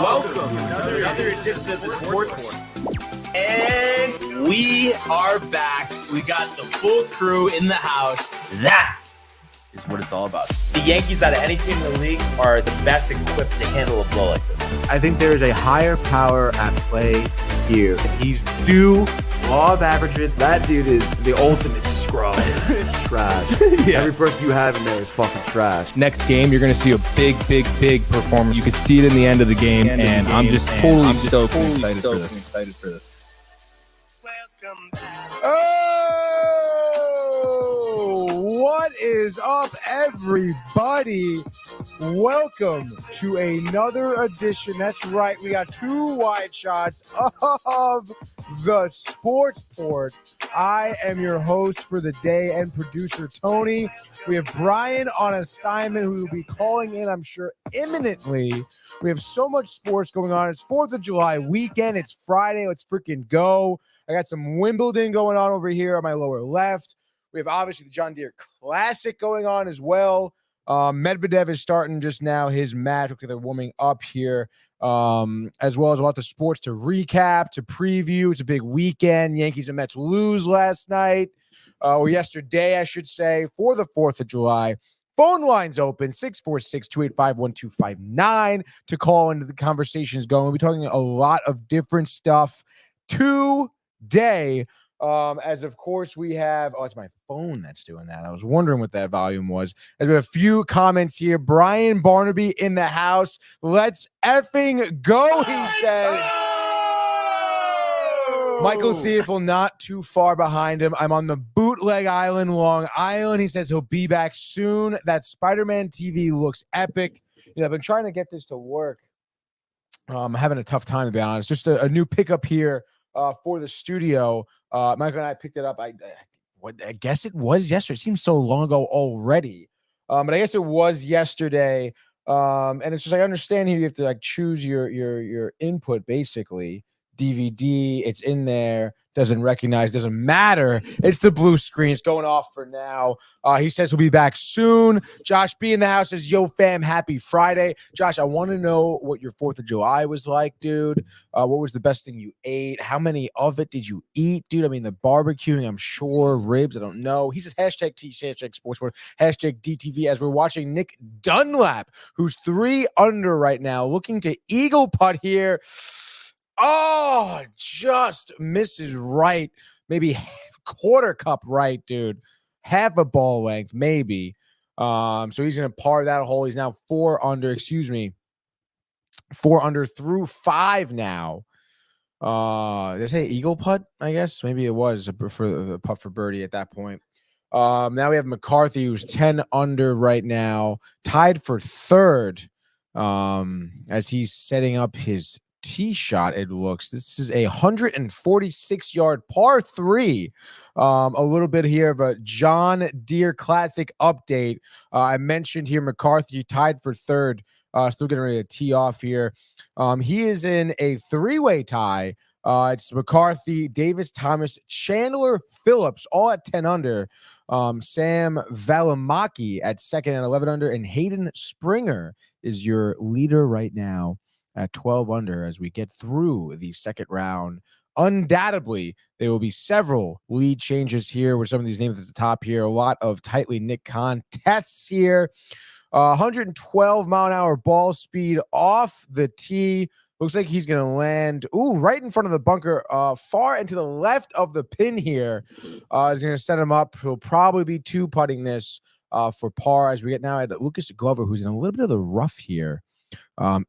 Welcome to another edition of the Sports War. And we are back. We got the full crew in the house. That is what it's all about. The Yankees, out of any team in the league, are the best equipped to handle a blow like this. I think there is a higher power at play here. He's due. Law of averages. That dude is the ultimate scrub. It's trash. Yeah. Every person you have in there is fucking trash. Next game, you're going to see a big performance. You can see it in the end of the game, and I'm just totally stoked and excited for this. Welcome back. Oh, what is up, everybody? Welcome to another edition. That's right, we got two wide shots of the Sports Port. I am your host for the day and producer Tony. We have Brian on assignment who will be calling in, I'm sure, imminently. We have so much sports going on. It's 4th of July weekend. It's Friday. Let's freaking go. I got some Wimbledon going on over here on my lower left. We have obviously the John Deere Classic going on as well. Medvedev is starting just now his match. Okay, they're warming up here, as well as a lot of sports to recap, to preview. It's a big weekend. Yankees and Mets lose last night, or yesterday, I should say, for the 4th of July. Phone lines open, 646-285-1259 to call into the conversations going. We'll be talking a lot of different stuff today. As of course we have, it's my phone that's doing that. I was wondering what that volume was. As we have a few comments here. Brian Barnaby in the house. Let's effing go, he says. Michael Theofil not too far behind him. I'm on the bootleg island, Long Island. He says he'll be back soon. That Spider-Man TV looks epic. I've been trying to get this to work. I'm having a tough time, to be honest. Just a new pickup here for the studio. Michael and I picked it up. I guess it was yesterday. It seems so long ago already. But I guess it was yesterday. And it's just, I understand here you have to choose your input, basically. DVD, it's in there, doesn't recognize, doesn't matter. It's the blue screen. It's going off for now. He says he'll be back soon. Josh B in the house says, yo, fam, happy Friday. Josh, I want to know what your 4th of July was like, dude. What was the best thing you ate? How many of it did you eat, dude? I mean, the barbecuing, I'm sure. Ribs, I don't know. He says, hashtag T, hashtag sportsboard, hashtag DTV, as we're watching Nick Dunlap, who's 3 under right now, looking to eagle putt here. Oh, just misses right. Maybe quarter cup right, dude. Half a ball length, maybe. So he's going to par that hole. He's now 4 under, 4 under through 5 now. Did I say eagle putt? I guess maybe it was for the putt for birdie at that point. Now we have McCarthy, who's 10 under right now, tied for 3rd, as he's setting up his tee shot. It looks, this is a 146-yard par 3. A little bit here of a John Deere Classic update. I mentioned here McCarthy tied for 3rd, still getting ready to tee off here. He is in a 3-way tie. It's McCarthy, Davis, Thomas, Chandler, Phillips, all at 10 under. Sam Valimaki at 2nd at 11 under, and Hayden Springer is your leader right now at 12 under as we get through the second round. Undoubtedly, there will be several lead changes here with some of these names at the top here. A lot of tightly knit contests here. 112-mile-an-hour ball speed off the tee. Looks like he's going to land, right in front of the bunker, far and to the left of the pin here. He's going to set him up. He'll probably be 2-putting this for par as we get now at Lucas Glover, who's in a little bit of the rough here.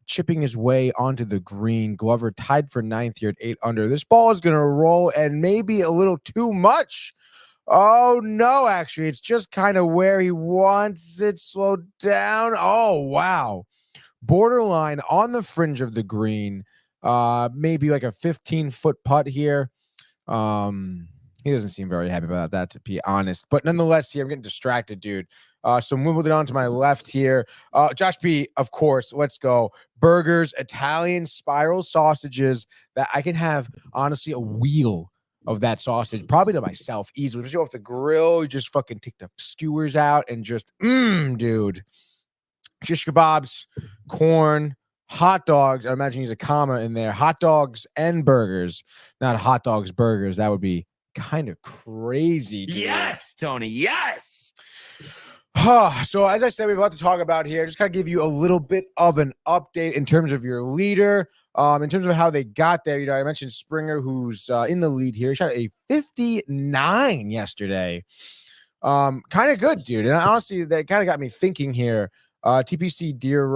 Chipping his way onto the green. Glover tied for 9th here at 8 under. This ball is going to roll and maybe a little too much. Oh, no, actually. It's just kind of where he wants it. Slow down. Oh, wow. Borderline on the fringe of the green. Maybe like a 15-foot putt here. He doesn't seem very happy about that, to be honest. But nonetheless, here, I'm getting distracted, dude. Some Wimbledon on to my left here. Josh B, of course, let's go. Burgers, Italian spiral sausages that I can have, honestly, a wheel of that sausage, probably to myself easily. Just off the grill, you just fucking take the skewers out and just, dude. Shish kebabs, corn, hot dogs. I imagine he's a comma in there. Hot dogs and burgers, not hot dogs, burgers. That would be kind of crazy, dude. Yes, Tony. Yes. So as I said, we have a lot to talk about here. Just kind of give you a little bit of an update in terms of your leader, in terms of how they got there. I mentioned Springer, who's in the lead here. He shot a 59 yesterday. Kind of good, dude. And honestly, that kind of got me thinking here. TPC Deere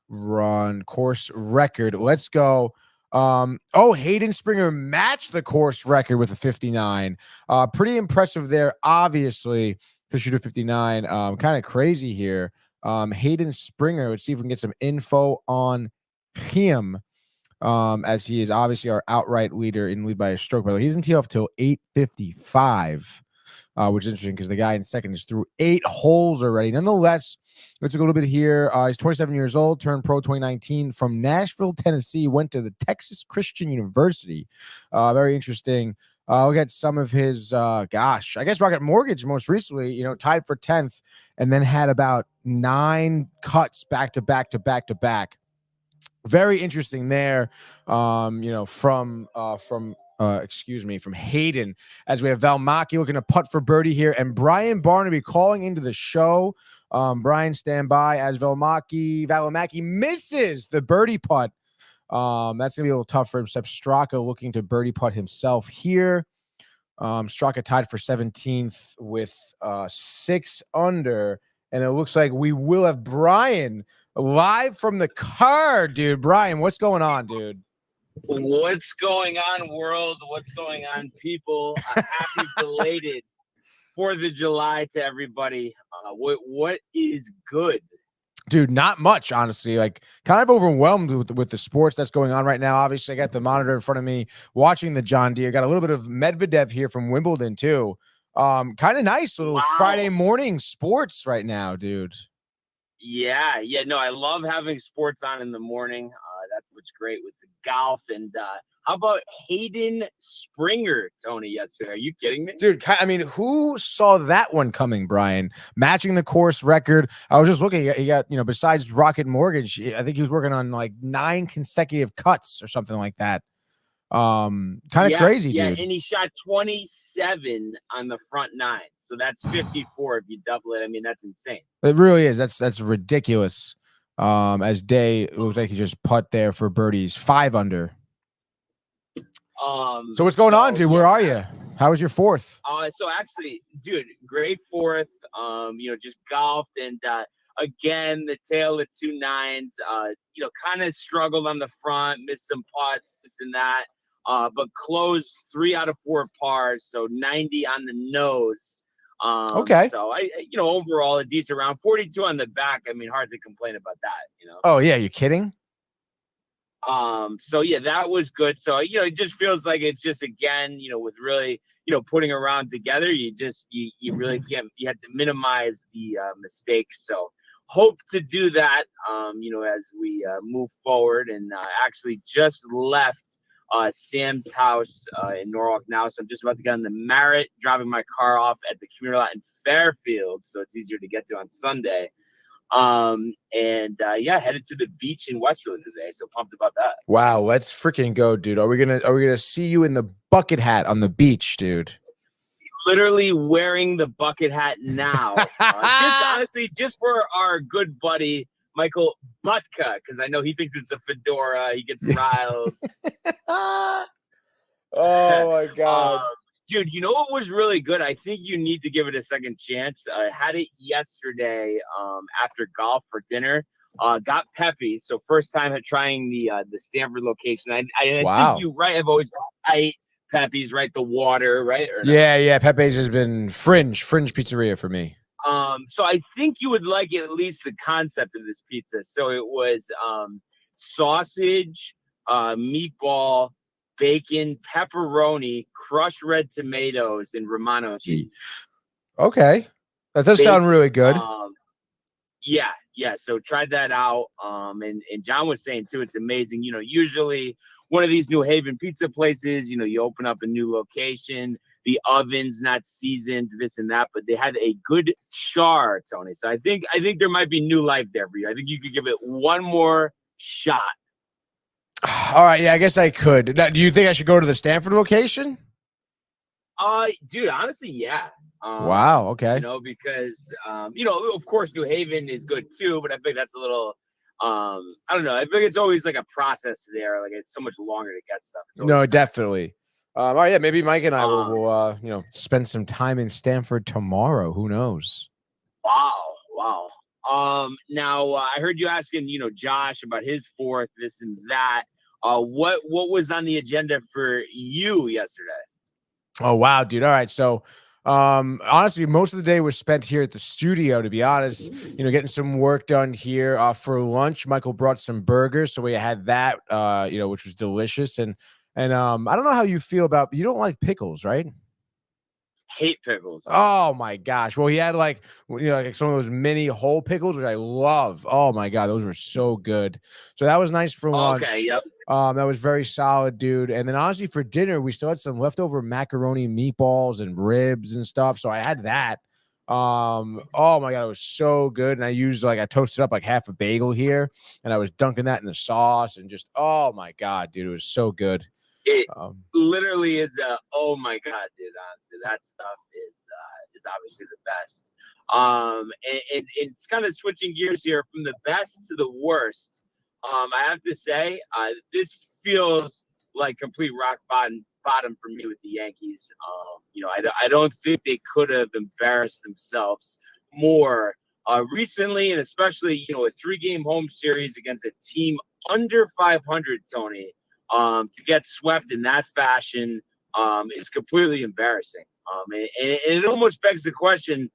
run course record. Let's go. Hayden Springer matched the course record with a 59. Pretty impressive there, obviously, to shoot a 59. Kind of crazy here. Hayden Springer, let's see if we can get some info on him. As he is obviously our outright leader in lead by a stroke. By the way, he's in tee off till 8:55, which is interesting because the guy in second is through 8 holes already. Nonetheless, let's look a little bit here. He's 27 years old, turned pro 2019 from Nashville, Tennessee, went to the Texas Christian University. Very interesting. Look at some of his, I guess Rocket Mortgage most recently, tied for 10th and then had about 9 cuts back to back to back to back. Very interesting there, from Hayden, as we have Valmaki looking to putt for birdie here, and Brian Barnaby calling into the show. Brian, stand by as Valimaki misses the birdie putt. That's going to be a little tough for him. Except Straka looking to birdie putt himself here. Straka tied for 17th with 6 under, and it looks like we will have Brian live from the car, dude. Brian, what's going on, dude? What's going on, world? What's going on, people? Happy belated 4th of July to everybody. What is good? Dude, not much, honestly. Like, kind of overwhelmed with the sports that's going on right now. Obviously, I got the monitor in front of me watching the John Deere. Got a little bit of Medvedev here from Wimbledon, too. Kind of nice little Friday morning sports right now, dude. Yeah. No, I love having sports on in the morning. That's what's great with the golf. And how about Hayden Springer, Tony, yesterday? Are you kidding me? Dude, I mean, who saw that one coming, Brian? Matching the course record. I was just looking. He got, besides Rocket Mortgage, I think he was working on like 9 consecutive cuts or something like that. Kind of crazy, dude. And he shot 27 on the front 9. So that's 54 if you double it. I mean, that's insane. It really is. That's ridiculous. As Day, it looks like he just putt there for birdies, 5 under. So what's going on, dude? Where are you? How was your 4th? So actually, dude, great 4th. Just golfed, and again, the tail of 2 9s. Kind of struggled on the front, missed some putts, this and that. But closed 3 out of 4 pars, so 90 on the nose. Okay. So overall a decent round. 42 on the back. I mean, hard to complain about that. Oh yeah, you kidding? So yeah, that was good. So it just feels like it's just again, with really, putting a round together, you really can't. You have to minimize the mistakes. So hope to do that. As we move forward, and actually just left Sam's house in Norwalk now. So I'm just about to get on the Merritt, driving my car off at the community lot in Fairfield, so it's easier to get to on Sunday. Headed to the beach in Westfield today. So pumped about that. Wow, let's freaking go, dude. Are we gonna see you in the bucket hat on the beach, dude? Literally wearing the bucket hat now. Just for our good buddy Michael Butka, because I know he thinks it's a fedora. He gets riled. Oh my god. Dude, what was really good? I think you need to give it a second chance. I had it yesterday after golf for dinner. Got Pepe, so first time at trying the Stanford location. I Wow. think you're right. I've always ate Pepe's, right? The water, right? Yeah. Pepe's has been fringe pizzeria for me. So I think you would like at least the concept of this pizza. So it was sausage, meatball, bacon, pepperoni, crushed red tomatoes, and Romano cheese. Okay. That does sound really good. Yeah. So tried that out. And John was saying too, it's amazing. Usually one of these New Haven pizza places, you open up a new location, the oven's not seasoned, this and that, but they had a good char, Tony. So I think there might be new life there for you. I think you could give it one more shot. All right, yeah, I guess I could. Now, do you think I should go to the Stanford location? Dude, honestly, yeah. Wow, okay. Because of course New Haven is good too, but I think that's a little I don't know. I think it's always like a process there. Like it's so much longer to get stuff. No, definitely. All right, yeah, maybe Mike and I will spend some time in Stanford tomorrow. Who knows? Wow. Now I heard you asking, Josh about his fourth, this and that. What was on the agenda for you yesterday? Oh, wow, dude. All right. So, honestly, most of the day was spent here at the studio, to be honest, getting some work done here. For lunch, Michael brought some burgers. So we had that, which was delicious. And I don't know how you feel about, you don't like pickles, right? Hate pickles. Oh my gosh. Well, he had like some of those mini whole pickles, which I love. Oh my God. Those were so good. So that was nice for lunch. Okay. Yep. That was very solid, dude. And then honestly, for dinner, we still had some leftover macaroni meatballs and ribs and stuff. So I had that. Oh my God, it was so good. And I toasted up like half a bagel here and I was dunking that in the sauce and just, oh my God, dude, it was so good. It literally is oh my God, dude. Honestly, that stuff is obviously the best. And it's kind of switching gears here from the best to the worst. I have to say, this feels like complete rock bottom for me with the Yankees. I don't think they could have embarrassed themselves more recently, and especially a 3-game home series against a team under 500, Tony. To get swept in that fashion is completely embarrassing. And it almost begs the question,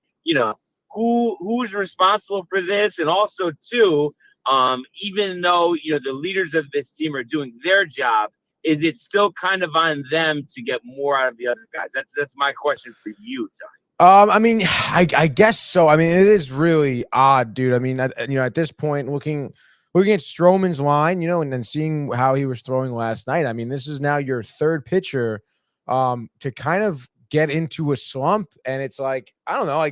who's responsible for this? And also, too, even though, the leaders of this team are doing their job, is it still kind of on them to get more out of the other guys? That's my question for you, Tony. I mean, I guess so. I mean, it is really odd, dude. I mean, at this point, looking at Stroman's line, and then seeing how he was throwing last night. I mean, this is now your third pitcher to kind of get into a slump. And it's like, I don't know,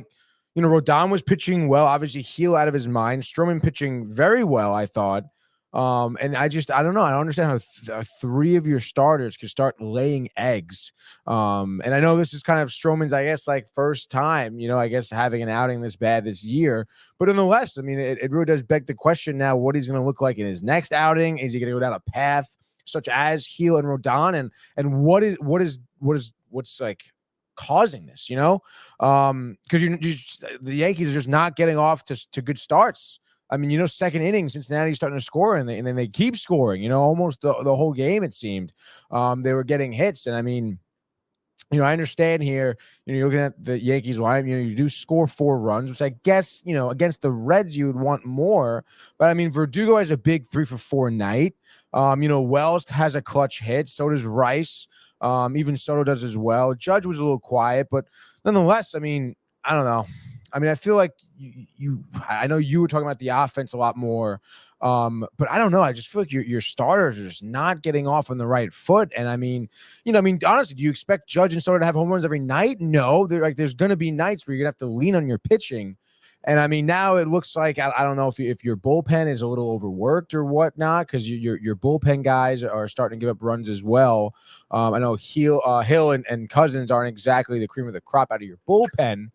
Rodon was pitching well, obviously heel out of his mind. Stroman pitching very well, I thought. And I don't know. I don't understand how 3 of your starters could start laying eggs. And I know this is kind of Stroman's, I guess, like first time, I guess having an outing this bad this year. But nonetheless, I mean, it really does beg the question now what he's going to look like in his next outing. Is he going to go down a path such as heel and Rodon? And what's like causing this, because the Yankees are just not getting off to good starts. I mean, second inning, Cincinnati's starting to score, and then they keep scoring, almost the whole game, it seemed. They were getting hits. And I mean, I understand here, you're looking at the Yankees line, you do score 4 runs, which I guess, against the Reds, you would want more. But I mean, Verdugo has a big 3-for-4 night. Wells has a clutch hit. So does Rice. Even Soto does as well. Judge was a little quiet, but nonetheless, I mean, I don't know. I mean, I feel like I know you were talking about the offense a lot more, but I don't know. I just feel like your starters are just not getting off on the right foot. And I mean, honestly, do you expect Judge and Soto to have home runs every night? No, there's going to be nights where you're going to have to lean on your pitching. And I mean, now it looks like, I don't know if your bullpen is a little overworked or whatnot, because your bullpen guys are starting to give up runs as well. I know Hill and Cousins aren't exactly the cream of the crop out of your bullpen.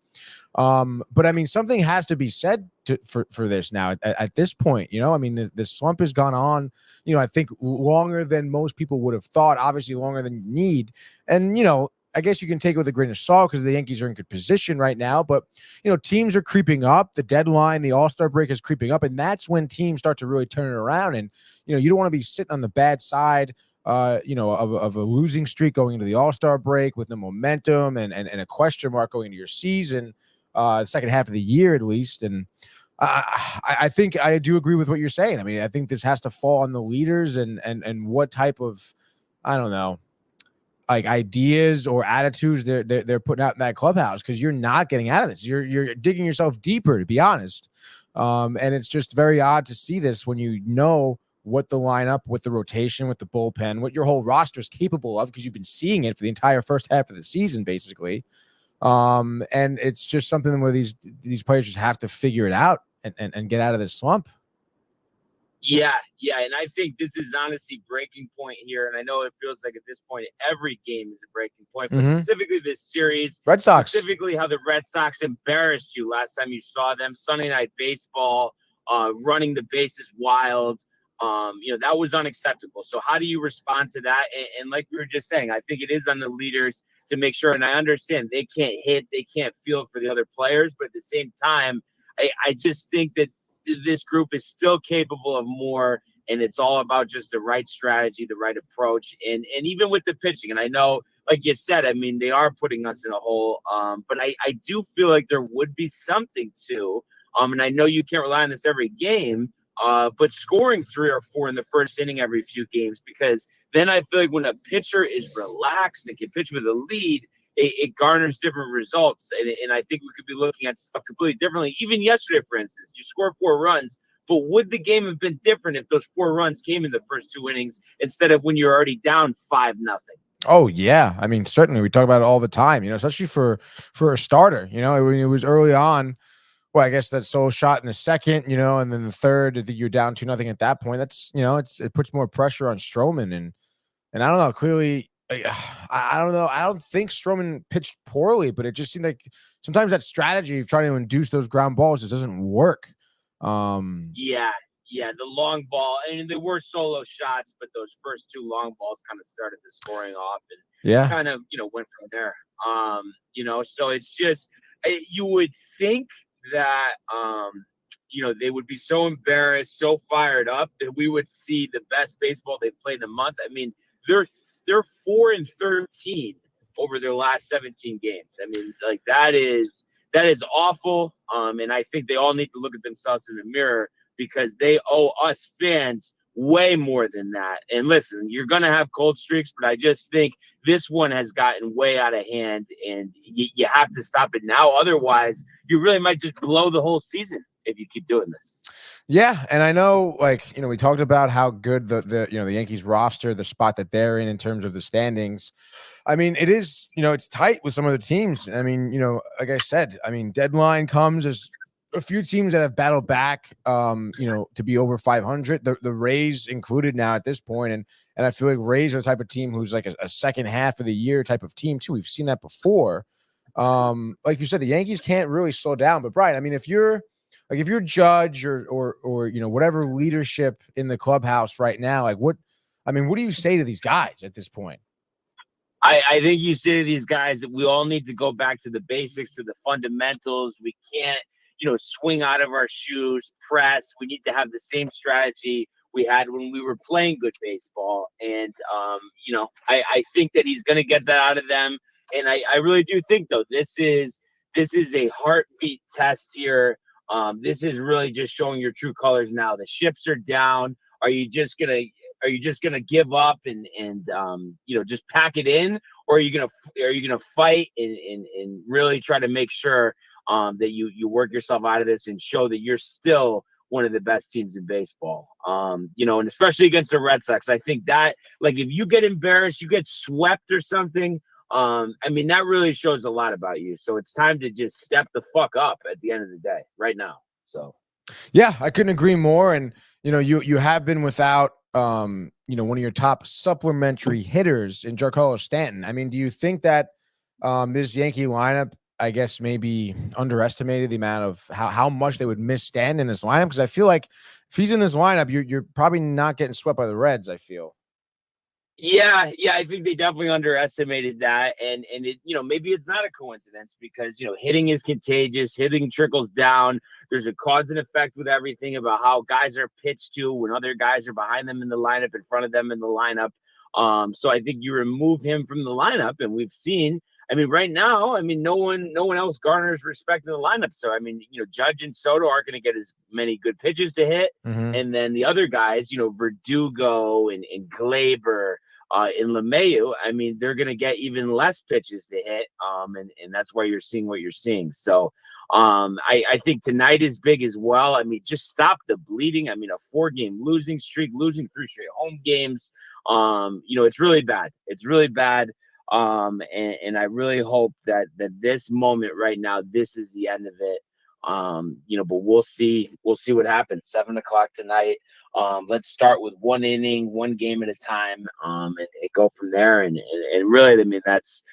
But I mean, something has to be said for this now at this point, I mean, the slump has gone on, I think longer than most people would have thought, obviously longer than you need. And, I guess you can take it with a grain of salt because the Yankees are in good position right now, but teams are creeping up. The deadline, the All-Star break is creeping up, and that's when teams start to really turn it around. And, you don't want to be sitting on the bad side, of a losing streak going into the All-Star break with no momentum and a question mark going into your season. The second half of the year, at least. And I think I do agree with what you're saying. I mean, I think this has to fall on the leaders and what type of, I don't know, like ideas or attitudes they're putting out in that clubhouse, because you're not getting out of this. You're digging yourself deeper, to be honest. And it's just very odd to see this when what the lineup, what the rotation, what the bullpen, what your whole roster is capable of, because you've been seeing it for the entire first half of the season, basically. And it's just something where these players just have to figure it out and get out of this slump. Yeah, and I think this is honestly breaking point here, and I know it feels like at this point every game is a breaking point, but specifically this series, Red Sox, specifically how the Red Sox embarrassed you last time you saw them, Sunday Night Baseball, running the bases wild. That was unacceptable. So how do you respond to that? And like we were just saying, I think it is on the leaders to make sure, and I understand they can't hit, they can't field for the other players, but at the same time, I just think that this group is still capable of more, and it's all about just the right strategy, the right approach, and even with the pitching. And I know, like you said, I mean, they are putting us in a hole, but I do feel like there would be something to, and I know you can't rely on this every game, but scoring 3 or 4 in the first inning every few games, because then I feel like when a pitcher is relaxed and can pitch with a lead, it garners different results. And I think we could be looking at stuff completely differently. Even yesterday, for instance, you scored 4 runs, but would the game have been different if those 4 runs came in the first 2 innings instead of when you're already down 5-0? Oh yeah. I mean, certainly we talk about it all the time, especially for a starter, when it was early on. Well, I guess that solo shot in the second, and then the third, I think you're down 2-0 at that point. That's, it puts more pressure on Stroman. And I don't know, clearly, I don't know. I don't think Stroman pitched poorly, but it just seemed like sometimes that strategy of trying to induce those ground balls just doesn't work. Yeah, the long ball, and they were solo shots, but those first 2 long balls kind of started the scoring off, and kind of, went from there. So it's just, you would think that, they would be so embarrassed, so fired up that we would see the best baseball they've played in a month. I mean, they're 4-13 over their last 17 games. I mean, like that is awful. And I think they all need to look at themselves in the mirror, because they owe us fans way more than that. And listen, you're going to have cold streaks, but I just think this one has gotten way out of hand, and you have to stop it now. Otherwise, you really might just blow the whole season if you keep doing this. Yeah, and I know, we talked about how good the Yankees roster, the spot that they're in terms of the standings. I mean, it is, it's tight with some of the teams. I mean, like I said, deadline comes as a few teams that have battled back, to be over 500. The Rays included now at this point, and I feel like Rays are the type of team who's like a second half of the year type of team too. We've seen that before. Like you said, the Yankees can't really slow down. But Brian, I mean, if you're Judge or whatever leadership in the clubhouse right now, what do you say to these guys at this point? I think you say to these guys that we all need to go back to the basics, to the fundamentals. We can't, swing out of our shoes, press. We need to have the same strategy we had when we were playing good baseball. And, I think that he's going to get that out of them. And I really do think, though, this is a heartbeat test here. This is really just showing your true colors now. The ships are down. Are you just gonna give up and just pack it in, or are you gonna fight and really try to make sure that you work yourself out of this and show that you're still one of the best teams in baseball, and especially against the Red Sox. I think that, like, if you get embarrassed, you get swept or something, that really shows a lot about you. So it's time to just step the fuck up at the end of the day right now. So yeah, I couldn't agree more. And you have been without one of your top supplementary hitters in Giancarlo Stanton. I mean, do you think that this Yankee lineup, I guess, maybe underestimated the amount of how much they would miss Stanton in this lineup? Because I feel like if he's in this lineup, you're probably not getting swept by the Reds, I feel. Yeah, I think they definitely underestimated that, and it, maybe it's not a coincidence, because hitting is contagious, hitting trickles down. There's a cause and effect with everything about how guys are pitched to when other guys are behind them in the lineup, in front of them in the lineup. So I think you remove him from the lineup, and we've seen. Right now, no one else garners respect in the lineup. So Judge and Soto aren't going to get as many good pitches to hit, and then the other guys, Verdugo and Glaber. In LeMahieu, they're going to get even less pitches to hit, and that's why you're seeing what you're seeing. So, I think tonight is big as well. I mean, just stop the bleeding. I mean, a 4-game losing streak, losing 3 straight home games. It's really bad. It's really bad. And I really hope that this moment right now, this is the end of it. But we'll see what happens. 7:00 tonight. Let's start with 1 inning, 1 game at a time, and go from there. And really, I mean, that's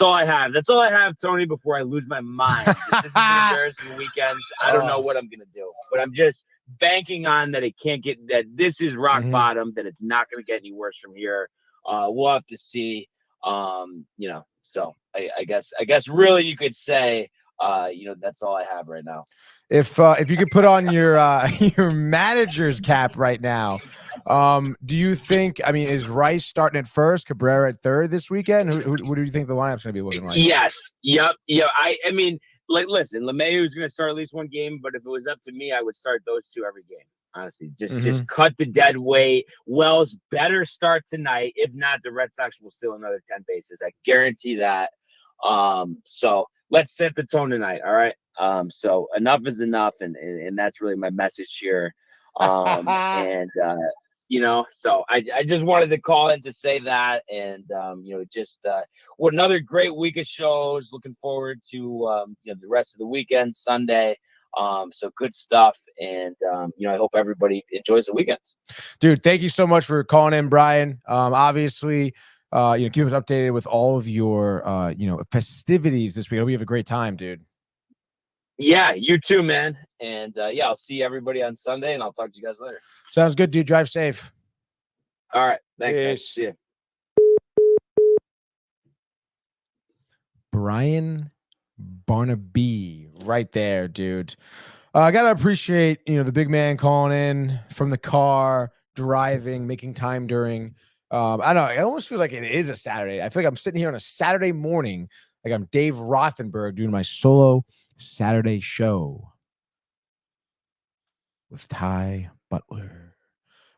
all I have. That's all I have, Tony, before I lose my mind. If this is an embarrassing weekend, I don't know what I'm going to do, but I'm just banking on that it can't get, that this is rock bottom, that it's not going to get any worse from here. We'll have to see. So I guess really you could say, that's all I have right now. If you could put on your your manager's cap right now, do you think? I mean, is Rice starting at first, Cabrera at third this weekend? What do you think the lineup's going to be looking like? Yes. Yep. I mean, like, listen, LeMahieu's going to start at least 1 game, but if it was up to me, I would start those 2 every game. Honestly, just cut the dead weight. Wells better start tonight. If not, the Red Sox will steal another 10 bases. I guarantee that. So let's set the tone tonight. All right. So enough is enough, and that's really my message here. So I just wanted to call in to say that, and what another great week of shows. Looking forward to the rest of the weekend, Sunday. So good stuff, and I hope everybody enjoys the weekends. Dude, thank you so much for calling in, Brian. Obviously, keep us updated with all of your festivities this week. I hope you have a great time, dude. Yeah, you too, man. And I'll see everybody on Sunday, and I'll talk to you guys later. Sounds good, dude. Drive safe. All right, thanks. Guys. See you. Brian Barnaby right there, dude. I gotta appreciate the big man calling in from the car, driving, making time during I don't know, it almost feels like it is a Saturday. I feel like I'm sitting here on a Saturday morning, like I'm Dave Rothenberg doing my solo Saturday show with Ty Butler.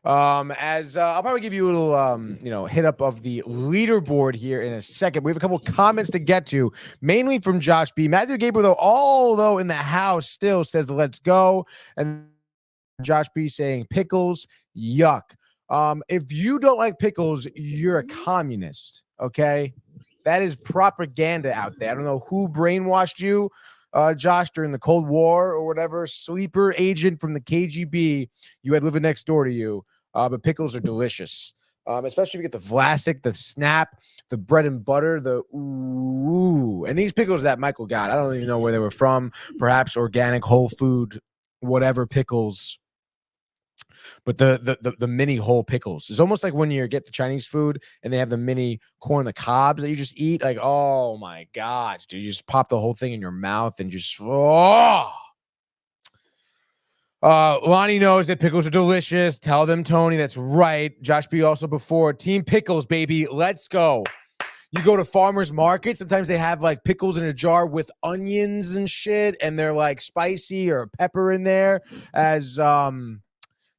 As I'll probably give you a little hit up of the leaderboard here in a second. We have a couple comments to get to, mainly from Josh B. Matthew Gabriel, although in the house, still says let's go, and Josh B saying pickles, yuck. If you don't like pickles, you're a communist. Okay, that is propaganda out there. I don't know who brainwashed you, Josh, during the Cold War or whatever, sleeper agent from the KGB you had living next door to you. But pickles are delicious, especially if you get the Vlasic, the Snap, the bread and butter, the ooh. And these pickles that Michael got, I don't even know where they were from. Perhaps organic, whole food, whatever pickles. But the mini whole pickles is almost like when you get the Chinese food and they have the mini corn, the cobs that you just eat. Like, oh my God, dude, you just pop the whole thing in your mouth and just Lonnie knows that pickles are delicious. Tell them, Tony, that's right. Josh B also before. Team Pickles, baby. Let's go. You go to farmers market. Sometimes they have like pickles in a jar with onions and shit, and they're like spicy or pepper in there. As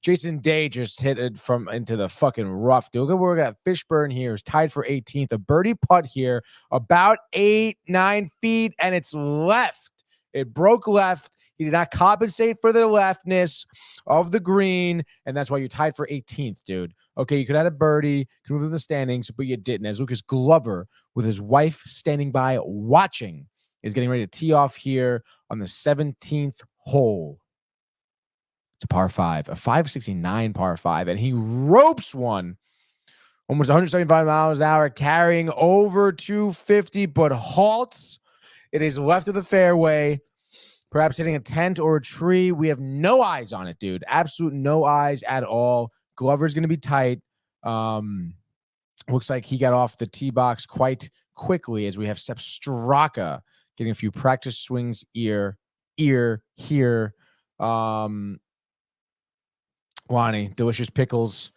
Jason Day just hit it into the fucking rough. Dude, look, we got Fishburne here is tied for 18th. A birdie putt here, about 8-9 feet, and it's left. It broke left. He did not compensate for the leftness of the green, and that's why you tied for 18th, dude. Okay, you could have a birdie, could move in the standings, but you didn't. As Lucas Glover, with his wife standing by watching, is getting ready to tee off here on the 17th hole. It's a par 5, a 569 par 5, and he ropes one almost 175 miles an hour, carrying over 250, but halts. It is left of the fairway. Perhaps hitting a tent or a tree. We have no eyes on it, dude. Absolute no eyes at all. Glover's going to be tight. Looks like he got off the tee box quite quickly as we have Sepp Straka getting a few practice swings here. Lonnie, delicious pickles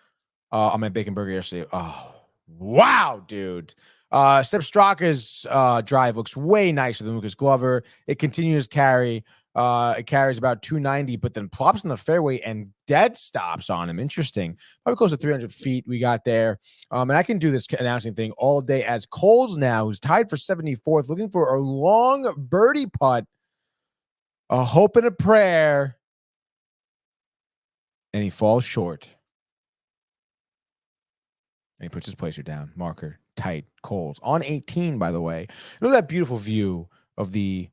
on my bacon burger yesterday. Oh, wow, dude. Sepp Straka's drive looks way nicer than Lucas Glover. It continues carry. It carries about 290, but then plops in the fairway and dead stops on him. Interesting. Probably close to 300 feet we got there. And I can do this announcing thing all day as Coles now, who's tied for 74th, looking for a long birdie putt a hope and a prayer, and he falls short. And he puts his placer down. Marker, tight, Coles. On 18, by the way. You know that beautiful view of the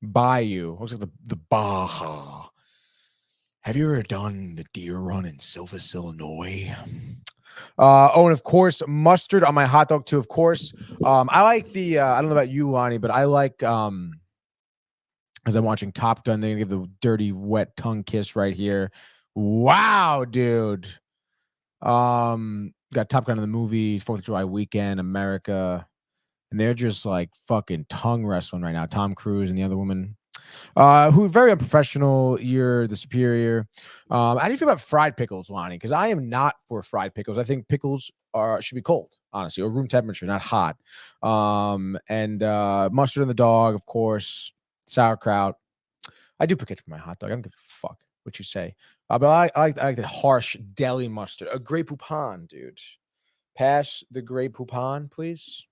bayou? Looks like the Baja. Have you ever done the Deere run in Silvis, Illinois? And of course, mustard on my hot dog too. Of course, I like the. I don't know about you, Lonnie, but I like. As I'm watching Top Gun, they're gonna give the dirty, wet tongue kiss right here. Wow, dude. Got Top Gun in the movie, 4th of July weekend, America, and they're just like fucking tongue wrestling right now. Tom Cruise and the other woman. Who are very unprofessional. You're the superior. How do you feel about fried pickles, Lonnie? Because I am not for fried pickles. I think pickles should be cold, honestly, or room temperature, not hot. And mustard on the dog, of course. Sauerkraut. I do put ketchup on my hot dog. I don't give a fuck what you say. But I like that harsh deli mustard. A Grey Poupon, dude. Pass the Grey Poupon, please.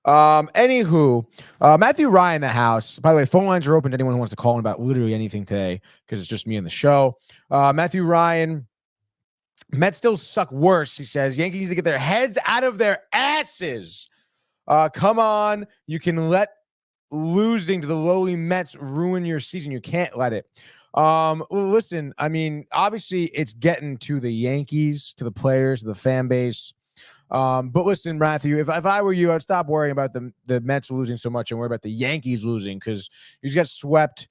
Anywho, Matthew Ryan in the house. By the way, phone lines are open to anyone who wants to call in about literally anything today because it's just me and the show. Matthew Ryan, Mets still suck worse, he says. Yankees need to get their heads out of their asses. Come on. You can let losing to the lowly Mets ruin your season. You can't let it. Listen, I mean, obviously it's getting to the Yankees, to the players, to the fan base. But listen, Matthew, if I were you, I'd stop worrying about the Mets losing so much and worry about the Yankees losing because you just got swept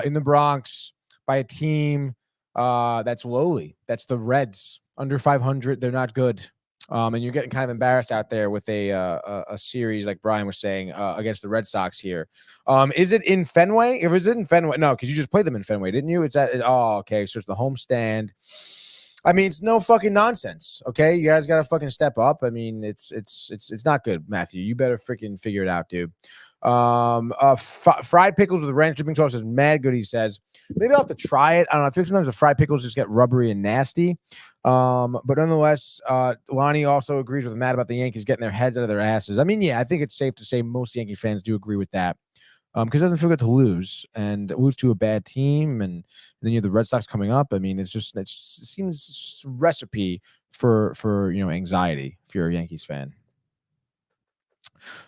in the Bronx by a team that's lowly. That's the Reds, under 500. They're not good. And you're getting kind of embarrassed out there with a series like Brian was saying against the Red Sox here. Is it in Fenway? If it's in Fenway, no, because you just played them in Fenway, didn't you? Okay, so it's the home stand. I mean, it's no fucking nonsense. Okay, you guys got to fucking step up. I mean, it's not good, Matthew. You better freaking figure it out, dude. Fried pickles with ranch dipping sauce is mad good. He says maybe I'll have to try it. I don't know. I think sometimes the fried pickles just get rubbery and nasty. But nonetheless, Lonnie also agrees with Matt about the Yankees getting their heads out of their asses. I mean, yeah, I think it's safe to say most Yankee fans do agree with that. Because it doesn't feel good to lose and lose to a bad team, and then you have the Red Sox coming up. I mean, it seems recipe for anxiety if you're a Yankees fan.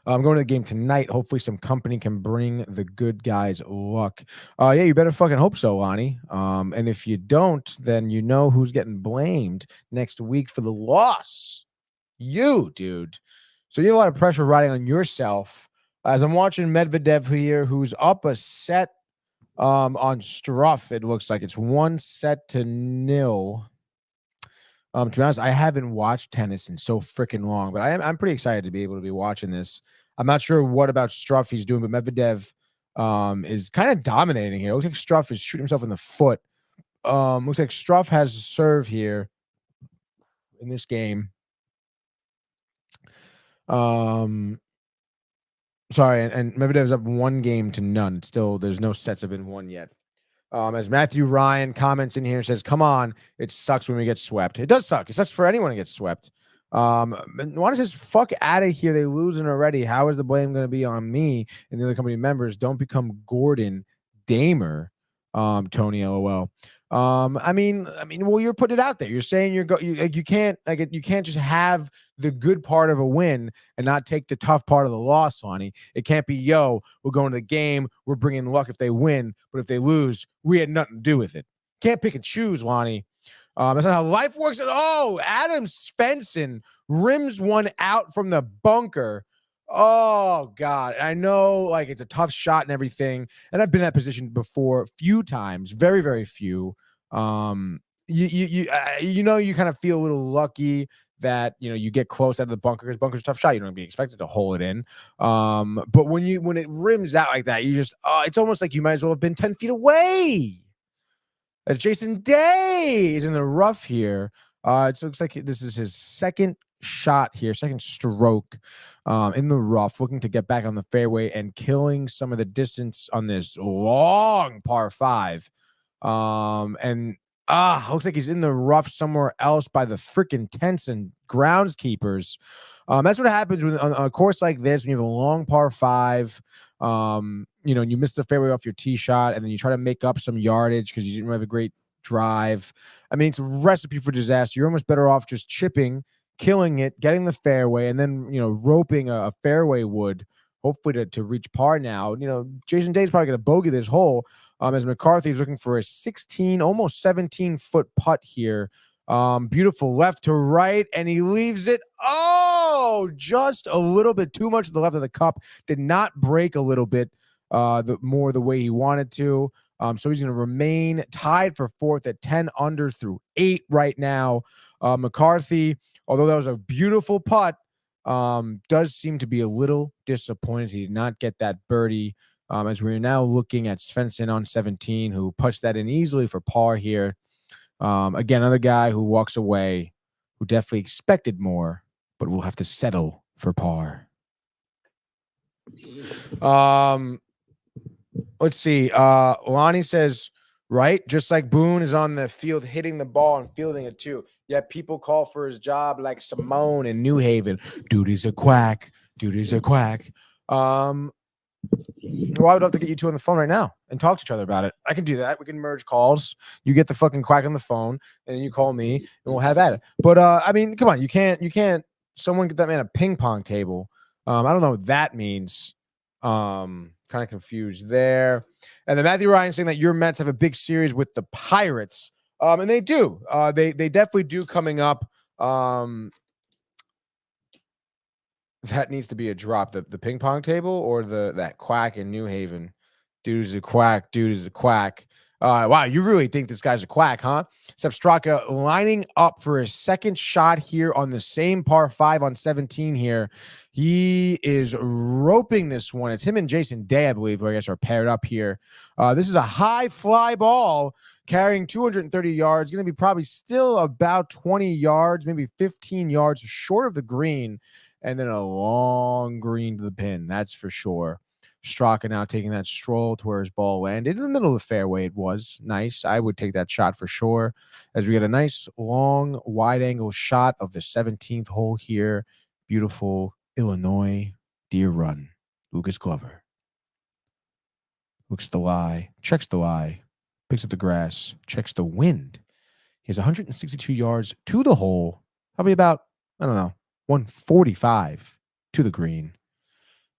I'm going to the game tonight. Hopefully, some company can bring the good guys luck. Yeah, you better fucking hope so, Lonnie. And if you don't, then you know who's getting blamed next week for the loss. You, dude. So you have a lot of pressure riding on yourself. As I'm watching Medvedev here, who's up a set on Struff, it looks like it's 1-0. To be honest, I haven't watched tennis in so freaking long, but I'm pretty excited to be able to be watching this. I'm not sure what about Struff he's doing, but Medvedev is kind of dominating here. It looks like Struff is shooting himself in the foot. Looks like Struff has a serve here in this game. Sorry, and Medvedev's up 1-0. Still, there's no sets have been won yet. As Matthew Ryan comments in here and says, come on, it sucks when we get swept. It does suck. It sucks for anyone to get swept. Juan says, fuck out of here. They losing already. How is the blame going to be on me and the other company members? Don't become Gordon Damer. Tony, LOL. I mean, well, you're putting it out there. You're saying you can't just have the good part of a win and not take the tough part of the loss, Lonnie. It can't be, we're going to the game, we're bringing luck if they win, but if they lose, we had nothing to do with it. Can't pick and choose, Lonnie. That's not how life works at all. Adam Svensson rims one out from the bunker. Oh God. I know like it's a tough shot and everything. And I've been in that position before a few times, very, very few. You kind of feel a little lucky that, you get close out of the bunker because bunker's a tough shot. You don't be expected to hole it in. But when it rims out like that, you just, it's almost like you might as well have been 10 feet away. As Jason Day is in the rough here. It looks like this is his second shot here, second stroke in the rough, looking to get back on the fairway and killing some of the distance on this long par 5. Looks like he's in the rough somewhere else by the freaking tents and groundskeepers. That's what happens on a course like this when you have a long par 5. You miss the fairway off your tee shot, and then you try to make up some yardage because you didn't have a great drive. I mean, it's a recipe for disaster. You're almost better off just chipping, killing it, getting the fairway, and then, roping a fairway wood, hopefully to reach par now. Jason Day's probably going to bogey this hole, as McCarthy is looking for a 16, almost 17-foot putt here. Beautiful left to right, and he leaves it. Oh, just a little bit too much to the left of the cup. Did not break a little bit the way he wanted to. So he's going to remain tied for fourth at 10 under through 8 right now. McCarthy, although that was a beautiful putt, does seem to be a little disappointed. He did not get that birdie. As we're now looking at Svensson on 17, who puts that in easily for par here. Again, another guy who walks away, who definitely expected more, but will have to settle for par. Let's see. Lonnie says, right, just like Boone is on the field hitting the ball and fielding it too. Yet people call for his job like Simone in New Haven. Dude is a quack. Dude is a quack. Well, I would love to get you two on the phone right now and talk to each other about it. I can do that. We can merge calls. You get the fucking quack on the phone, and then you call me, and we'll have at it. But I mean, come on, you can't. Someone get that man a ping pong table. I don't know what that means. Kind of confused there. And then Matthew Ryan saying that your Mets have a big series with the Pirates, and they do. They definitely do coming up. That needs to be a drop. The ping pong table or that quack in New Haven. Dude is a quack. Dude is a quack. Wow, you really think this guy's a quack, huh? Except Straka lining up for his second shot here on the same par 5 on 17 here. He is roping this one. It's him and Jason Day, I believe, who I guess are paired up here. This is a high fly ball carrying 230 yards. Going to be probably still about 20 yards, maybe 15 yards short of the green. And then a long green to the pin. That's for sure. Straka now taking that stroll to where his ball landed. In the middle of the fairway, it was nice. I would take that shot for sure. As we get a nice, long, wide-angle shot of the 17th hole here. Beautiful Illinois Deere run. Lucas Glover. Looks the lie. Checks the lie. Picks up the grass. Checks the wind. He has 162 yards to the hole. Probably about, 145 to the green.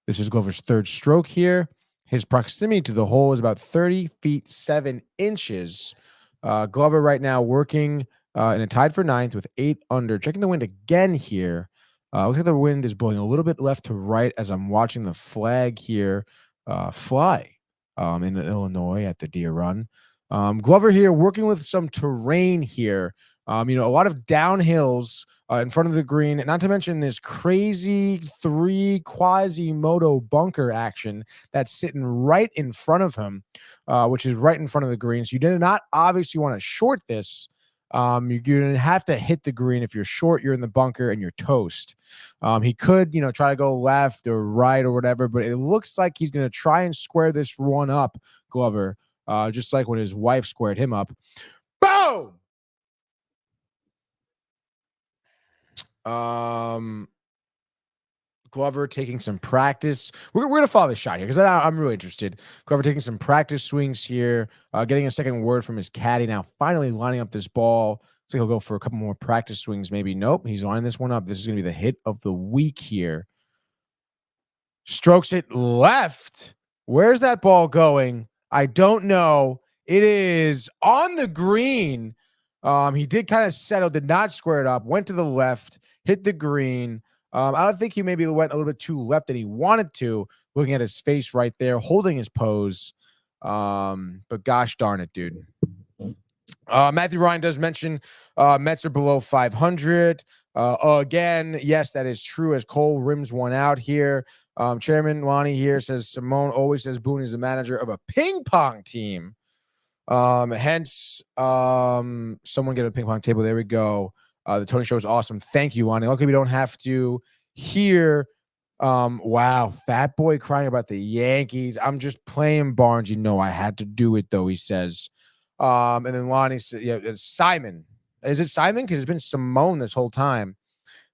This is Glover's third stroke here. His proximity to the hole is about 30 feet 7 inches. Glover right now working in a tied for 9th with 8 under. Checking the wind again here. Looks like the wind is blowing a little bit left to right as I'm watching the flag here fly in Illinois at the Deere run. Glover here working with some terrain here. A lot of downhills in front of the green, not to mention this crazy 3 Quasimodo bunker action that's sitting right in front of him, which is right in front of the green. So you did not obviously want to short this. You're going to have to hit the green. If you're short, you're in the bunker and you're toast. He could, try to go left or right or whatever, but it looks like he's going to try and square this one up, Glover, just like when his wife squared him up. Boom! Glover taking some practice. We're going to follow this shot here because I'm really interested. Glover taking some practice swings here, getting a second word from his caddy. Now finally lining up this ball. Looks like he'll go for a couple more practice swings. Maybe. Nope. He's lining this one up. This is going to be the hit of the week here. Strokes it left. Where's that ball going? I don't know. It is on the green. He did kind of settle, did not square it up, went to the left, hit the green. I don't think he maybe went a little bit too left than he wanted to, looking at his face right there, holding his pose. But gosh darn it, dude. Matthew Ryan does mention Mets are below 500. Again, yes, that is true as Cole rims one out here. Chairman Lonnie here says Simone always says Boone is the manager of a ping pong team. Hence, someone get a ping pong table. There we go. The Tony Show is awesome. Thank you, Lonnie. Luckily, we don't have to hear, wow, Fat Boy crying about the Yankees. I'm just playing Barnes. I had to do it, though, he says. And then Lonnie said, yeah, it's Simon. Is it Simon? Because it's been Simone this whole time.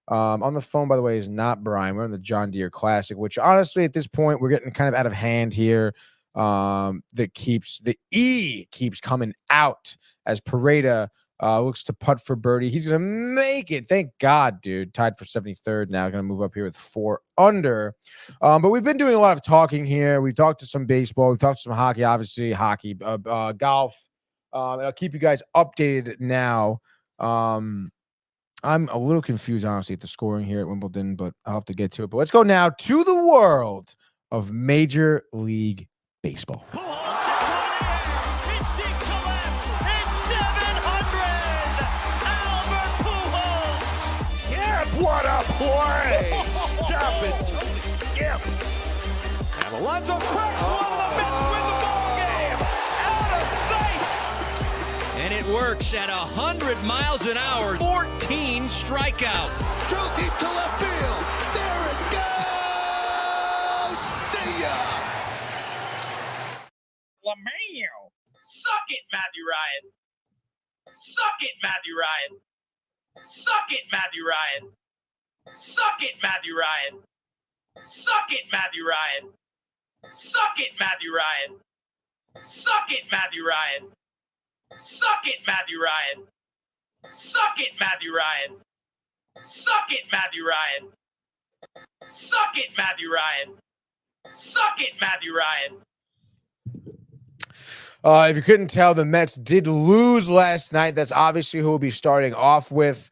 On the phone, by the way, is not Brian. We're on the John Deere Classic, which honestly, at this point, we're getting kind of out of hand here. The E keeps coming out as Pareda looks to putt for birdie. He's gonna make it. Thank God, dude. Tied for 73rd now. Gonna move up here with 4 under. But we've been doing a lot of talking here. We've talked to some baseball. We've talked to some hockey, obviously hockey, golf. I'll keep you guys updated now. I'm a little confused, honestly, at the scoring here at Wimbledon, but I'll have to get to it. But let's go now to the world of Major League Baseball. What a play! Stop it! Yep. And Alonso cracks one of the Mets win the ball game! Out of sight! And it works at 100 miles an hour. 14 strikeout. Drill deep to left field. There it goes! See ya! LeMayo. Suck it, Matthew Ryan. Suck it, Matthew Ryan. Suck it, Matthew Ryan. Suck it, Matthew Ryan. Suck it, Matthew Ryan. Suck it, Matthew Ryan. Suck it, Matthew Ryan. Suck it, Matthew Ryan. Suck it, Matthew Ryan. Suck it, Matthew Ryan. Suck it, Matthew Ryan. Suck it, Matthew Ryan. If you couldn't tell, the Mets did lose last night. That's obviously who we'll be starting off with.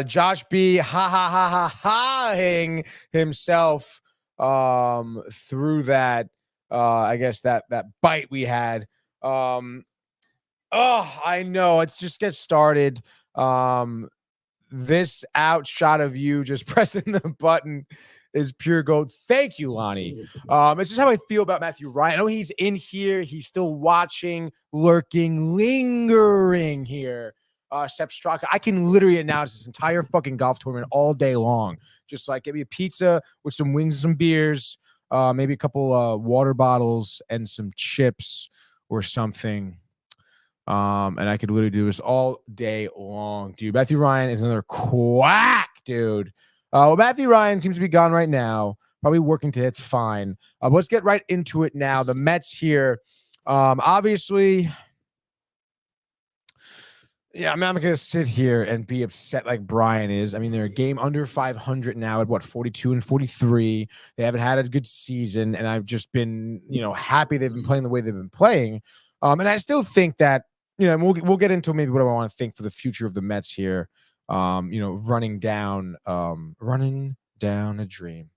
Josh B. Ha-ha-ha-ha-ha-ing himself through that, I guess, that bite we had. I know. Let's just get started. This outshot of you just pressing the button is pure gold. Thank you, Lonnie. It's just how I feel about Matthew Ryan. I know he's in here. He's still watching, lurking, lingering here. Sepp Straka. I can literally announce this entire fucking golf tournament all day long. Just like get me a pizza with some wings and some beers, maybe a couple water bottles and some chips or something. And I could literally do this all day long, dude. Matthew Ryan is another quack, dude. Well, Matthew Ryan seems to be gone right now. Probably working today. It's fine. But let's get right into it now. The Mets here. Obviously, yeah, I'm not going to sit here and be upset like Brian is. I mean, they're a game under 500 now at, 42 and 43. They haven't had a good season, and I've just been, happy they've been playing the way they've been playing. And I still think that, we'll get into maybe what I want to think for the future of the Mets here. Running down a dream.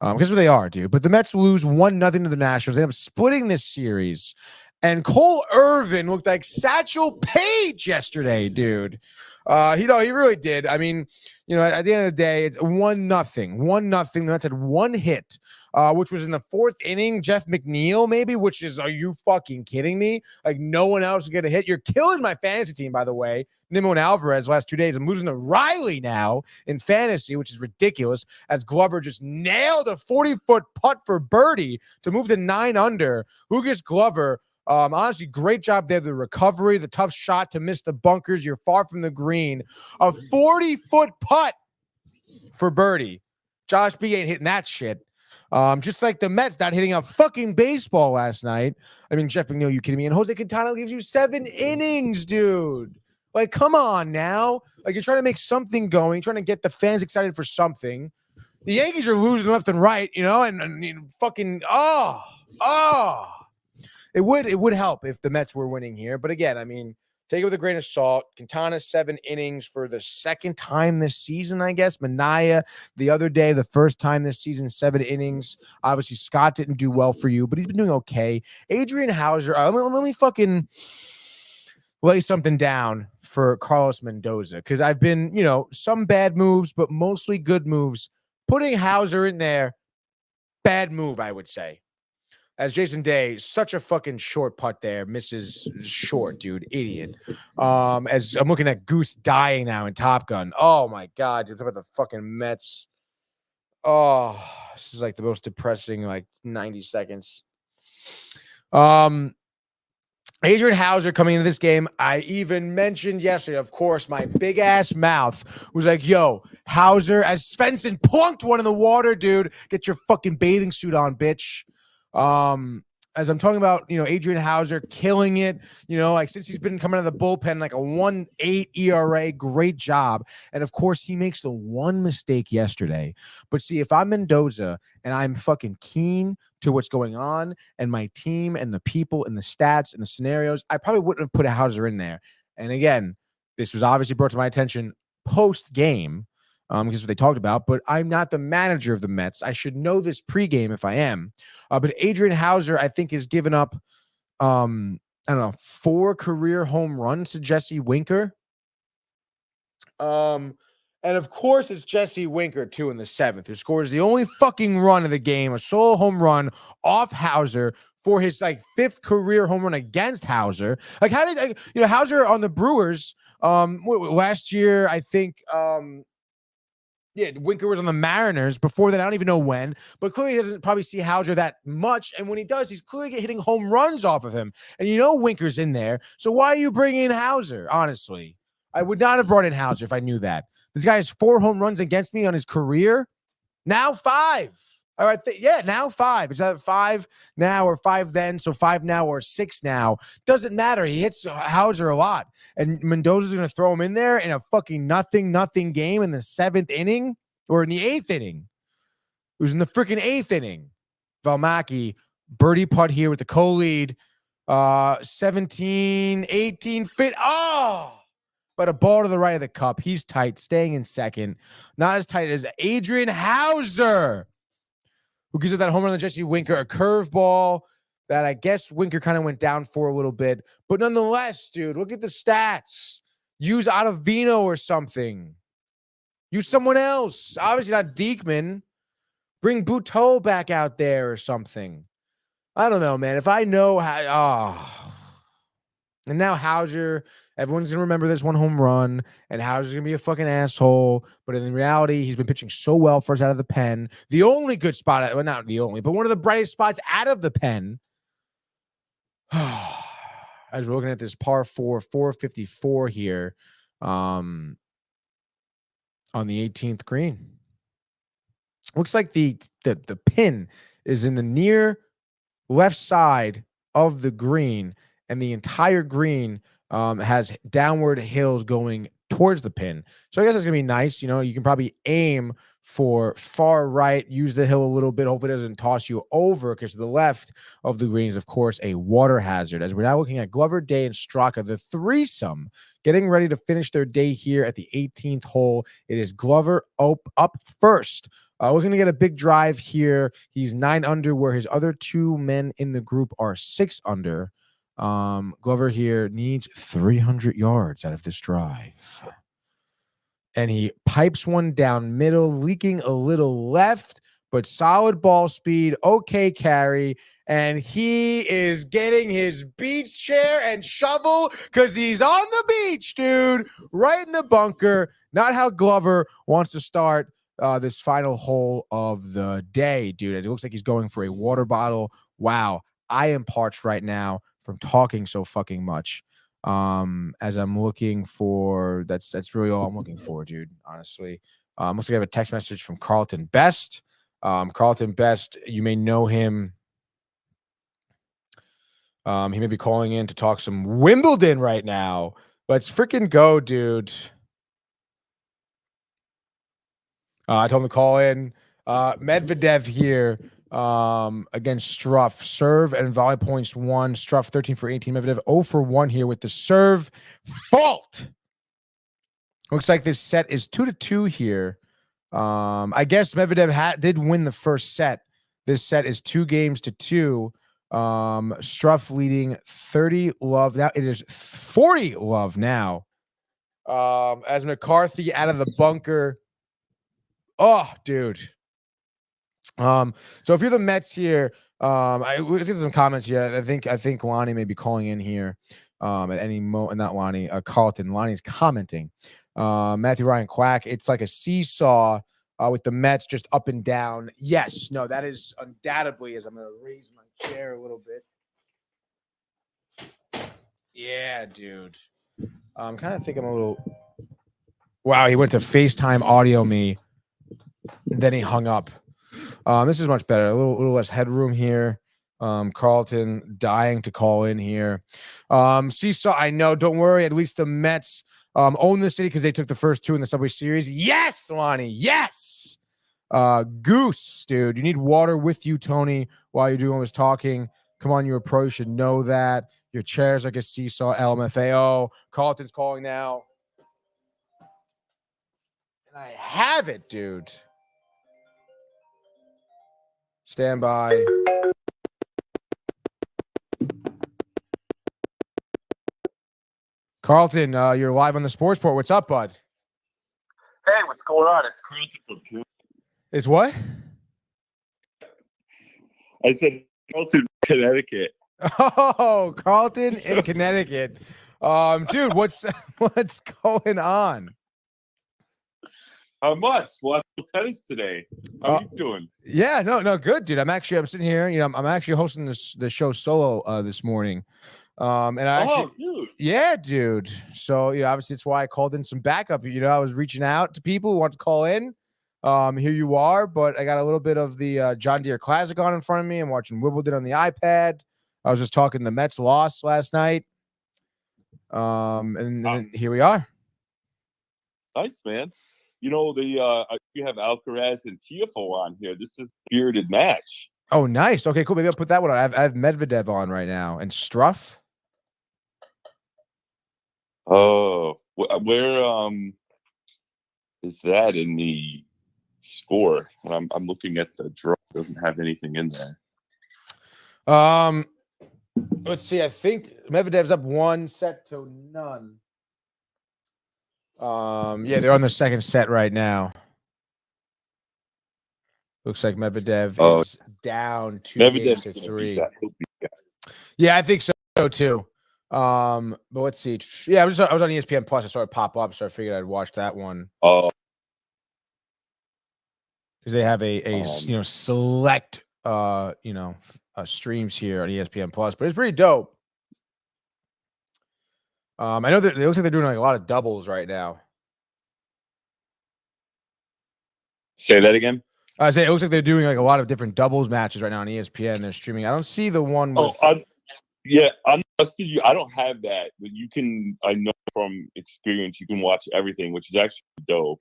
Because they are, dude. But the Mets lose 1-0 to the Nationals. They end up splitting this series. And Cole Irvin looked like Satchel Paige yesterday, dude. He really did. I mean, at the end of the day, it's 1-0. 1-0. The Mets had one hit, which was in the 4th inning. Jeff McNeil, maybe, which is, are you fucking kidding me? Like, no one else will get a hit. You're killing my fantasy team, by the way. Nimmo and Alvarez last 2 days. I'm losing to Riley now in fantasy, which is ridiculous, as Glover just nailed a 40-foot putt for birdie to move to 9 under. Lucas Glover, honestly, great job there. The recovery, the tough shot to miss the bunkers. You're far from the green. A 40-foot putt for birdie. Josh B ain't hitting that shit. Just like the Mets not hitting a fucking baseball last night. I mean, Jeff McNeil, you kidding me? And Jose Quintana gives you 7 innings, dude. Like, come on now. Like, you're trying to make something going, trying to get the fans excited for something. The Yankees are losing left and right, and fucking, It would help if the Mets were winning here. But again, I mean, take it with a grain of salt. Quintana, 7 innings for the second time this season, I guess. Minaya, the other day, the first time this season, 7 innings. Obviously, Scott didn't do well for you, but he's been doing okay. Adrian Hauser, let me fucking lay something down for Carlos Mendoza, because I've been, some bad moves, but mostly good moves. Putting Hauser in there, bad move, I would say. As Jason Day, such a fucking short putt there, misses short, dude, idiot. As I'm looking at Goose dying now in Top Gun. Oh my God, dude, talk about the fucking Mets. Oh, this is like the most depressing 90 seconds. Adrian Hauser coming into this game, I even mentioned yesterday, of course, my big ass mouth was like, yo, Hauser, as Svensson plunked one in the water, dude, get your fucking bathing suit on, bitch. As I'm talking about, Adrian Hauser killing it, like since he's been coming out of the bullpen, like a 1.8 ERA, great job. And of course, he makes the one mistake yesterday. But see, if I'm Mendoza and I'm fucking keen to what's going on and my team and the people and the stats and the scenarios, I probably wouldn't have put a Hauser in there. And again, this was obviously brought to my attention post-game because what they talked about, but I'm not the manager of the Mets. I should know this pregame if I am. But Adrian Hauser, I think, has given up, 4 career home runs to Jesse Winker. And of course, it's Jesse Winker, too, in the 7th, who scores the only fucking run of the game, a solo home run off Hauser for his 5th career home run against Hauser. Like, how did Hauser on the Brewers last year? I think. Winker was on the Mariners before that. I don't even know when, but clearly he doesn't probably see Hauser that much. And when he does, he's clearly hitting home runs off of him. And Winker's in there. So why are you bringing in Hauser? Honestly, I would not have brought in Hauser if I knew that. This guy has 4 home runs against me on his career. Now 5. All right. Now 5. Is that 5 now or 5 then? So 5 now or 6 now. Doesn't matter. He hits Hauser a lot. And Mendoza's going to throw him in there in a fucking nothing game in the 7th inning or in the 8th inning. It was in the freaking 8th inning. Valmaki, birdie putt here with the co-lead. 17, 18 fit. Oh! But a ball to the right of the cup. He's tight, staying in second. Not as tight as Adrian Hauser, who gives up that home run to Jesse Winker, a curveball that I guess Winker kind of went down for a little bit. But nonetheless, dude, look at the stats. Use Ottavino or something. Use someone else. Obviously not Diekman. Bring Buteau back out there or something. I don't know, man. If I know how... And now Hauser, everyone's going to remember this one home run, and Hauser's going to be a fucking asshole. But in reality, he's been pitching so well first out of the pen. The only good spot, well, not the only, but one of the brightest spots out of the pen. As we're looking at this par 4, 454 here on the 18th green. Looks like the pin is in the near left side of the green, and the entire green has downward hills going towards the pin. So I guess it's going to be nice. You can probably aim for far right, use the hill a little bit. Hopefully it doesn't toss you over, because to the left of the green is, of course, a water hazard. As we're now looking at Glover, Day, and Straka, the threesome, getting ready to finish their day here at the 18th hole. It is Glover up first. Looking to get a big drive here. He's 9 under, where his other 2 men in the group are 6 under. Glover here needs 300 yards out of this drive. And he pipes one down middle, leaking a little left, but solid ball speed. Okay, carry. And he is getting his beach chair and shovel because he's on the beach, dude. Right in the bunker. Not how Glover wants to start this final hole of the day, dude. It looks like he's going for a water bottle. Wow. I am parched right now from talking so fucking much. As I'm looking for, that's really all I'm looking for, dude, honestly. Looks like I have a text message from Carlton Best. Carlton Best, you may know him. He may be calling in to talk some Wimbledon right now. Let's freaking go, dude. I told him to call in. Medvedev here against Struff. Serve and volley points 1. Struff 13 for 18. Medvedev 0 for 1 here with the serve fault. Looks like this set is 2-2 here. I guess Medvedev did win the first set. This set is 2-2. Struff leading 30 love. Now it is 40 love now. As McCarthy out of the bunker. Oh, dude. So if you're the Mets here, let's get some comments here. I think Lonnie may be calling in here at any moment. Not Lonnie, Carlton. Lonnie's commenting. Matthew Ryan Quack. It's like a seesaw with the Mets just up and down. Yes, no, that is undoubtedly. As I'm going to raise my chair a little bit. Yeah, dude. I'm kind of thinking a little. Wow, he went to FaceTime audio me, then he hung up. This is much better. A little less headroom here. Carlton dying to call in here. Seesaw, I know. Don't worry. At least the Mets own the city because they took the first 2 in the Subway Series. Yes, Lonnie. Yes. Goose, dude. You need water with you, Tony, while you're doing all this talking. Come on, you're a pro. You should know that. Your chair's like a seesaw. LMFAO. Carlton's calling now. And I have it, dude. Stand by. Carlton, you're live on the Sports Port. What's up, bud? Hey, what's going on? It's Carlton. It's what? I said Carlton, Connecticut. Oh, Carlton in Connecticut. Dude, what's going on? How much? Watch tennis today. How you doing? Yeah, no, good, dude. I'm sitting here. You know, I'm actually hosting the show solo this morning. And I actually, dude. Yeah, dude. So, you know, obviously it's why I called in some backup. You know, I was reaching out to people who want to call in. Here you are, but I got a little bit of the John Deere Classic on in front of me. I'm watching Wimbledon on the iPad. I was just talking the Mets lost last night. And then here we are. Nice, man. You know, you have Alcaraz and Tiafoe on here. This is a spirited match. Oh, nice. Okay, cool. Maybe I'll put that one on. I have Medvedev on right now. And Struff? Oh, where is that in the score? I'm looking at the draw. It doesn't have anything in there. Let's see. I think Medvedev's up 1-0. Yeah, they're on the second set right now. Looks like Medvedev is down 2-3. Yeah, I think so too. But let's see. Yeah, I was on ESPN Plus. I saw it pop up, so I figured I'd watch that one. Oh, because they have a select streams here on ESPN Plus, but it's pretty dope. I know that it looks like they're doing like a lot of doubles right now. Say that again. I say it looks like they're doing like a lot of different doubles matches right now on ESPN. They're streaming. I don't see the one with. I'm trusting you. I don't have that, but you can. I know from experience you can watch everything, which is actually dope.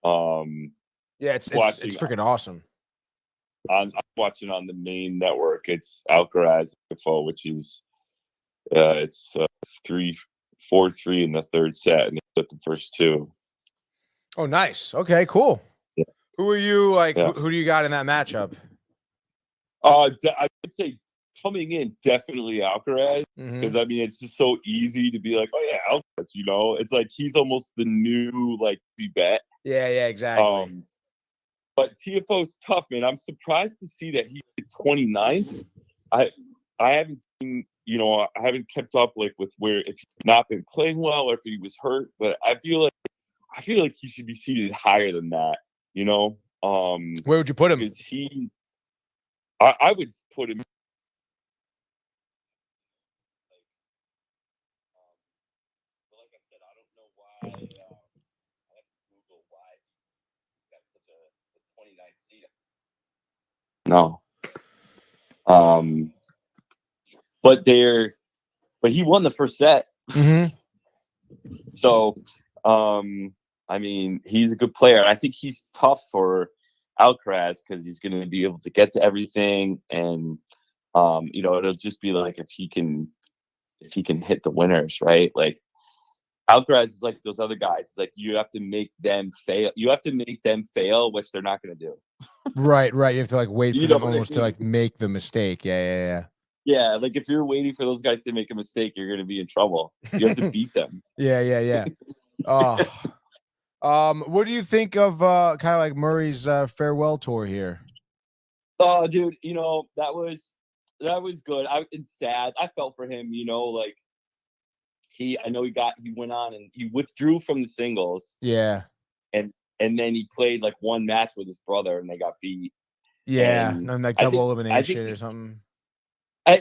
Yeah, it's freaking awesome. I'm watching on the main network. It's Alcaraz Tiafoe, which is it's 4-3 in the third set, and it's at the first 2. Oh, nice. Okay, cool. Yeah. Who are you like? Yeah. Who do you got in that matchup? I would say coming in definitely Alcaraz, because I mean it's just so easy to be like, oh yeah, Alcaraz. You know, it's like he's almost the new like bet. Yeah, exactly. But Tiafoe's tough, man. I'm surprised to see that he's 29. I haven't seen, I haven't kept up like with where if he's not been playing well or if he was hurt, but I feel like he should be seated higher than that. Where would you put him? Because I would put him. Like I said, I don't know why. I have to Google why he's got such a 29 seed. No. But he won the first set. So, I mean, he's a good player. I think he's tough for Alcaraz because he's going to be able to get to everything, and it'll just be like if he can hit the winners, right? Like Alcaraz is like those other guys. It's like you have to make them fail. You have to make them fail, which they're not going to do. Right. You have to like wait for them almost to like make the mistake. Yeah. Yeah, like if you're waiting for those guys to make a mistake, you're going to be in trouble. You have to beat them. Yeah. What do you think of kind of like Murray's farewell tour here? Oh, dude, that was good. It's sad. I felt for him. Like he went on and he withdrew from the singles. Yeah, and then he played like one match with his brother, and they got beat. Yeah, and like double elimination or something.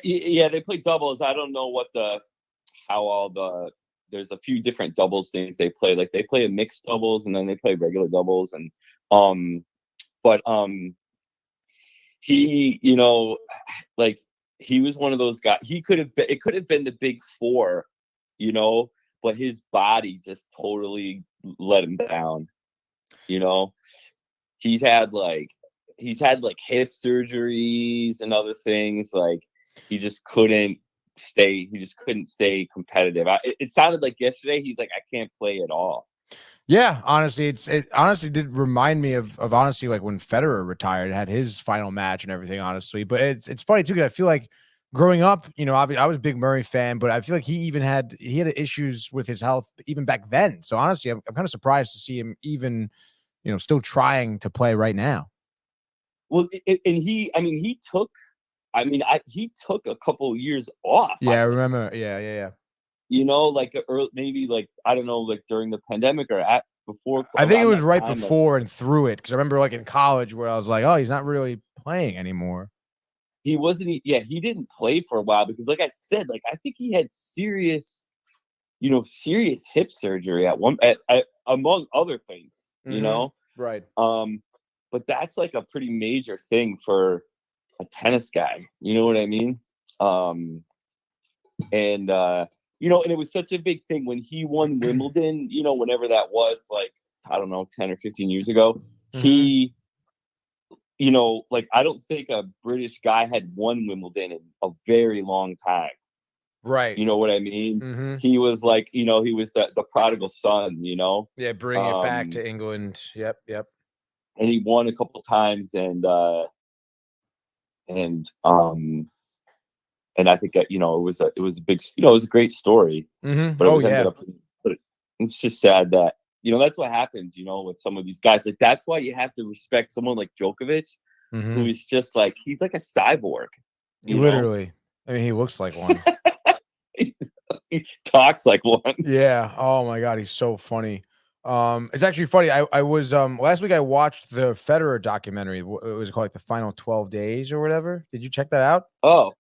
Yeah, they played doubles. I don't know what the how there's a few different doubles things they play. Like they play a mixed doubles and then they play regular doubles. And but he, like he was one of those guys. It could have been the big four, but his body just totally let him down. He's had like hip surgeries and other things. Like he just couldn't stay competitive. It sounded like yesterday he's like, I can't play at all. Yeah, honestly, it honestly did remind me of honestly like when Federer retired, had his final match and everything. Honestly, but it's funny too because I feel like growing up, obviously I was a big Murray fan, but I feel like he had issues with his health even back then. So honestly, I'm kind of surprised to see him even, still trying to play right now. Well, he took a couple of years off. Yeah, I remember. Yeah. Like maybe like, I don't know, like during the pandemic or before. I think it was right before and through it, because I remember like in college where I was like, oh, he's not really playing anymore. He wasn't. Yeah, he didn't play for a while because, like I said, like I think he had serious hip surgery among other things. Right. But that's like a pretty major thing for a tennis guy. You know what I mean? And it was such a big thing when he won Wimbledon, whenever that was, like, I don't know, 10 or 15 years ago. He, like, I don't think a British guy had won Wimbledon in a very long time. Right. You know what I mean? He was like, he was the prodigal son, Yeah, bring it back to England. Yep. And he won a couple times, and I think that, it was a big, it was a great story. But it's just sad that, that's what happens, with some of these guys. Like, that's why you have to respect someone like Djokovic, who is just like, he's like a cyborg. Literally. I mean, he looks like one. He talks like one. Yeah. Oh my God, he's so funny. It's actually funny. I was last week I watched the Federer documentary. It was called like the Final 12 Days or whatever. Did you check that out? Oh,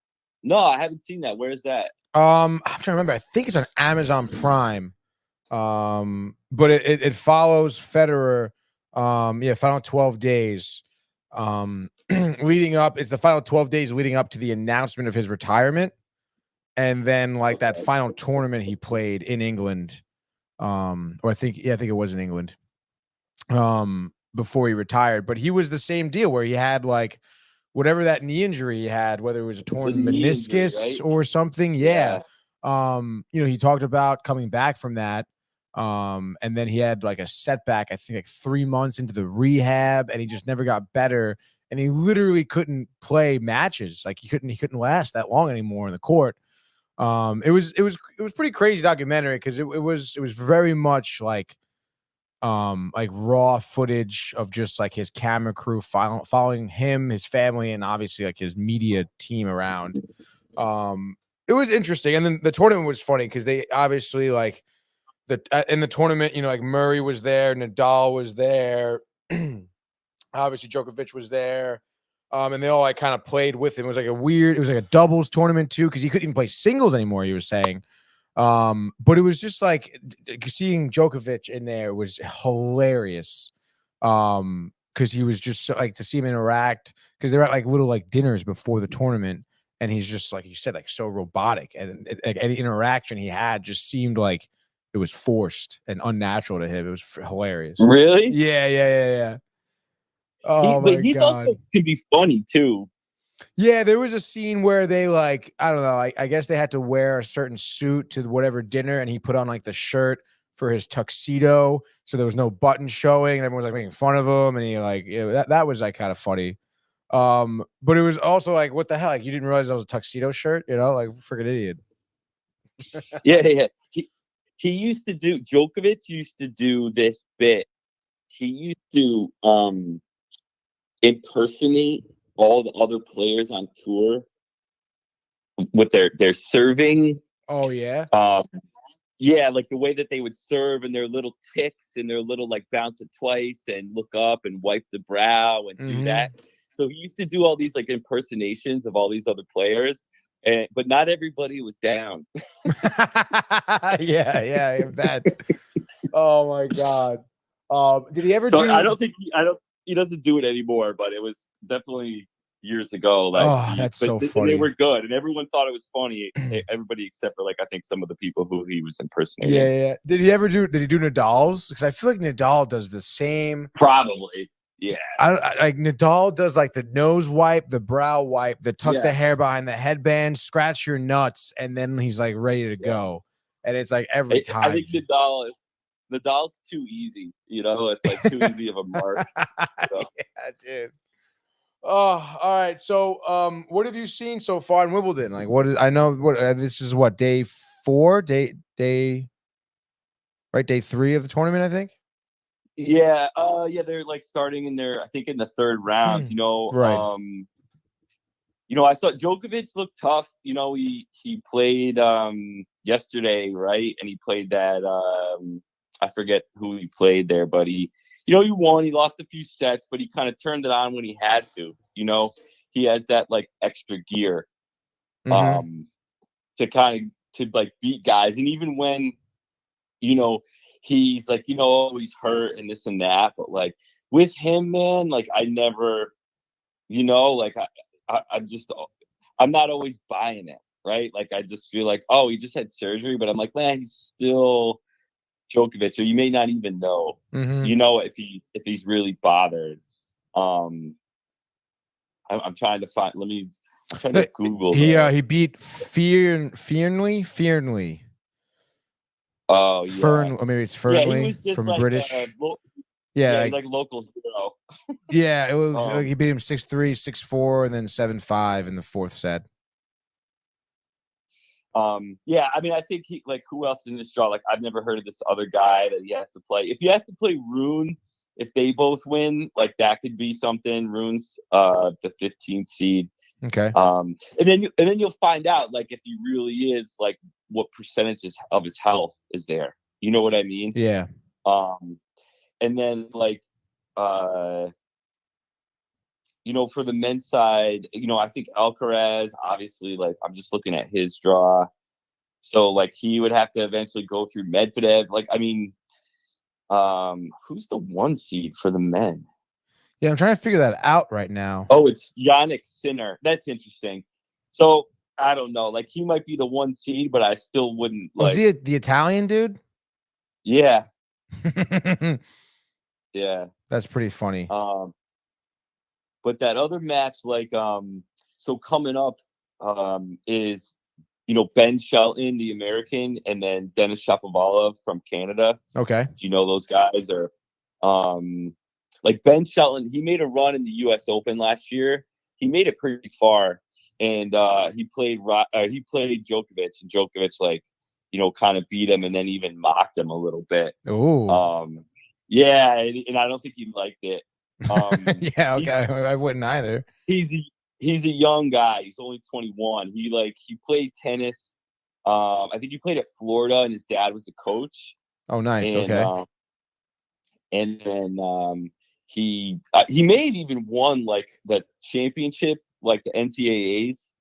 no, I haven't seen that. Where is that? I'm trying to remember. I think it's on Amazon Prime. But it follows Federer. Final 12 days. Leading up, it's the final 12 days leading up to the announcement of his retirement. And then like that final tournament he played in England. Or I think it was in England. Before he retired. But he was the same deal where he had like whatever that knee injury he had, whether it was a torn meniscus injury, right? Or something. Yeah. He talked about coming back from that. And then he had like a setback, I think like 3 months into the rehab, and he just never got better. And he literally couldn't play matches. Like he couldn't last that long anymore in the court. It was pretty crazy documentary because it was very much like raw footage of just like his camera crew following him, his family, and obviously like his media team around. It was interesting. And then the tournament was funny because they obviously like in the tournament, like Murray was there, Nadal was there, obviously Djokovic was there. And they all like kind of played with him. It was like a doubles tournament too, because he couldn't even play singles anymore, he was saying. But it was just like seeing Djokovic in there was hilarious. Because he was just so, like, to see him interact, because they're at like little like dinners before the tournament, and he's just like you said, like so robotic, and any interaction he had just seemed like it was forced and unnatural to him. It was hilarious. Really? Yeah. Oh my he's God. also can be funny too. Yeah, there was a scene where they like, I don't know, I guess they had to wear a certain suit to whatever dinner, and he put on like the shirt for his tuxedo, so there was no button showing, and everyone was like making fun of him, and he like, that was like kind of funny. But it was also like, what the hell? Like, you didn't realize that was a tuxedo shirt, like freaking idiot. Yeah. Djokovic used to do this bit. He used to impersonate all the other players on tour with their serving. Oh yeah. Yeah, like the way that they would serve and their little ticks and their little like bounce it twice and look up and wipe the brow and do that. So he used to do all these like impersonations of all these other players. but not everybody was down. yeah, that. Oh my God. Did he ever So do? I don't think he doesn't do it anymore, but it was definitely years ago. Like, Oh, that's so they funny. were good, and everyone thought it was funny. Everybody except for, like, I think some of the people who he was impersonating. Yeah. Did he do Nadal's? Because I feel like Nadal does the same. Probably. Yeah. I like Nadal does like the nose wipe, the brow wipe, the tuck the Yeah. hair behind the headband, scratch your nuts, and then he's like ready to go. And it's like every time. I think Nadal's too easy. It's like too easy of a mark. So. Yeah, dude. Oh, all right. So, what have you seen so far in Wimbledon? Like, this is what, day 4, day 3 of the tournament, I think. Yeah, they're like starting in I think in the third round. Right. I saw Djokovic look tough. He played yesterday, right? And he played that I forget who he played there, but he won. He lost a few sets, but he kind of turned it on when he had to. He has that like extra gear to kind of like beat guys, and even when he's like he's hurt and this and that, but like with him, man, like I never, like I'm not always buying it, right? Like I just feel like, oh, he just had surgery, but I'm like, man, he's still Djokovic, or you may not even know, if he's really bothered. I'm trying to find. I'm trying to Google. He beat Fearnley. Oh yeah. Fern, or maybe it's Fernley from like, British. like local hero. Yeah, it was like he beat him 6-3, 6-4, and then 7-5 in the fourth set. Yeah, I mean, I think who else in this draw? Like, I've never heard of this other guy that he has to play. If he has to play Rune, if they both win, like that could be something. Rune's the 15th seed. Okay. And then you'll find out like if he really is like what percentages of his health is there. You know what I mean? Yeah. And then like for the men's side, I think Alcaraz, obviously, like I'm just looking at his draw. So like he would have to eventually go through Medvedev. Like, I mean, who's the 1 seed for the men? Yeah, I'm trying to figure that out right now. Oh, it's Yannick Sinner. That's interesting. So I don't know. Like he might be the 1 seed, but I still wouldn't. Was he the Italian dude? Yeah. Yeah. That's pretty funny. But that other match, like, so coming up is, Ben Shelton, the American, and then Denis Shapovalov from Canada. Okay. Do you know those guys? Or, like Ben Shelton, he made a run in the U.S. Open last year. He made it pretty far, and he played Djokovic, and Djokovic, like, kind of beat him and then even mocked him a little bit. Oh. Yeah, and I don't think he liked it. Yeah, okay. I wouldn't either. He's a young guy. He's only 21. He played tennis. I think he played at Florida, and his dad was a coach. Oh, nice. And, okay. And then he may have even won like the championship, like the NCAAs,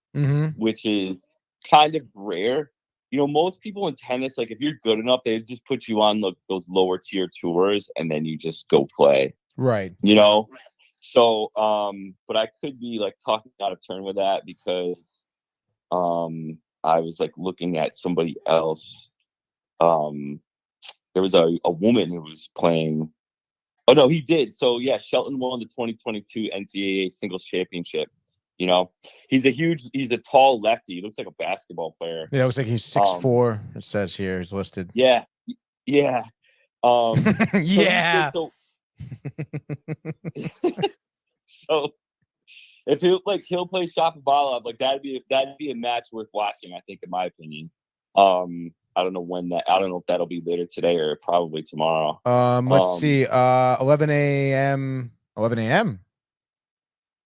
which is kind of rare. Most people in tennis, like if you're good enough, they just put you on those lower tier tours, and then you just go play. Right. So, but I could be like talking out of turn with that because I was like looking at somebody else. There was a woman who was playing. Oh no, he did. So yeah, Shelton won the 2022 NCAA singles championship. He's a tall lefty. He looks like a basketball player. Yeah, it looks like he's 6'4". It says here he's listed. Yeah. Yeah. Yeah. So if he'll play Shapovalov, like that'd be a match worth watching, I think, in my opinion. I don't know if that'll be later today or probably tomorrow. Let's see. 11 a.m.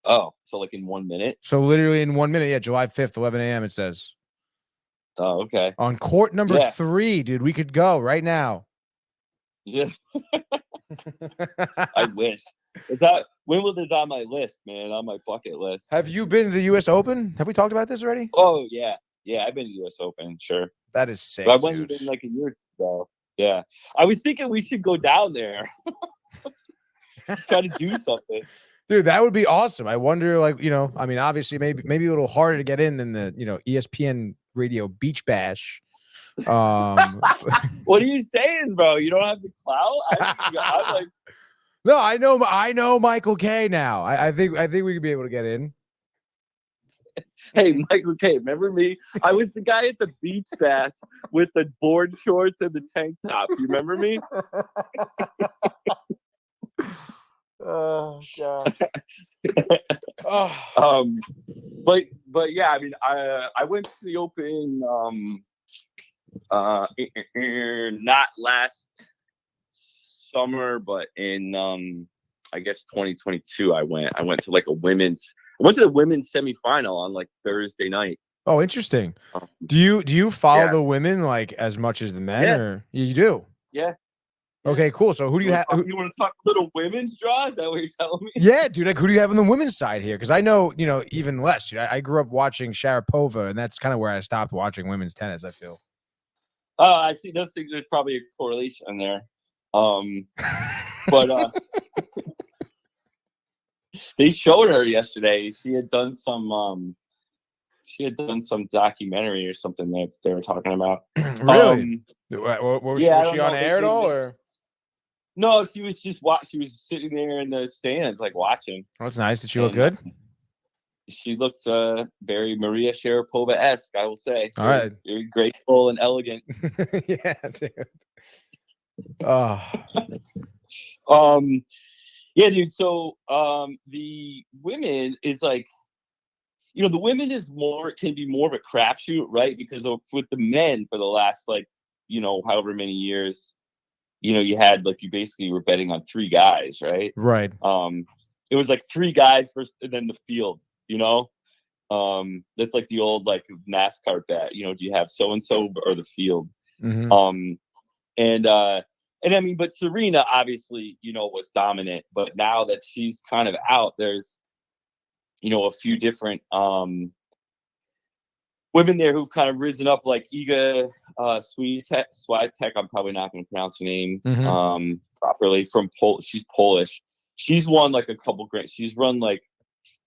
Oh, so like in 1 minute. So literally in 1 minute, yeah, July 5th, 11 a.m. it says. Oh, okay. On court number 3, dude. We could go right now. Yeah. I wish. Is that Wimbledon's on my list, man? On my bucket list. Have you been to the U.S. Open? Have we talked about this already? Oh yeah, I've been to U.S. Open, sure. That is sick, But I went dude. even like a year ago. Yeah, I was thinking we should go down there, try to do something. Dude, that would be awesome. I wonder, like, I mean, obviously, maybe a little harder to get in than the, ESPN Radio Beach Bash. What are you saying, bro? You don't have the clout? I'm like, no, I know Michael K now. I think we could be able to get in. hey, Michael K, remember me? I was the guy at the beach bash with the board shorts and the tank top. You remember me? Oh God. But yeah, I mean, I went to the Open not last summer, but in I guess 2022 I went to like I went to the women's semifinal on like Thursday night. Oh, interesting. Do you follow the women like as much as the men? Yeah. Or you do? Yeah. Okay, cool. So who do you have? You want to talk a little women's draw? Is that what you're telling me? Yeah, dude. Like, who do you have on the women's side here? Because I know, even less. Dude, I grew up watching Sharapova, and that's kind of where I stopped watching women's tennis. I feel. I see. Those things. There's probably a correlation there. But they showed her yesterday. She had done some documentary or something that they were talking about. Really? Was she on air at all, or? No, she was just She was sitting there in the stands, like watching. Oh, that's nice. Did she look good? She looked very Maria Sharapova-esque, I will say. All right, very graceful and elegant. Yeah, dude. Oh. Yeah, dude. So the women is like, the women can be more of a crapshoot, right? Because with the men for the last however many years, you had you basically were betting on three guys, right? Right. It was like three guys versus and then the field, that's like the old NASCAR bet. Do you have so and so or the field? Mm-hmm. And I mean, but Serena obviously, was dominant. But now that she's kind of out, there's, a few different women there who've kind of risen up, like Iga Swiatek. I'm probably not going to pronounce her name properly. She's Polish. She's won a couple she's run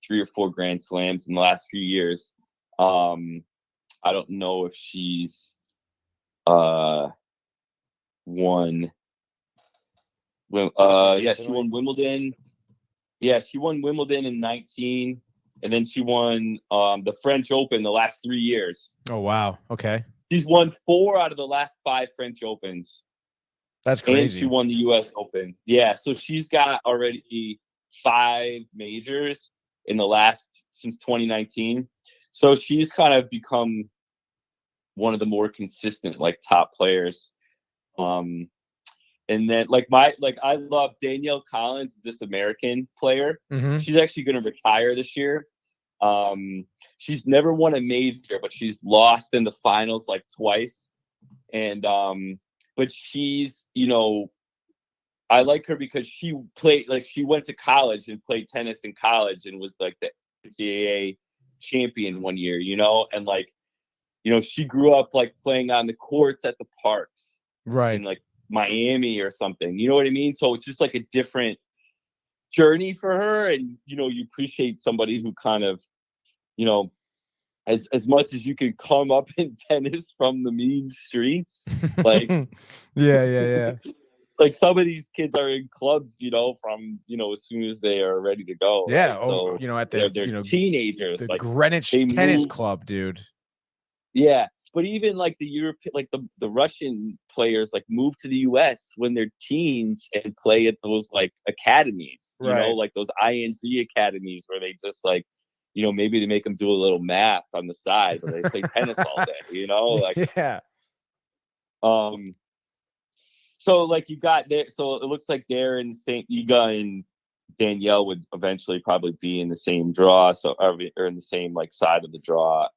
3 or 4 Grand Slams in the last few years. I don't know if she's won. She won Wimbledon. Yeah, she won Wimbledon in 2019, and then she won the French Open the last 3 years. Oh wow! Okay. She's won 4 out of the last 5 French Opens. That's crazy. And she won the U.S. Open. Yeah, so she's got already 5 majors since 2019. So she's kind of become one of the more consistent top players. And then I love Danielle Collins, is this American player. Mm-hmm. She's actually going to retire this year. She's never won a major, but she's lost in the finals twice. And but she's, I like her because she played she went to college and played tennis in college and was the NCAA champion one year, and she grew up playing on the courts at the parks. Right. In Miami or something, you know what I mean? So it's just a different journey for her, and you appreciate somebody who kind of, as much as you can come up in tennis from the mean streets, yeah. Some of these kids are in clubs, from as soon as they are ready to go. Yeah, right? So at the they're teenagers, the Greenwich Tennis Club, dude. Yeah. But even the European, the Russian players move to the U.S. when they're teens and play at those academies, right. Those ING academies where they just maybe they make them do a little math on the side, but they play tennis all day, Yeah. So you got there. So it looks like they're in Iga and Danielle would eventually probably be in the same draw, or in the same side of the draw.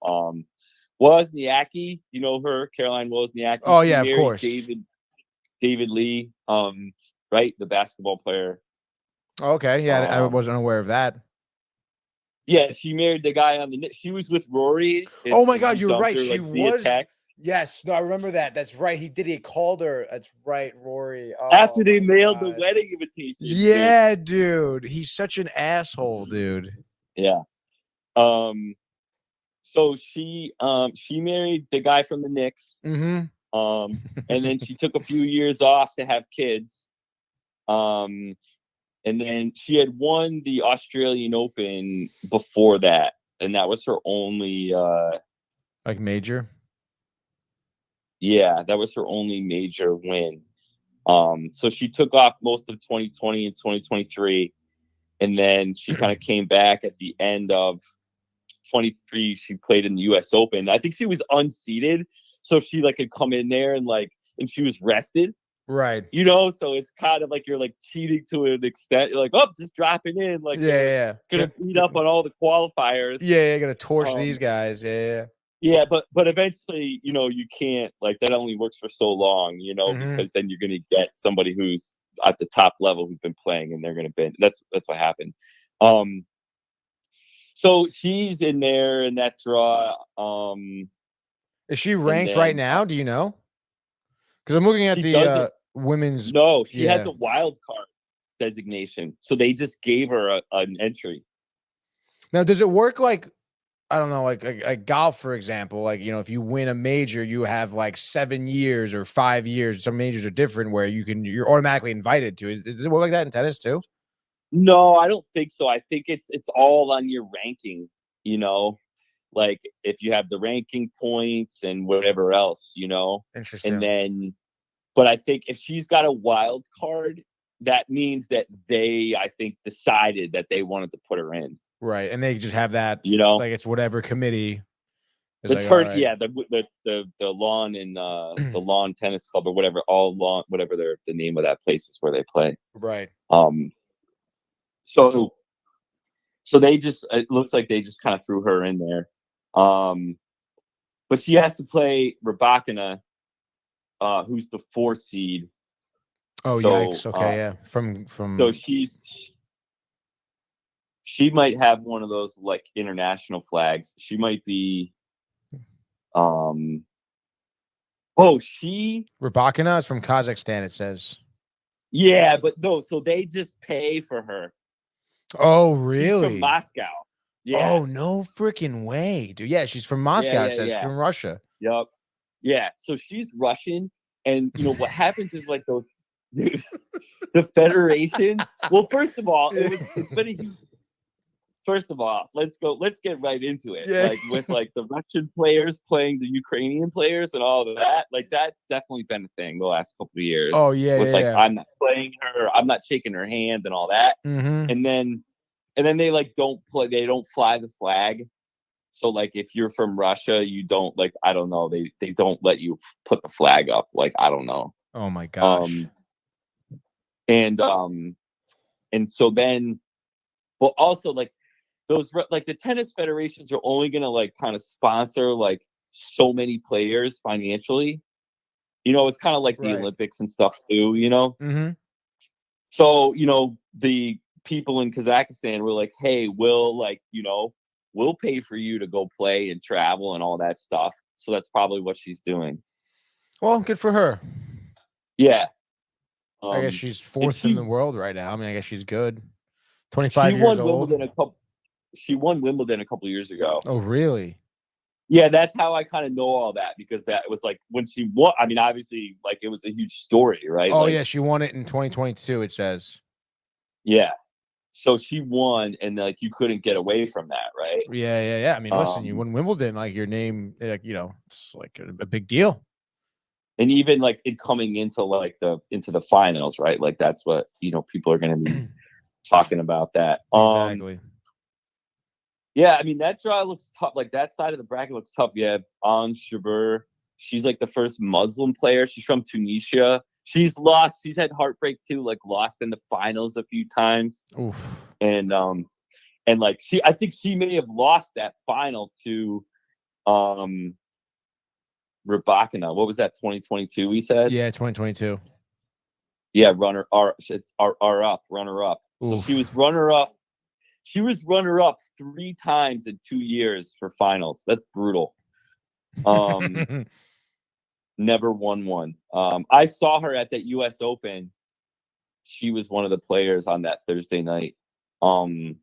Wozniacki, her, Caroline Wozniacki. Oh yeah, of course. David Lee, right, the basketball player. Okay, yeah, I wasn't aware of that. Yeah, she married the guy on the Knicks. She was with Rory. Oh my God, He you're dumped right. her, She like, via was. text. Yes, no, I remember that. That's right. He called her. That's right, Rory. After Oh they my mailed the God. wedding invitation. Yeah, dude. He's such an asshole, dude. Yeah. So she married the guy from the Knicks. Mm-hmm. And then she took a few years off to have kids. And then she had won the Australian Open before that, and that was her only Like major. yeah, that was her only major win. So she took off most of 2020 and 2023, and then she kind of came back at the end of 23. She played in the US Open. I think she was unseeded, so she like could come in there and she was rested. Right. You know, so it's kind of like you're like cheating to an extent. You're like, oh, just dropping in, like Yeah. gonna beat up on all the qualifiers. Yeah, gonna torch these guys. Yeah. Yeah, but eventually, you know, you can't, like, that only works for so long, you know, Mhm. because then you're gonna get somebody who's at the top level who's been playing, and they're gonna bend. That's what happened. So she's in there in that draw. Is she ranked right now? Do you know? Because I'm looking at She the doesn't. women's. No, she has Yeah. a wild card designation, so they just gave her an entry. Now, does it work like, I don't know, like golf, for example? Like, you know, if you win a major, you have like 7 years or 5 years. Some majors are different where you're automatically invited to. Does it work like that in tennis too? No, I don't think so. I think it's all on your ranking, you know, like if you have the ranking points and whatever else, you know. Interesting. And then, but I think if she's got a wild card, that means that they, I think, decided that they wanted to put her in. Right, and they just have that, you know, like it's whatever committee. The lawn and the lawn tennis club or whatever, all lawn, whatever the name of that place is where they play. Right. So they just, it looks like they just kind of threw her in there. But she has to play Rybakina, who's the 4th seed. Oh, so, yikes. Okay, yeah. From So she might have one of those like international flags. She might be Rybakina is from Kazakhstan, it says. Yeah, but no, so they just pay for her. Oh, really? She's from Moscow. Yeah. Oh, no freaking way, dude. Yeah, she's from Moscow. It says she's from Russia. Yep. Yeah. So she's Russian, and you know what happens is like those, dude, the federations. Well, first of all, it's been a huge. First of all, let's get right into it. Yeah. Like with like the Russian players playing the Ukrainian players and all of that. Like that's definitely been a thing the last couple of years. Oh yeah, with yeah. I'm not playing her, I'm not shaking her hand and all that. Mm-hmm. And then they like they don't fly the flag. So like if you're from Russia, you don't, like, I don't know, they don't let you put the flag up. Like, I don't know. Oh my gosh. And so then, well, also like those, like the tennis federations are only going to like kind of sponsor like so many players financially. You know, it's kind of like the Olympics and stuff too, you know? Mm-hmm. So, you know, the people in Kazakhstan were like, hey, we'll pay for you to go play and travel and all that stuff. So that's probably what she's doing. Well, good for her. Yeah. I guess she's 4th in the world right now. I mean, I guess she's good. 25 years old. She won Wimbledon a couple years ago. Oh, really? Yeah, that's how I kind of know all that, because that was like when she won. I mean, obviously, like it was a huge story, right? Oh, like, yeah, she won it in 2022, it says. Yeah. So she won, and like you couldn't get away from that, right? Yeah. I mean, listen, you won Wimbledon, like your name, like, you know, it's like a big deal. And even like it coming into like into the finals, right? Like that's what, you know, people are going to be talking about that. Exactly. Yeah, I mean that draw looks tough. Like that side of the bracket looks tough. Yeah, Shabur. She's like the first Muslim player. She's from Tunisia. She's lost. She's had heartbreak too. Like lost in the finals a few times. Oof. And like I think she may have lost that final to Rybakina. What was that? 2022. We said. Yeah, 2022. Yeah, runner up. So Oof. she was runner-up. She was runner-up 3 times in 2 years for finals. That's brutal. Never won one. I saw her at that U.S. Open. She was one of the players on that Thursday night. And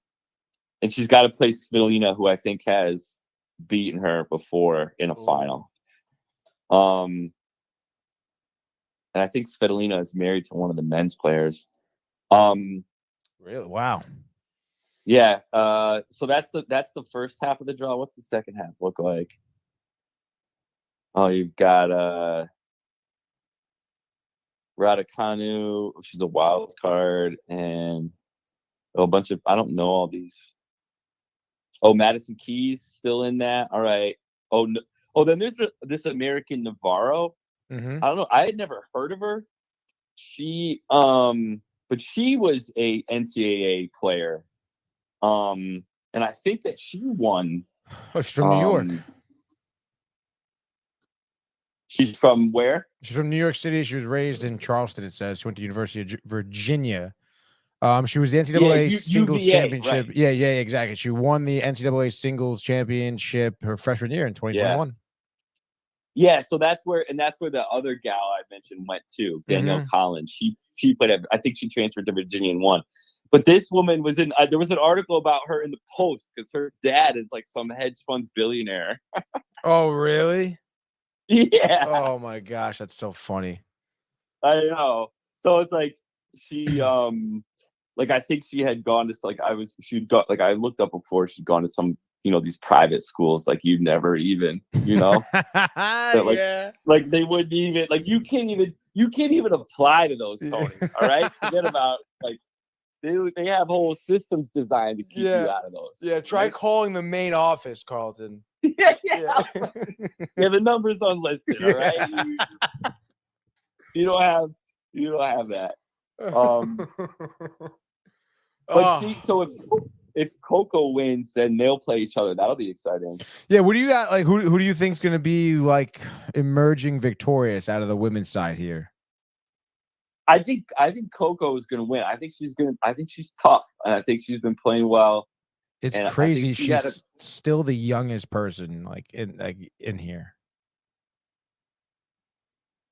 she's got to play Svitolina, who I think has beaten her before in a final. And I think Svitolina is married to one of the men's players. Really? Wow. Yeah. So that's the first half of the draw. What's the second half look like? Oh, you've got Raducanu, she's a wild card, and a bunch of, I don't know all these. Oh, Madison Keys still in that. All right. Oh, no. Oh, then there's this American Navarro. Mm-hmm. I don't know. I had never heard of her. But she was a NCAA player. And I think that she won. Oh, she's from New York. She's from where? She's from New York City. She was raised in Charleston, it says. She went to University of Virginia. She was the NCAA singles UVA, championship. right. Yeah, exactly. She won the NCAA singles championship her freshman year in 2021. Yeah, so that's where the other gal I mentioned went to, Danielle Collins. She played. I think she transferred to Virginia and won. But this woman was in. There was an article about her in the Post because her dad is like some hedge fund billionaire. Oh, really? Yeah. Oh my gosh, that's so funny. I know. So it's like she like I think she had gone to like I looked up before she'd gone to some these private schools like you'd never even like they wouldn't even like you can't even apply to those, Tony. All right, forget about like they have whole systems designed to keep you out of those. Yeah, try calling the main office, Carlton. Yeah, the number's unlisted. All right, you don't have that. But so if Coco wins, then they'll play each other. That'll be exciting. Yeah, what do you got? Like, who do you think's going to be like emerging victorious out of the women's side here? I think Coco is going to win. I think she's tough, and I think she's been playing well. It's crazy. She's still the youngest person in here.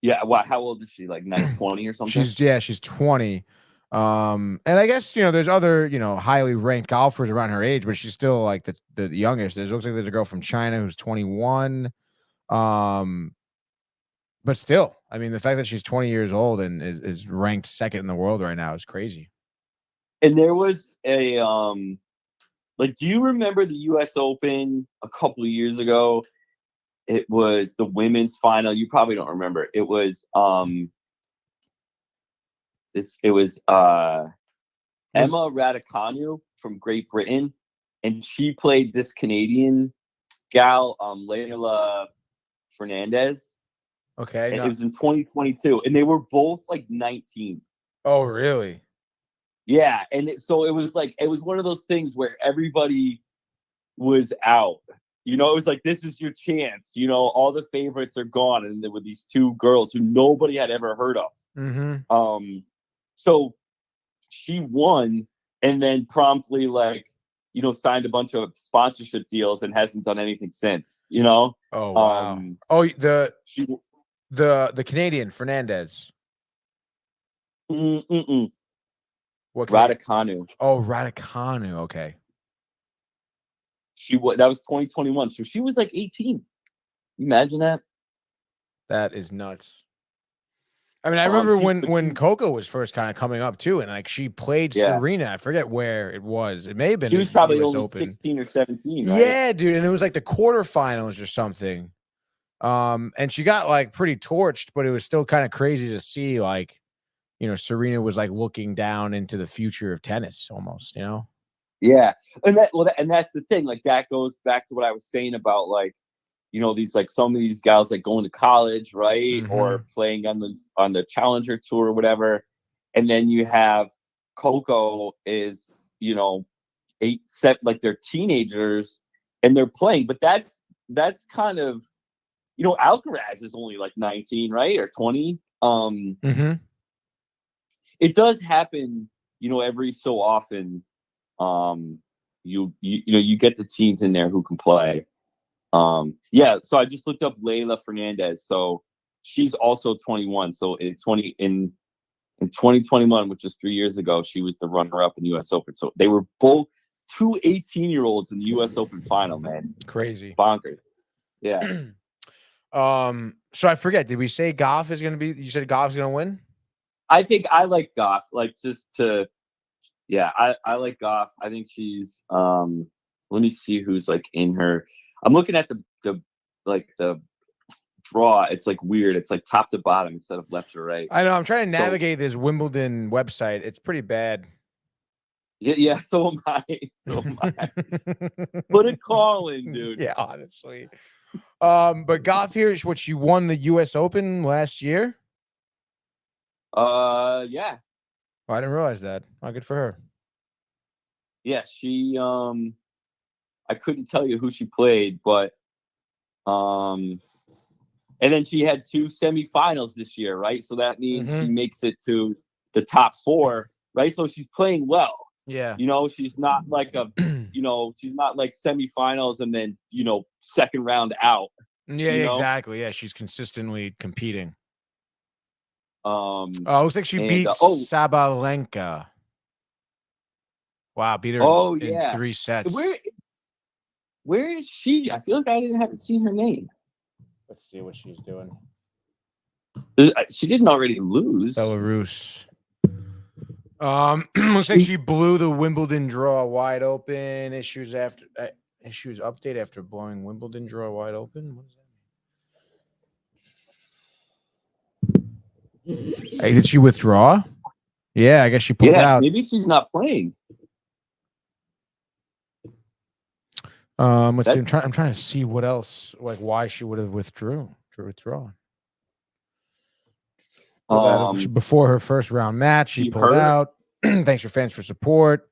Yeah. Wow. How old is she? Like 20 or something? She's 20. And I guess there's other highly ranked golfers around her age, but she's still like the youngest. It looks like there's a girl from China who's 21. But still, I mean, the fact that she's 20 years old and is ranked second in the world right now is crazy. And there was a do you remember the U.S. Open a couple of years ago? It was the women's final. You probably don't remember. It was Emma Raducanu from Great Britain, and she played this Canadian gal, Leila Fernandez. Okay. And it was in 2022, and they were both like 19. Oh, really? Yeah, and so it was one of those things where everybody was out. It was like, this is your chance. All the favorites are gone, and there were these two girls who nobody had ever heard of. Mm-hmm. So she won, and then promptly signed a bunch of sponsorship deals and hasn't done anything since. Oh, wow. The Canadian Fernandez. What Raducanu. Oh, Raducanu. Okay. That was 2021. So she was like 18. Imagine that. That is nuts. I mean, I remember when Coco was first kind of coming up too, and like she played Serena. I forget where it was. It may have been. She was probably only Open. 16 or 17. Right? Yeah, dude, and it was like the quarterfinals or something. And she got like pretty torched, but it was still kind of crazy to see Serena was like looking down into the future of tennis almost, Yeah. And that's the thing. Like that goes back to what I was saying about these some of these gals going to college, right? Mm-hmm. Or playing on the Challenger Tour or whatever. And then you have Coco is, 8, 7, they're teenagers and they're playing, but that's kind of, Alcaraz is only 19, right? Or 20. Mm-hmm. It does happen, every so often, you get the teens in there who can play. So I just looked up Layla Fernandez. So she's also 21. So in 2021, which is 3 years ago, she was the runner-up in the U.S. Open. So they were both two 18-year-olds in the U.S. Open final, man. Crazy. Bonkers. Yeah. So I forget, did we say Goff is going to be, you said Goff's going to win? I think I like Goff. I like Goff. I think she's, let me see who's like in her. I'm looking at the draw. It's like weird. It's like top to bottom instead of left to right. I know. I'm trying to navigate this Wimbledon website. It's pretty bad. Yeah. So am I. Put a call in, dude. Yeah, honestly. But Goff here is what she won the U.S. Open last year. Yeah. Oh, I didn't realize that. Oh, good for her. Yeah, she. I couldn't tell you who she played, but and then she had 2 semifinals this year, right? So that means she makes it to the top 4, right? So she's playing well. Yeah. She's not like she's not like semifinals and then, second round out. Yeah, exactly. Yeah, she's consistently competing. Looks like she beat Sabalenka. Wow, beat her in 3 sets. Where is she? I feel like I haven't seen her name. Let's see what she's doing. She didn't already lose. Belarus. Looks like she blew the Wimbledon draw wide open. Issues update after blowing Wimbledon draw wide open. What does that mean? Hey, did she withdraw? Yeah, I guess she pulled out. Maybe she's not playing. Let's see. I'm trying to see what else, like why she would have withdrawn. Before her first round match, she pulled out. Thanks for fans for support.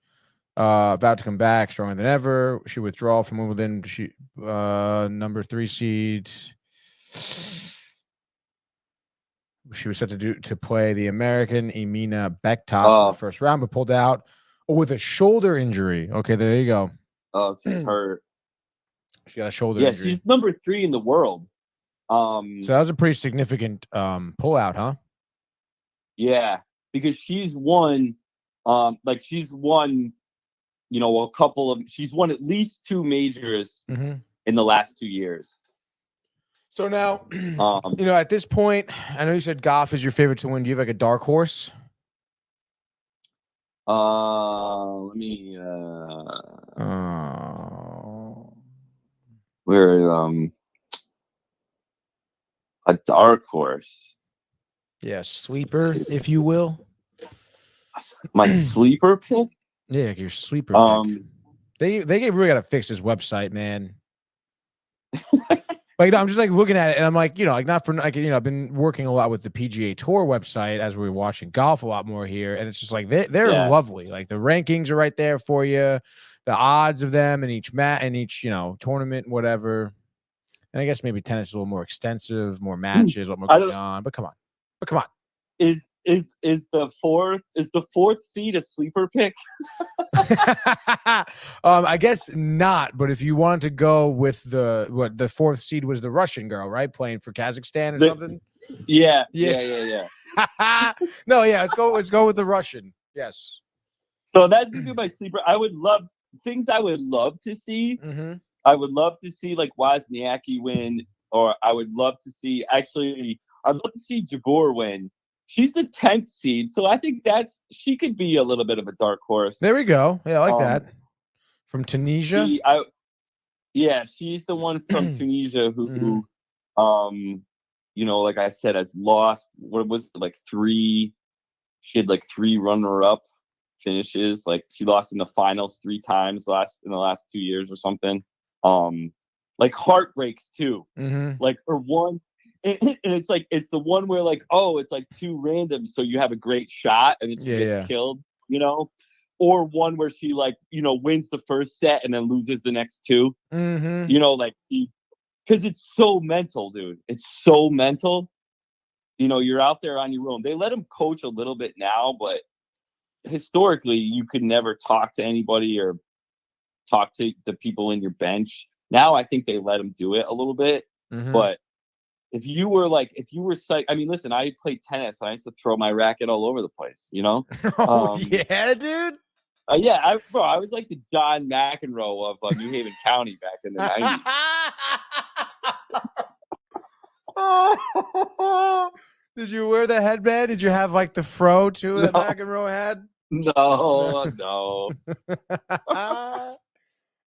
About to come back stronger than ever. She withdrew from Wimbledon. She number 3 seed. She was set to play the American Emina Bektas in the first round, but pulled out with a shoulder injury. Okay, there you go. Oh, she's hurt. She got a shoulder injury. Yeah, she's number 3 in the world. So that was a pretty significant pullout, huh? Yeah, because she's won, a couple of. She's won at least 2 majors in the last 2 years. So now, at this point, I know you said Goff is your favorite to win. Do you have like a dark horse? Let me. We're a dark horse. Yeah, sleeper, if you will. My sleeper pick? Yeah, your sleeper pick. They really got to fix this website, man. Like, I'm just like looking at it, and I'm like, not for like, I've been working a lot with the PGA Tour website as we're watching golf a lot more here, and it's just like they're lovely. Like the rankings are right there for you, the odds of them in each tournament, whatever. And I guess maybe tennis is a little more extensive, more matches, a lot more going on. But come on. Is the fourth seed a sleeper pick? I guess not. But if you wanted to go with the 4th seed was the Russian girl, right? Playing for Kazakhstan or something. Yeah. No, yeah. Let's go with the Russian. Yes. So that'd be my sleeper. I would love to see. I would love to see like Wozniacki win, or I'd love to see Jabeur win. She's the 10th seed, so I think she could be a little bit of a dark horse. There we go. Yeah, I like that. From Tunisia? She's the one from Tunisia who like I said, has lost, what was it, like 3, she had like 3 runner-up finishes. Like she lost in the finals 3 times in the last 2 years or something. Like heartbreaks too. Like her one, and it's like it's the one where like, it's like 2 random, so you have a great shot and then she gets killed, or one where she like wins the first set and then loses the next 2. Like because it's so mental, dude. It's so mental. You're out there on your own. They let him coach a little bit now, but historically you could never talk to anybody or talk to the people in your bench. Now I think they let them do it a little bit, but if you were I mean, listen, I played tennis. I used to throw my racket all over the place, you know? Yeah, dude. Yeah, I was like the John McEnroe of New Haven County back in the 90s. Did you wear the headband? Did you have like the fro too that McEnroe had? No.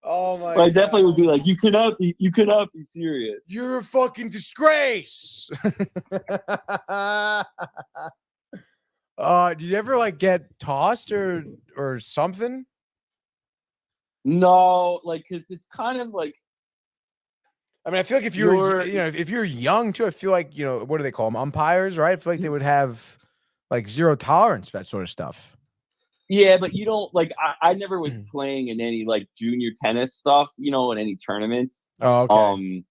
Oh my! I definitely would be like, you cannot be serious. You're a fucking disgrace. Did you ever like get tossed or something? No, like, cause it's kind of like, I mean, I feel like if if you're young too, I feel like, what do they call them? Umpires, right? I feel like they would have like zero tolerance for that sort of stuff. Yeah, but you don't like. I never was playing in any like junior tennis stuff, in any tournaments. Oh, okay.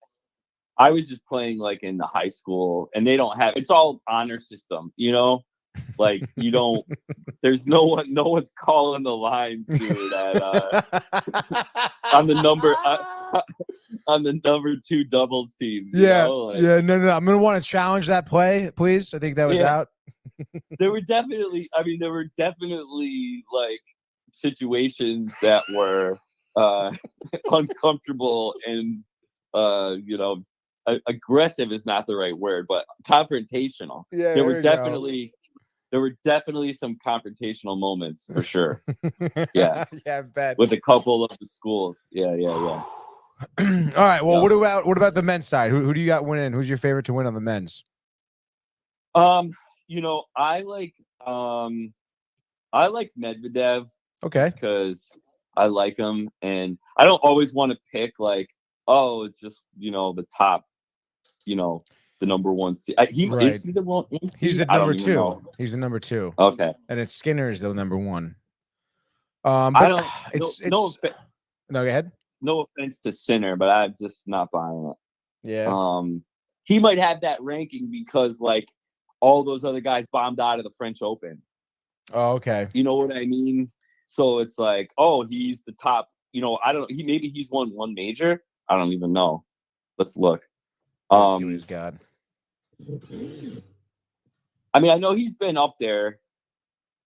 I was just playing like in the high school, and they don't have. It's all honor system, Like you don't. There's no one's calling the lines, dude. On the number 2 doubles team. Yeah, yeah. No. I'm gonna want to challenge that play, please. I think that was out. There were definitely like situations that were uncomfortable and aggressive is not the right word, but confrontational. Yeah, there were definitely some confrontational moments for sure. Yeah. Yeah, I bet. With a couple of the schools. Yeah. All right. Well, what about the men's side? Who do you got winning? Who's your favorite to win on the men's? I like Medvedev. Okay. Because I like him, and I don't always want to pick like, oh, it's just the top, the number 1 seed. Is he the one? He's the number 2. He's the number 2. Okay. And it's Skinner's the number 1. But No, go ahead. No offense to Sinner, but I'm just not buying it. Yeah. He might have that ranking because like all those other guys bombed out of the French Open. Oh, okay. You know what I mean? So it's like, oh, he's the top. I don't know. Maybe he's won 1 major. I don't even know. Let's look. Let's see what he's got. I mean, I know he's been up there.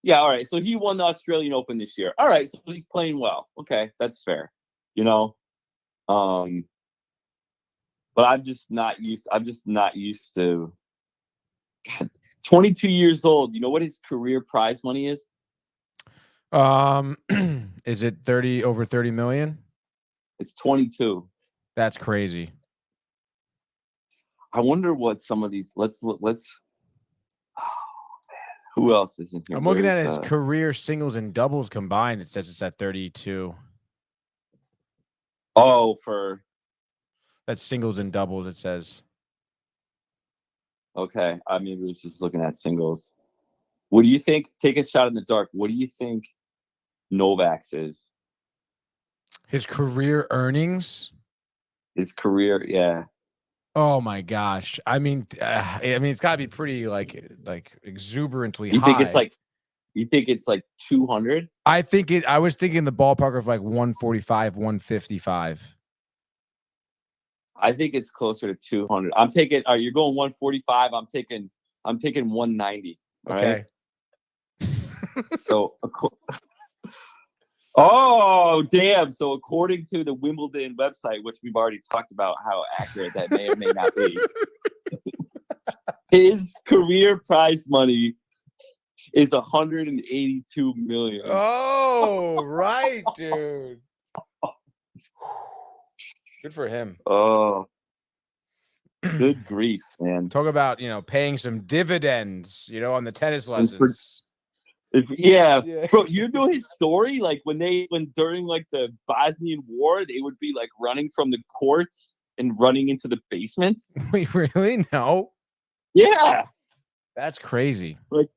Yeah, all right. So he won the Australian Open this year. All right, so he's playing well. Okay, that's fair. But I'm just not used to. God, 22 years old. You know what his career prize money is? Is it over 30 million? It's 22. That's crazy. I wonder what some of these. Let's. Oh man, who else is in here? I'm looking at his career singles and doubles combined. It says it's at 32. Oh, that's singles and doubles. It says. Okay, I maybe was just looking at singles. What do you think? Take a shot in the dark. What do you think Novak's is? His career earnings? His career, yeah. Oh my gosh! I mean, it's got to be pretty like exuberantly high. You think it's like 200? I was thinking the ballpark of like 145, 155. I think it's closer to 200. I'm taking. You're going 145. I'm taking 190. Okay. Right? So, oh damn! So according to the Wimbledon website, which we've already talked about how accurate that may or may not be, his career prize money is 182 million. Oh, right, dude. Good for him. Oh, good grief, man. Talk about, paying some dividends, on the tennis lessons. Yeah, bro, you know his story? Like when during like the Bosnian War, they would be like running from the courts and running into the basements. Wait, really? No. Yeah. That's crazy. Like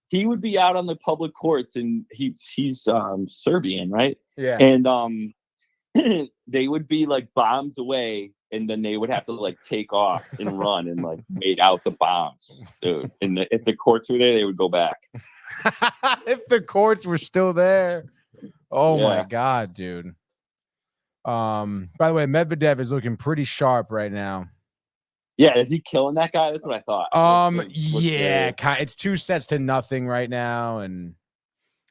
he would be out on the public courts, and he's Serbian, right? Yeah. And they would be like bombs away, and then they would have to like take off and run and like wait out the bombs, dude. And if the courts were there, they would go back. If the courts were still there. Oh my Yeah. God, dude. By the way, Medvedev is looking pretty sharp right now. Yeah, is he killing that guy? That's what I thought. Yeah, it's 2-0 right now, and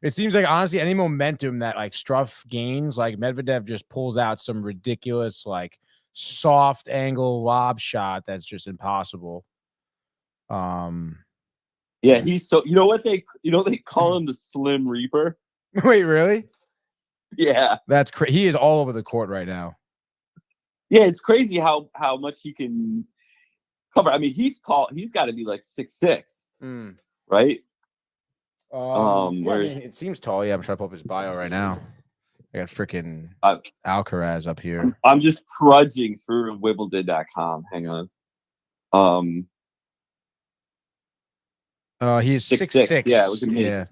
it seems like honestly, any momentum that like Struff gains, like Medvedev just pulls out some ridiculous like soft angle lob shot that's just impossible. Yeah, he's so. You know what they call him the Slim Reaper. Wait, really? Yeah, That's crazy. He is all over the court right now. yeah, it's crazy how much he can cover. I mean, he's tall. He's got to be like 6'6", right? Yeah, I Whereas mean, it seems tall. Yeah, I'm trying to pull up his bio right now. I got freaking Alcaraz up here. I'm just trudging through Wimbledon.com. Hang on. He's 6'6". Yeah, look at me. Yeah.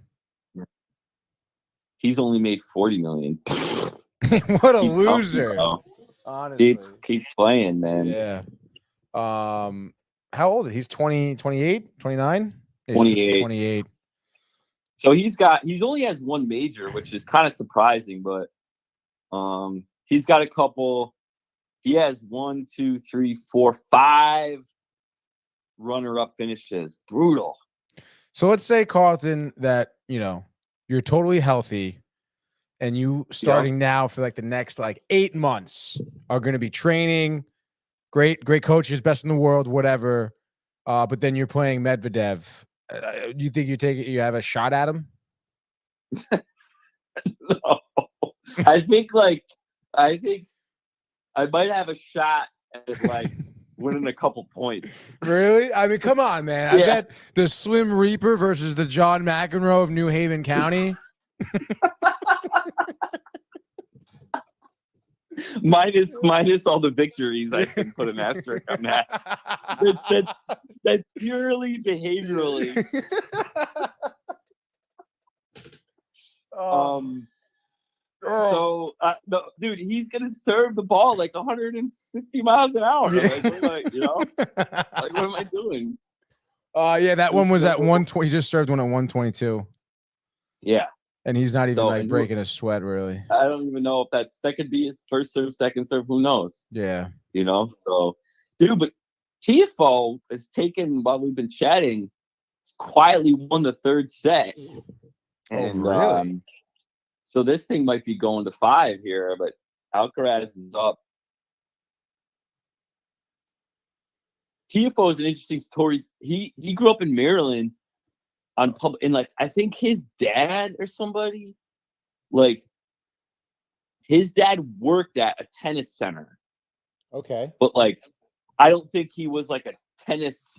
He's only made $40 million. What a loser. Honestly. Keep playing, man. Yeah. How old is he? He's 20, 28, 29? 28. 28. So he only has one major, which is kind of surprising, but he's got a couple. He has 1, 2, 3, 4, 5 runner-up finishes. Brutal. So let's say, Carlton, that you're totally healthy, and you starting now for like the next like 8 months are going to be training. Great coaches, best in the world, whatever. But then you're playing Medvedev. Do you think you have a shot at him? No. I think I might have a shot at like winning a couple points. Really? I mean, come on, man. I bet the Slim Reaper versus the John McEnroe of New Haven County. minus all the victories, I can put an asterisk on that. That's purely behaviorally. So, no, dude, he's gonna serve the ball like 150 miles an hour. Like, what am I doing? Yeah, that one was at 120. He just served one at 122. Yeah, and he's not even breaking a sweat, really. I don't even know if that could be his first serve, second serve. Who knows? Yeah, So, dude, but TFO has taken while we've been chatting. Quietly won the third set. And, really? So this thing might be going to 5 here, but Alcaraz is up. TFO is an interesting story. He grew up in Maryland I think his dad or somebody, like his dad worked at a tennis center. Okay. But like I don't think he was like a tennis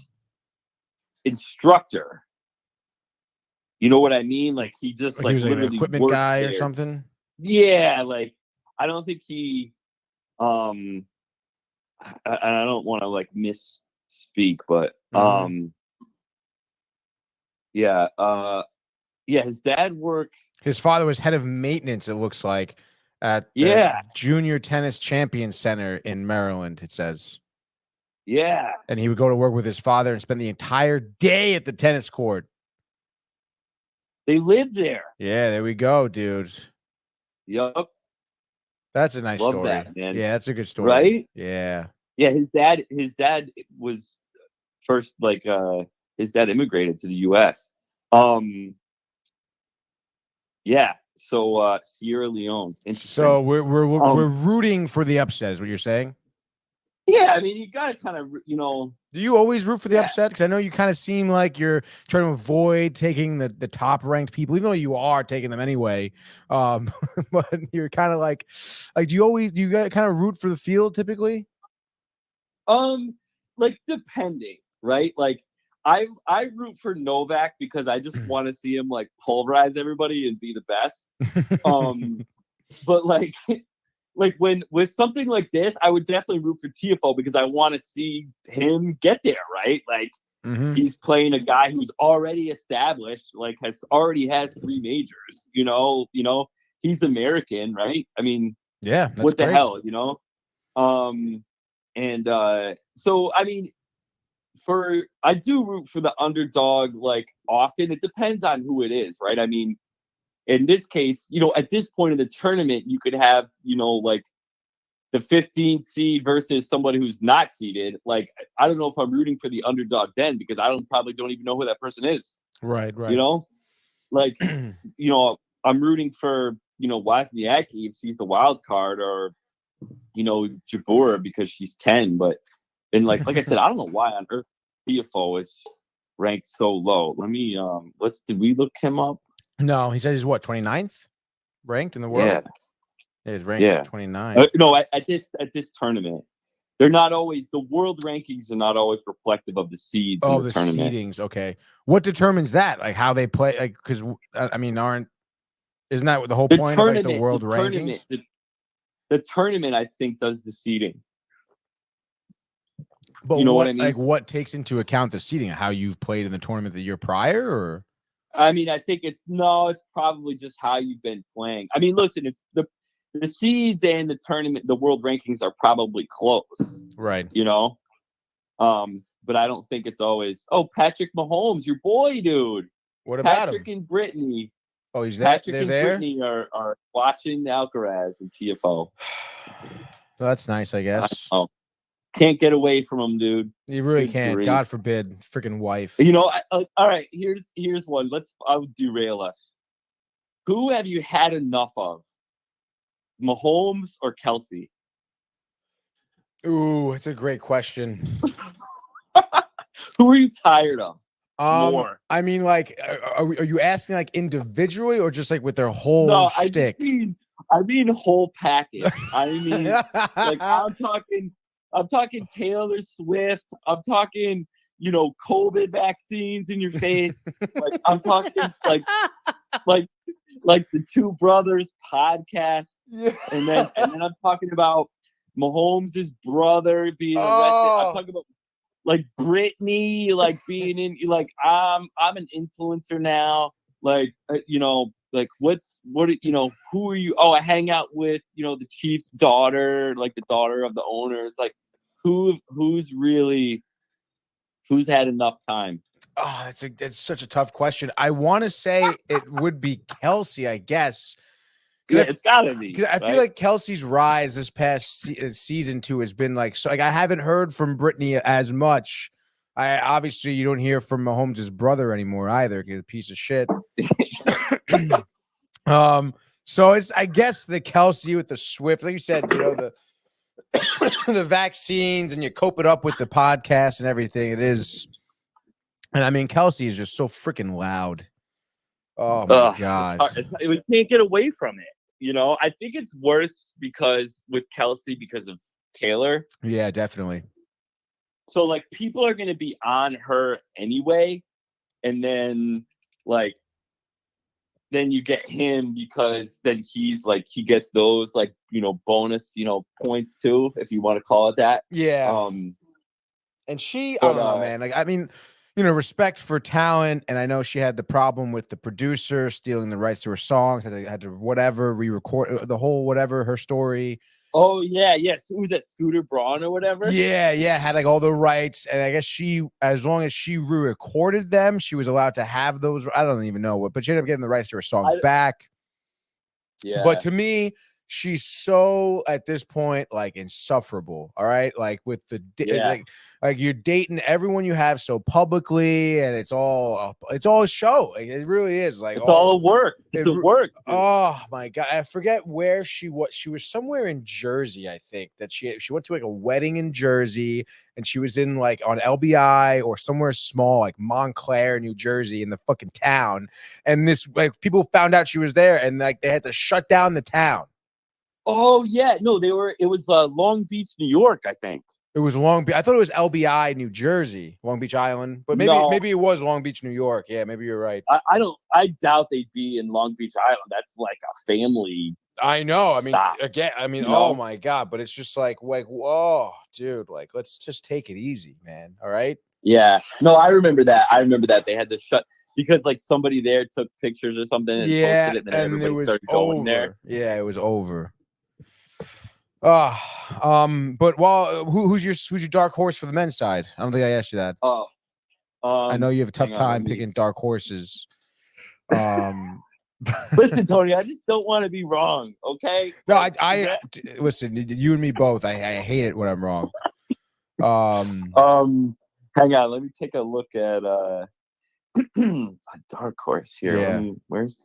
instructor. You know what I mean? Like he just he was like an equipment guy or something. Yeah, like I don't think he I don't want to like misspeak, but his dad worked. His father was head of maintenance, it looks like, at the Junior Tennis Champion Center in Maryland, it says. Yeah. And he would go to work with his father and spend the entire day at the tennis court. They lived there. Yeah, there we go, dude. Yup. That's a nice story. That, man. Yeah, that's a good story. Right? Yeah. Yeah, his dad was first his dad immigrated to the US. So Sierra Leone. So we're rooting for the upset, is what you're saying? Yeah, I mean, you got to kind of, Do you always root for the upset? Because I know you kind of seem like you're trying to avoid taking the top ranked people, even though you are taking them anyway. But you're kind of like do you kind of root for the field typically? Like depending, right? Like I root for Novak because I just want to see him like pulverize everybody and be the best. But like when with something like this, I would definitely root for TFO because I want to see him get there, right? Like he's playing a guy who's already established, like has 3 majors. He's American, right? I mean, yeah, what the hell, So I mean, do root for the underdog, like, often. It depends on who it is, right? I mean, in this case, at this point in the tournament, you could have, like the 15th seed versus somebody who's not seeded. Like, I don't know if I'm rooting for the underdog then, because I probably don't even know who that person is. Right. Like, I'm rooting for, Wozniacki if she's the wild card, or, Jabeur because she's 10. But, and like I said, I don't know why on earth TFO is ranked so low. Let me, did we look him up? No, he said he's what, 29th ranked in the world? Yeah, he's ranked 29. No, at this tournament. They're not always, the world rankings are not always reflective of the seeds in the tournament. Seedings. Okay. What determines that? Like how they play? Like, because I mean, isn't that the whole point of like the world rankings? The tournament, I think, does the seeding. But what I mean? Like, what takes into account the seeding? How you've played in the tournament the year prior, or? I mean, I think it's probably just how you've been playing. I mean, listen, it's the seeds and the tournament, the world rankings are probably close, right? But I don't think it's always. Oh, Patrick Mahomes, your boy, dude. What about Patrick him? and Brittany? Oh, he's there. Patrick and Brittany are watching Alcaraz and TFO. Well, that's nice, I guess. Can't get away from him, dude. You really can't. God forbid, freaking wife. All right. Here's one. I'll derail us. Who have you had enough of? Mahomes or Kelsey? Ooh, it's a great question. Who are you tired of? More. I mean, like, are you asking like individually or just like with their whole shtick? I mean whole package. I mean, like I'm talking Taylor Swift. I'm talking, COVID vaccines in your face. Like I'm talking like the Two Brothers podcast, and then I'm talking about Mahomes' brother being arrested. I'm talking about like Brittany, like being in, like I'm an influencer now. Like like who are you? Oh, I hang out with the Chief's daughter, like the daughter of the owners. Like who's had enough time? Oh, it's such a tough question. I want to say it would be Kelsey, I guess. Yeah, it's gotta be. Because I feel like Kelsey's rise this past season too has been like, so like I haven't heard from Brittany as much. Obviously you don't hear from Mahomes' brother anymore either. He's a piece of shit. So it's, I guess, the Kelsey with the Swift, like you said, the the vaccines, and you cope it up with the podcast and everything. It is. And I mean, Kelsey is just so freaking loud. Oh my God. We can't get away from it. I think it's worse because of Taylor. Yeah, definitely. So like people are going to be on her anyway. And then then you get him because then he's like, he gets those like, bonus, points too, if you want to call it that. Yeah. And she, I don't know, man. Like, I mean, respect for talent. And I know she had the problem with the producer stealing the rights to her songs. That they had to re-record the whole her story. Oh yeah, yes. Who was that? Scooter Braun or whatever? Yeah, had like all the rights. And I guess as long as she re-recorded them, she was allowed to have those. I don't even know what, but she ended up getting the rights to her songs back. Yeah. But to me, she's so at this point like insufferable. All right, like with the like you're dating everyone you have so publicly, and it's all a show. Like, it really is. Like it's all a work. It's a work. Dude. Oh my God, I forget where she was. She was somewhere in Jersey. I think that she went to like a wedding in Jersey, and she was in like on LBI or somewhere small like Montclair, New Jersey, in the fucking town. And this like people found out she was there, and like they had to shut down the town. Oh yeah, no, it was Long Beach, New York, I think. It was Long Beach. I thought it was LBI, New Jersey, Long Beach Island, but maybe it was Long Beach, New York. Yeah, maybe you're right. I doubt they'd be in Long Beach Island. That's like a family. I know. I mean, stop. Again, I mean, oh my God, but it's just like, whoa, dude, like, let's just take it easy, man. All right. Yeah. No, I remember that. They had to shut because like somebody there took pictures or something and posted it, and then everybody started going there. Yeah, it was over. But who's your dark horse for the men's side? I don't think I asked you that. Oh, I know you have a tough hang on, time picking dark horses. Listen, Tony, I just don't want to be wrong. Okay. No, Like, listen. You and me both. I hate it when I'm wrong. hang on. Let me take a look at a dark horse here. Yeah. Where's?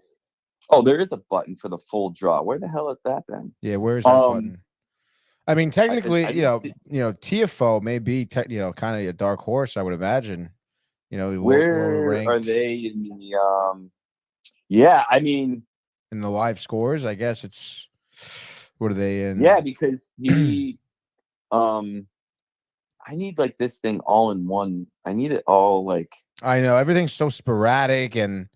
Oh, there is a button for the full draw. Where the hell is that then? Yeah, where's that button? I mean, technically, I TFO may be, kind of a dark horse. I would imagine. Where are they in the? Yeah, I mean, in the live scores, I guess it's. What are they in? Yeah, because he, I need like this thing all in one. I need it all like. I know everything's so sporadic and.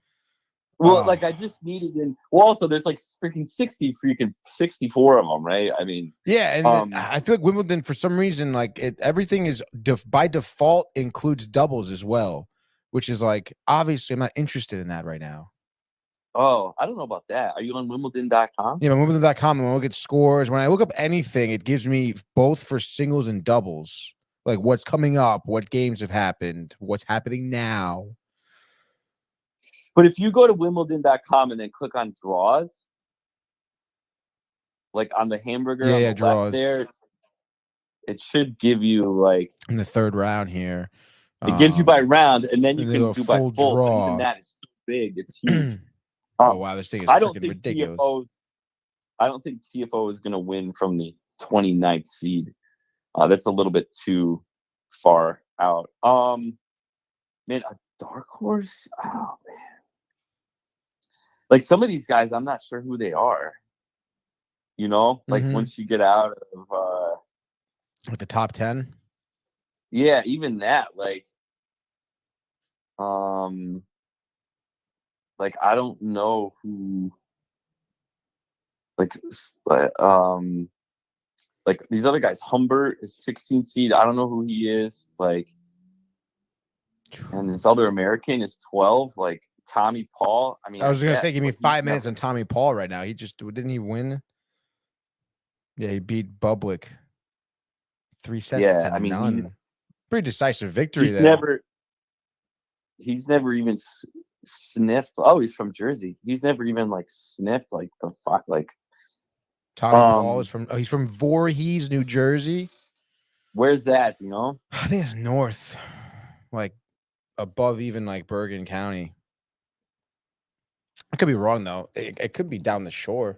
Well, like I just needed in. Well, also there's like freaking 64 of them, right? I mean, yeah, and I feel like Wimbledon for some reason like everything is by default includes doubles as well, which is like obviously I'm not interested in that right now. Oh, I don't know about that. Are you on Wimbledon.com? Yeah, Wimbledon.com. And when I look at scores, when I look up anything, it gives me both for singles and doubles, like what's coming up, what games have happened, what's happening now. But if you go to Wimbledon.com and then click on draws, like on the hamburger on the draws left there, it should give you like in the third round here. It gives you by round, and then you can do by full full. draw. Even that is too big. It's huge. Oh wow, this thing is freaking ridiculous. I don't think TFO is going to win from the 29th seed. That's a little bit too far out. Man, a dark horse. Oh man. Like some of these guys, I'm not sure who they are. Like once you get out of with the top 10. Yeah, even that, like I don't know who. Like these other guys. Humbert is 16th seed. I don't know who he is. Like, and this other American is 12. Like. Tommy Paul. I mean, I was going to say, give me 5 minutes on Tommy Paul right now. Didn't he win? Yeah, he beat Bublik 3 sets to none. Pretty decisive victory there. He's never even sniffed. Oh, he's from Jersey. He's never even like sniffed like the fuck. Like Tommy Paul is from. He's from Voorhees, New Jersey. Where's that? I think it's north, like above even like Bergen County. I could be wrong though. It could be down the shore.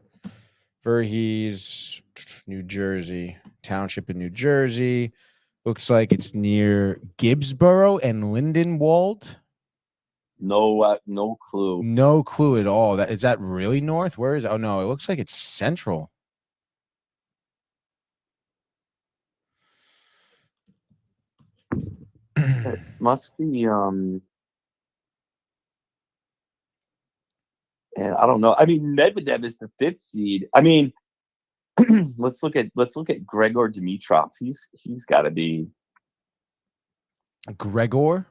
Voorhees, New Jersey, township in New Jersey. Looks like it's near Gibbsboro and Lindenwold. No clue. No clue at all. Is that really north? Where is it? Oh no, it looks like it's central. It must be and I don't know. I mean, Medvedev is the 5th seed. I mean, let's look at Gregor Dimitrov. He's got to be Gregor.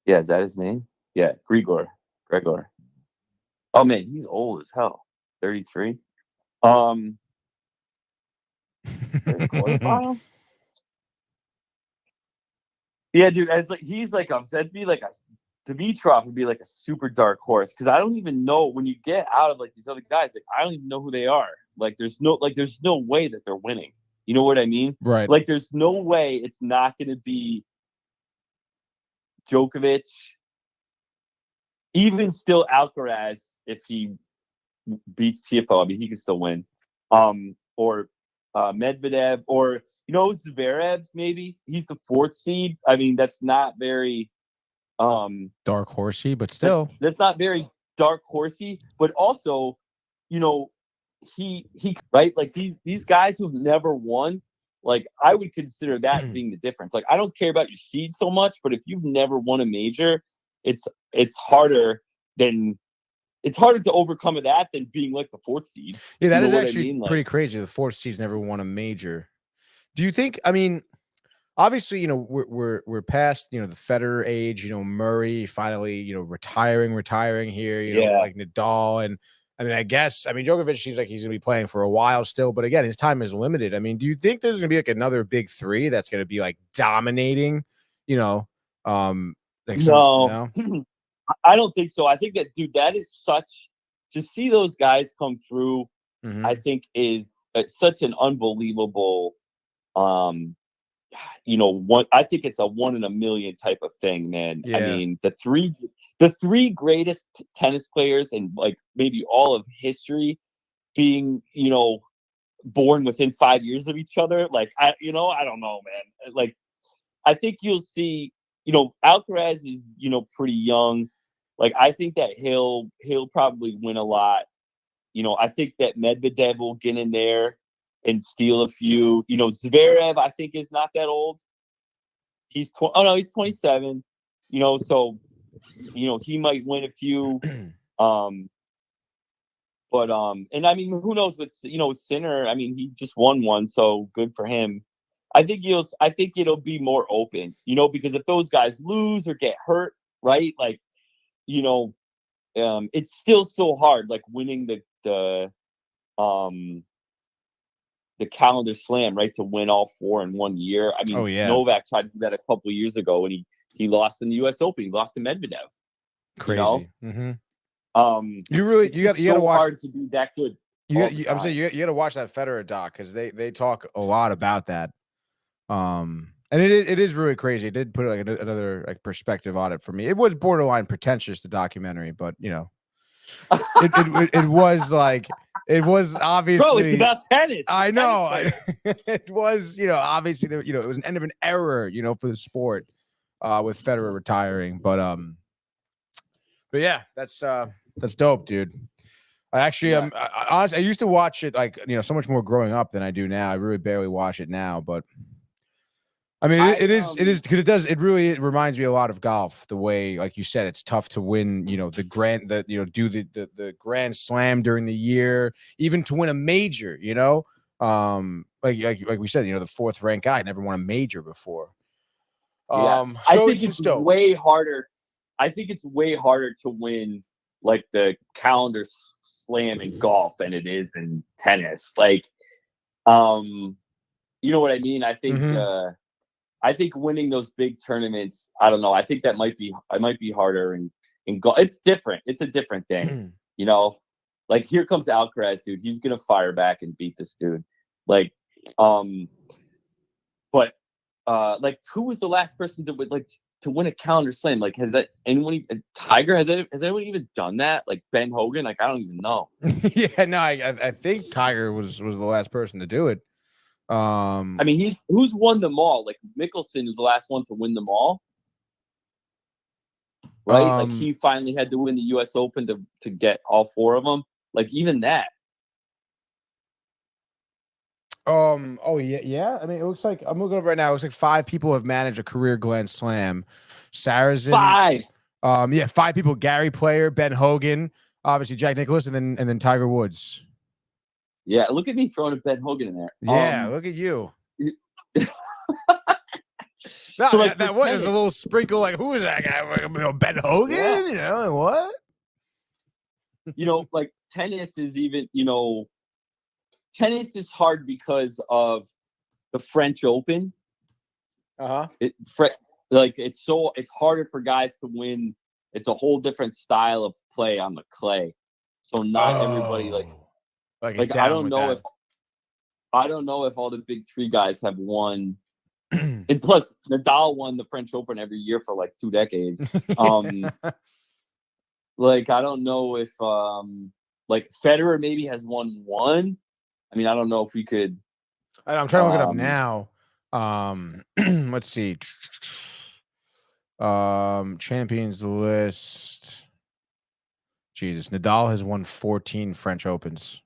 Yeah, is that his name? Yeah, Gregor. Oh man, he's old as hell. 33. Quarterfinal. Yeah, dude. That'd be like a. Dimitrov would be like a super dark horse because I don't even know when you get out of like these other guys. Like I don't even know who they are. Like there's no way that they're winning. You know what I mean? Right. Like there's no way it's not going to be Djokovic. Even still, Alcaraz, if he beats Tiafoe, I mean he can still win. Or Medvedev, or Zverev. Maybe he's the 4th seed. I mean that's not very. Dark horsey, but still that's not very dark horsey, but also he right, like these guys who've never won, like I would consider that being the difference. Like I don't care about your seed so much, but if you've never won a major, it's harder to overcome that than being like the 4th seed. Yeah, that is actually pretty crazy. The 4th seed's never won a major. Do you think, I mean, obviously, we're past, the Federer age, Murray finally, retiring here, like Nadal. And I mean, Djokovic seems like he's going to be playing for a while still, but again, his time is limited. I mean, do you think there's going to be like another big three that's going to be like dominating, like No, I don't think so. I think that, dude, that is to see those guys come through, I think is such an unbelievable, I think it's a 1 in a million type of thing, man. Yeah. I mean, the three greatest tennis players in like maybe all of history being, born within 5 years of each other. Like, I don't know, man. Like, I think you'll see, Alcaraz is, pretty young. Like, I think that he'll probably win a lot. I think that Medvedev will get in there and steal a few. Zverev, I think, is not that old. He's 27. So he might win a few. But and I mean, who knows with Sinner? I mean, he just won one, so good for him. I think it'll be more open, because if those guys lose or get hurt, right? Like, it's still so hard, like winning the calendar slam, right? To win all 4 in 1 year. I mean, Novak tried to do that a couple of years ago, and he lost in the U.S. Open. He lost to Medvedev. Crazy. You got to watch. Hard to be that good. You got to watch that Federer doc because they talk a lot about that. And it is really crazy. It did put like another like perspective on it for me. It was borderline pretentious, the documentary, but it was like, it was obviously, bro, it's about tennis. I know. It was, obviously it was an end of an era, for the sport, with Federer retiring. But yeah, that's dope, dude. I actually honestly, I used to watch it like, so much more growing up than I do now. I really barely watch it now, but I mean, it is because it really reminds me a lot of golf. The way, like you said, it's tough to win, do the Grand Slam during the year, even to win a major, like we said, the 4th ranked guy never won a major before. I think it's way harder. I think it's way harder to win like the calendar slam in golf than it is in tennis. Like, you know what I mean? I think, I think winning those big tournaments, I don't know. I think that might be harder in golf. It's different. It's a different thing, Like, here comes Alcaraz, dude. He's gonna fire back and beat this dude. Like, but who was the last person to win a calendar slam? Like, has that anyone? Tiger, has anyone even done that? Like Ben Hogan? Like, I don't even know. Yeah, no, I think Tiger was the last person to do it. I mean, who's won them all? Like Mickelson was the last one to win them all, right? Like he finally had to win the U.S. Open to get all 4 of them. Like even that. Oh yeah. I mean, it looks like I'm looking up right now. It looks like 5 people have managed a career Grand Slam. Sarazen. 5. 5 people: Gary Player, Ben Hogan, obviously Jack Nicklaus, and then Tiger Woods. Yeah, look at me throwing a Ben Hogan in there. Yeah, look at you. So like that was a little sprinkle. Like, who is that guy? Ben Hogan? Yeah. What? Like tennis is even. Tennis is hard because of the French Open. It's harder for guys to win. It's a whole different style of play on the clay. So not everybody like I don't know if all the big 3 guys have won. And plus Nadal won the French Open every year for like 2 decades. Like I don't know if like Federer maybe has won 1. I mean, I don't know if we could. I'm trying to look it up now. Let's see. Champions list. Jesus, Nadal has won 14 French Opens.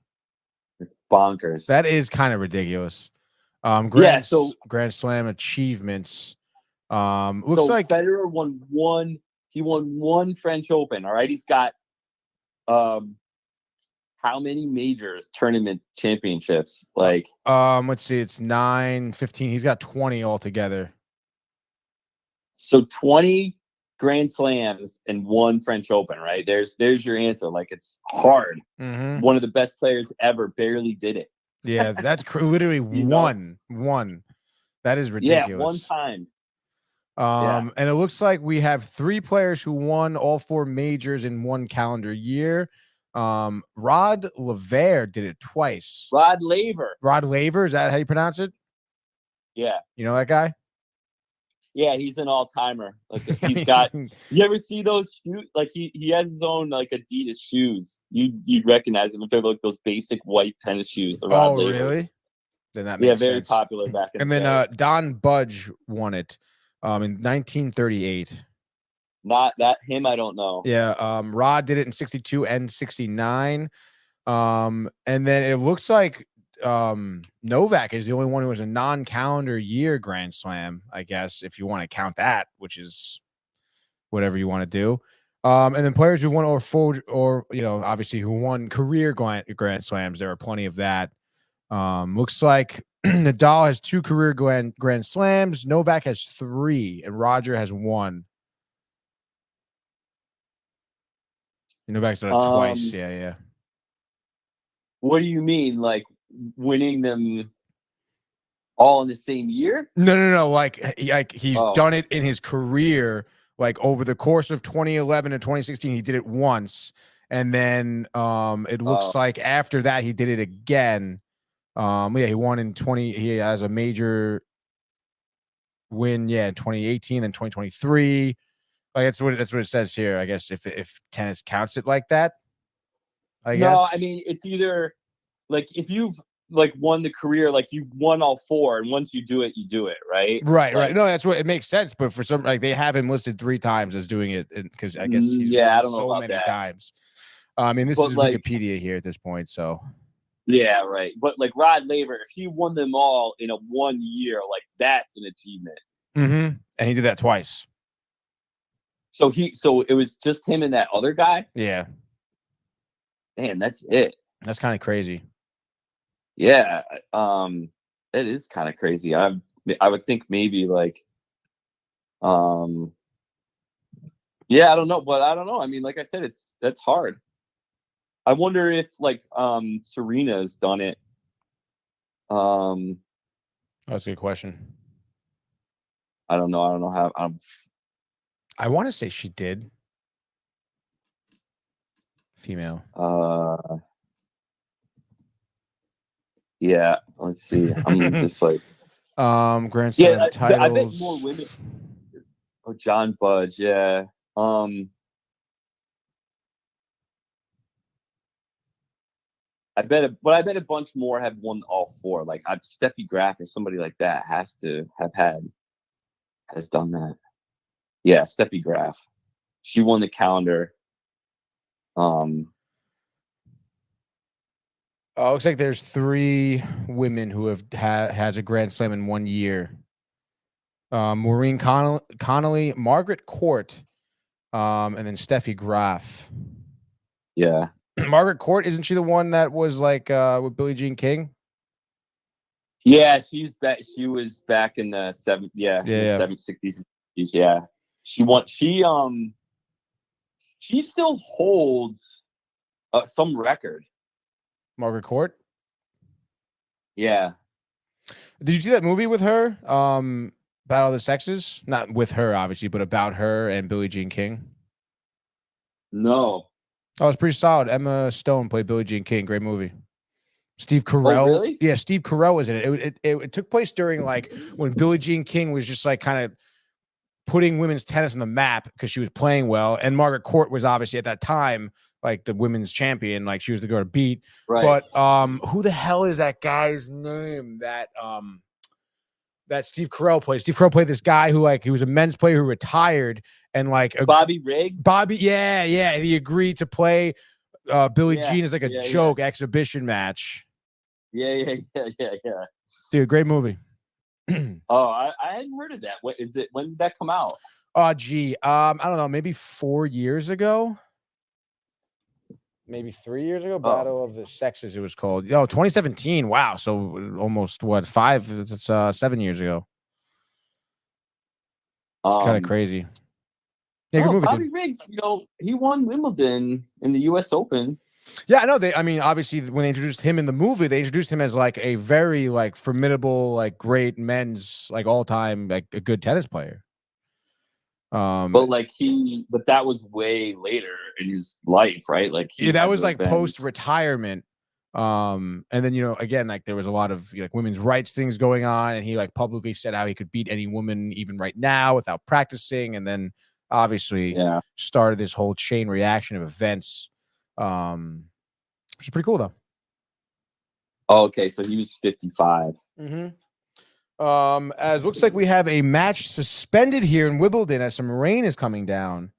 It's bonkers. That is kind of ridiculous. Grand Slam achievements. Looks like Federer won 1. He won 1 French Open. All right, he's got how many majors, tournament championships? Like, let's see, it's 9, 15. He's got 20 altogether. So 20 Grand Slams and 1 French Open, right? There's your answer. Like, it's hard. Mm-hmm. One of the best players ever barely did it. Yeah, that's literally one. That is ridiculous. Yeah, one time. And it looks like we have 3 players who won all 4 majors in 1 calendar year. Rod Laver did it twice. Rod Laver, is that how you pronounce it? Yeah. You know that guy? Yeah, he's an all-timer. Like, he's got. You ever see those shoes? Like, he has his own like Adidas shoes. You'd recognize them if they're like those basic white tennis shoes. The Rod Laver. Really? Then that makes very sense. popular back in. And the then day. Don Budge won it in 1938. Not that him. I don't know. Yeah. Rod did it in 62 and 69. And then it looks like Novak is the only one who has a non-calendar year Grand Slam, I guess, if you want to count that, which is whatever you want to do. And then players who won or obviously who won career Grand Slams, there are plenty of that. Looks like Nadal has 2 career Grand Slams, Novak has 3, and Roger has 1. Novak's done it twice. Yeah. What do you mean, like winning them all in the same year? No. Like he's done it in his career. Like over the course of 2011 and 2016, he did it once, and then it looks like after that he did it again. He won in 20. He has a major win, in 2018 and 2023. Like that's what it says here. I guess if tennis counts it like that. I guess. No, I mean it's either like if you've like won the career, like you've won all 4, and once you do it, right? Right. No, that's what it makes sense. But for some, like they have him listed 3 times as doing it because I guess he's I don't know so about many that. times. I mean, this is like, Wikipedia here at this point, so. Yeah, right. But like Rod Laver, if he won them all in a 1 year, like that's an achievement. Mm-hmm. And he did that twice. So it was just him and that other guy? Yeah. Man, that's it. That's kind of crazy. Yeah. It is kind of crazy. I would think maybe like I don't know, but I don't know. I mean, like I said, that's hard. I wonder if like Serena's done it. That's a good question. I don't know. I don't know how. I want to say she did. Female. Yeah. Let's see. I'm just like. Grand Slam titles. I bet more women. Oh, John Budge. Yeah. I bet a bunch more have won all 4. Like Steffi Graf or somebody like that has done that. Yeah, Steffi Graf. She won the calendar. Looks like there's 3 women who have has a Grand Slam in 1 year. Maureen Connolly, Margaret Court, and then Steffi Graf. Yeah. Margaret Court, isn't she the one that was like with Billie Jean King? Yeah, she's back. She was back in the 60s. Yeah, she won. She still holds some record. Margaret Court. Yeah. Did you see that movie with her? Battle of the Sexes? Not with her, obviously, but about her and Billie Jean King. No. Oh, it's pretty solid. Emma Stone played Billie Jean King. Great movie. Steve Carell. Oh, really? Yeah, Steve Carell was in it. It took place during like when Billie Jean King was just like kind of putting women's tennis on the map because she was playing well. And Margaret Court was obviously at that time like the women's champion. Like she was the girl to beat. Right. But who the hell is that guy's name that Steve Carell played? Steve Carell played this guy who like he was a men's player who retired and like Bobby Riggs. Yeah. And he agreed to play Billie Jean as like a joke exhibition match. Yeah. Dude, great movie. Oh, I hadn't heard of that. What is it? When did that come out? I don't know, maybe 4 years ago. Maybe 3 years ago. Battle of the Sexes, it was called. 2017. Wow. So almost 7 years ago. It's kind of crazy. Yeah, good movie, Bobby dude. Riggs, he won Wimbledon in the U.S. Open. Yeah, I know. Obviously, when they introduced him in the movie, they introduced him as like a very like formidable, like great men's, like all time, like a good tennis player. But that was way later in his life, right? Like that was like post retirement. And then again, like there was a lot of like women's rights things going on, and he like publicly said how he could beat any woman even right now without practicing, and then obviously started this whole chain reaction of events, which is pretty cool though. Oh, okay, so he was 55. As looks like we have a match suspended here in Wimbledon as some rain is coming down.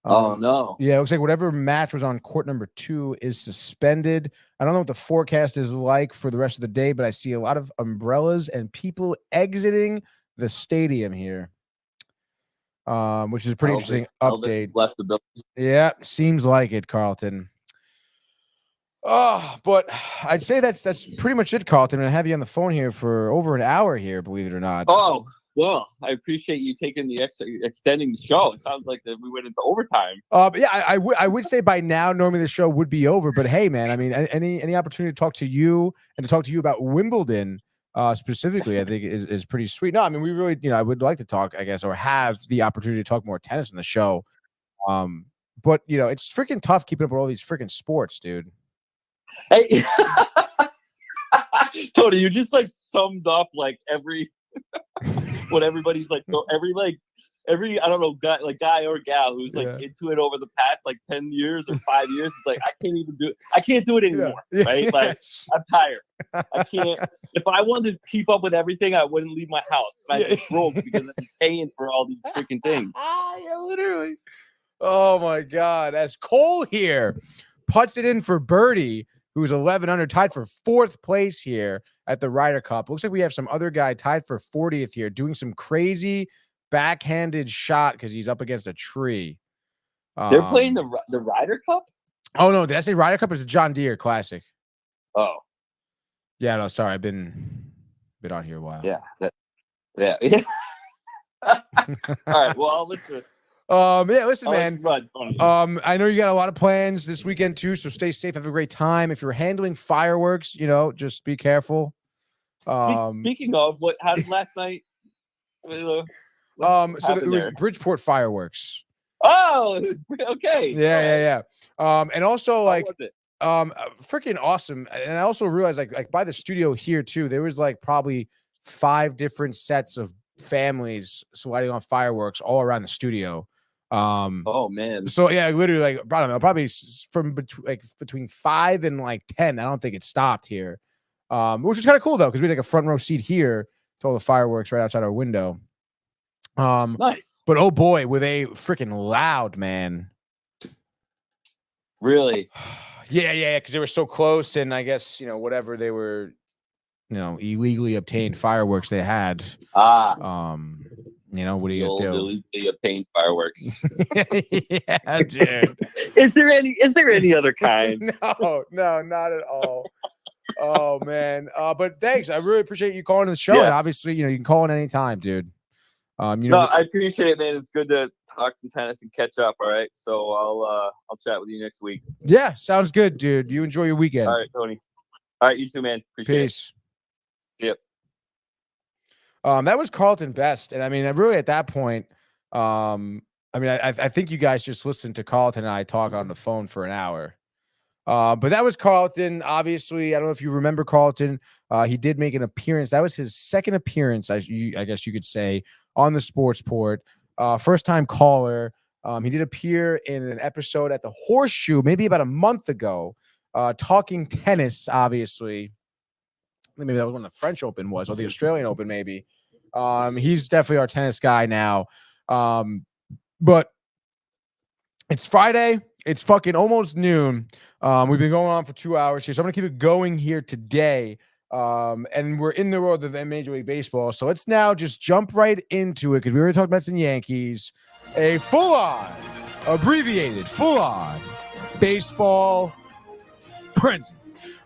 Oh no! Yeah, it looks like whatever match was on court number 2 is suspended. I don't know what the forecast is like for the rest of the day, but I see a lot of umbrellas and people exiting the stadium here, which is a pretty interesting update. Left the building. Yeah, seems like it, Carlton. Oh, but I'd say that's pretty much it, Carlton. I have you on the phone here for over an hour here, believe it or not. Oh, well, I appreciate you taking the extending the show. It sounds like that we went into overtime. But yeah, I would say by now normally the show would be over, but hey, man, I mean, any opportunity to talk to you and to talk to you about Wimbledon specifically, I think is pretty sweet. No, I mean, we really, I would like to talk, I guess, or have the opportunity to talk more tennis in the show. But it's freaking tough keeping up with all these freaking sports, dude. Hey, Tony, you just like summed up like every what everybody's like. Every I don't know guy or gal who's like into it over the past like 10 years or 5 years. It's like I can't do it anymore. Right? Like I'm tired. I can't. If I wanted to keep up with everything, I wouldn't leave my house. I just broke because I'm paying for all these freaking things. Yeah, literally. Oh my God! As Cole here puts it in for birdie, who's 11 under, tied for 4th place here at the Ryder Cup. Looks like we have some other guy tied for 40th here, doing some crazy backhanded shot because he's up against a tree. They're playing the Ryder Cup? Oh, no. Did I say Ryder Cup or is it John Deere Classic? Oh. Yeah, no, sorry. I've been on here a while. Yeah. Yeah. All right. Well, I'll listen. Yeah, listen, man. I know you got a lot of plans this weekend too, so stay safe. Have a great time. If you're handling fireworks, just be careful. Speaking of, how did last night? So it was Bridgeport fireworks. Oh, it was, okay. Yeah. And also freaking awesome. And I also realized like by the studio here too, there was like probably 5 different sets of families lighting off fireworks all around the studio. Oh man. So yeah, literally like I don't know, probably from between 5 and like 10. I don't think it stopped here. Which was kind of cool though, because we had like a front row seat here to all the fireworks right outside our window. Nice. But oh boy, were they freaking loud, man. Really? Yeah, because they were so close, and I guess whatever they were, illegally obtained fireworks they had. What are you gonna do? Illegally obtained fireworks. Yeah, dude. Is there any other kind? No, not at all. Oh man. But thanks. I really appreciate you calling the show. Yeah. And obviously, you can call in any time, dude. No, I appreciate it, man. It's good to talk some tennis and catch up. All right. So I'll chat with you next week. Yeah, sounds good, dude. You enjoy your weekend. All right, Tony. All right, you too, man. Appreciate Peace. it. See ya. That was Carlton Best. And I mean, really at that point, I think you guys just listened to Carlton and I talk on the phone for an hour. But that was Carlton. Obviously, I don't know if you remember Carlton. He did make an appearance. That was his second appearance, I guess you could say, on the Sports Port. First time caller. He did appear in an episode at the Horseshoe maybe about a month ago, talking tennis, obviously. Maybe that was when the French Open was, or the Australian Open, maybe. He's definitely our tennis guy now. But it's Friday. It's fucking almost noon. We've been going on for 2 hours here, so I'm going to keep it going here today. And we're in the world of Major League Baseball, so let's now just jump right into it, because we already talked Mets and Yankees. A full-on, abbreviated, full-on baseball frenzy.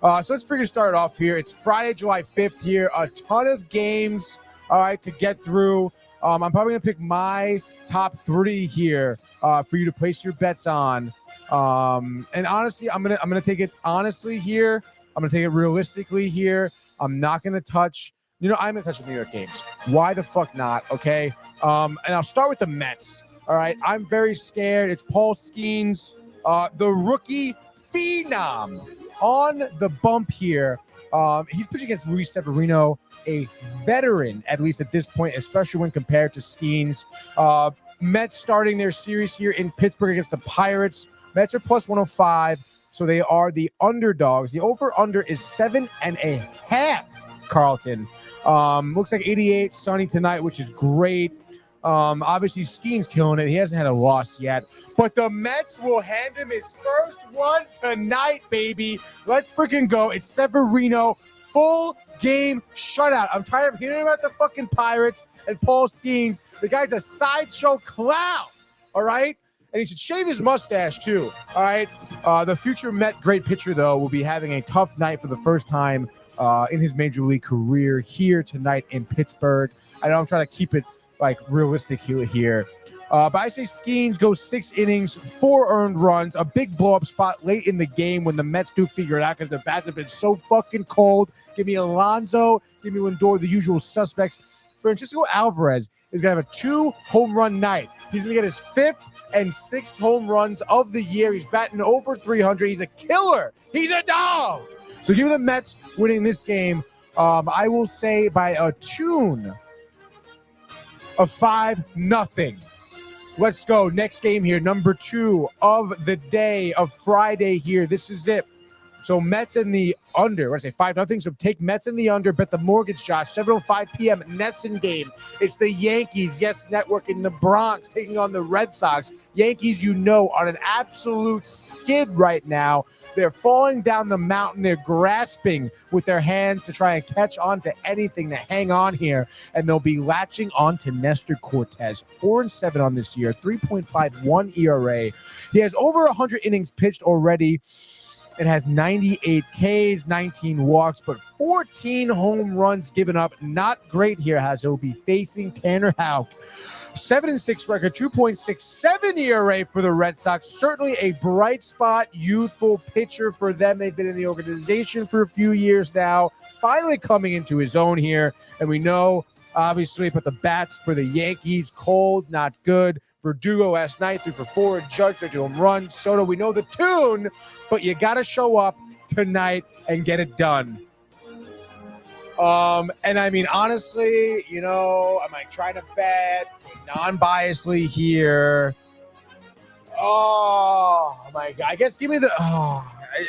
So let's freaking start off here. It's Friday, July 5th here. A ton of games, all right, to get through. I'm probably gonna pick my top 3 here for you to place your bets on. And honestly, I'm gonna take it honestly here. I'm gonna take it realistically here. I'm not gonna touch. I'm gonna touch the New York games. Why the fuck not? Okay. And I'll start with the Mets. All right. I'm very scared. It's Paul Skeens, the rookie phenom, on the bump here. He's pitching against Luis Severino, a veteran, at least at this point, especially when compared to Skeens. Mets starting their series here in Pittsburgh against the Pirates. Mets are plus 105, so they are the underdogs. The over-under is 7.5, Carlton. Looks like 88, sunny tonight, which is great. Obviously, Skeens killing it. He hasn't had a loss yet. But the Mets will hand him his first one tonight, baby. Let's freaking go. It's Severino. Full game shutout. I'm tired of hearing about the fucking Pirates and Paul Skeens. The guy's a sideshow clown. All right? And he should shave his mustache, too. All right? The future Met great pitcher, though, will be having a tough night for the first time in his major league career here tonight in Pittsburgh. I know I'm trying to keep it realistic here. But I say Skeens goes 6 innings, 4 earned runs, a big blow-up spot late in the game when the Mets do figure it out because the bats have been so fucking cold. Give me Alonso, give me Lindor, the usual suspects. Francisco Alvarez is going to have a 2-home run night. He's going to get his 5th and 6th home runs of the year. He's batting over 300. He's a killer. He's a dog. So give me the Mets winning this game. I will say by a tune of 5-0. Let's go. Next game here, number 2 of the day of Friday here. This is it. So Mets in the under. What did I say? 5-0. So take Mets in the under. Bet the mortgage, Josh. 7:05 p.m. Netson game. It's the Yankees, Yes Network, in the Bronx taking on the Red Sox. Yankees, on an absolute skid right now. They're falling down the mountain. They're grasping with their hands to try and catch on to anything to hang on here. And they'll be latching on to Nestor Cortez. 4-7 on this year. 3.51 ERA. He has over 100 innings pitched already. It has 98 Ks, 19 walks, but 14 home runs given up. Not great here, as he'll be facing Tanner Houck. 7-6 record, 2.67 ERA for the Red Sox. Certainly a bright spot, youthful pitcher for them. They've been in the organization for a few years now. Finally coming into his own here. And we know, obviously, but the bats for the Yankees, cold, not good. Verdugo last night, 3 for 4. Judge, 30 home run. Soto, we know the tune, but you got to show up tonight and get it done. And I mean, honestly, I might try to bet non-biasly here. Oh my God. I guess give me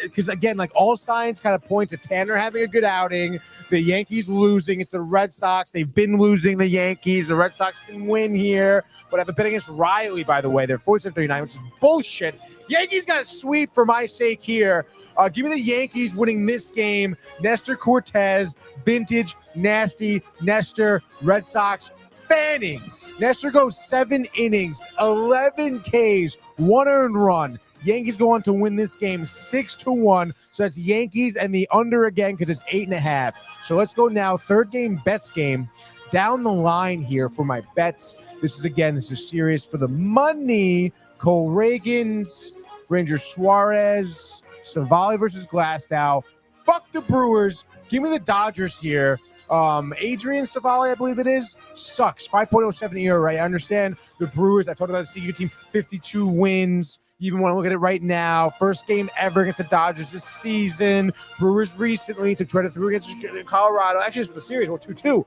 because again, all signs kind of point to Tanner having a good outing. The Yankees losing. It's the Red Sox. They've been losing the Yankees. The Red Sox can win here. But I have a bet against Riley, by the way. They're 47-39, which is bullshit. Yankees got a sweep for my sake here. Give me the Yankees winning this game. Nestor Cortez, vintage, nasty, Nestor, Red Sox, fanning. Nestor goes 7 innings, 11 Ks, 1 earned run. Yankees go on to win this game 6-1. So that's Yankees and the under again because it's 8.5. So let's go now. Third game, best game. Down the line here for my bets. This is serious for the money. Cole Reagans, Ranger Suarez, Savali versus Glasnow. Fuck the Brewers. Give me the Dodgers here. Adrian Savali, I believe it is, sucks. 5.07 ERA. I understand the Brewers. I talked about the CU team, 52 wins. You even want to look at it right now. First game ever against the Dodgers this season. Brewers recently took 2-3 against Colorado. Actually, it's for the series. 2-2.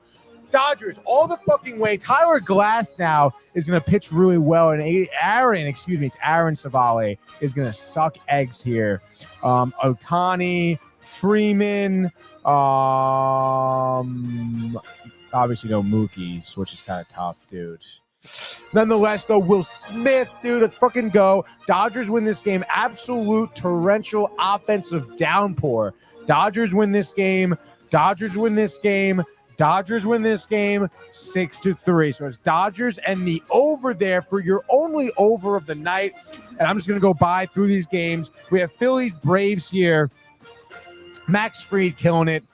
Dodgers all the fucking way. Tyler Glasnow is going to pitch really well. And it's Aaron Savali is going to suck eggs here. Ohtani, Freeman, obviously no Mookie, which is kind of tough, dude. Nonetheless, though, Will Smith, dude, let's fucking go. Dodgers win this game. Absolute torrential offensive downpour. Dodgers win this game. 6-3. So it's Dodgers and the over there for your only over of the night. And I'm just going to go by through these games. We have Phillies, Braves here. Max Fried killing it.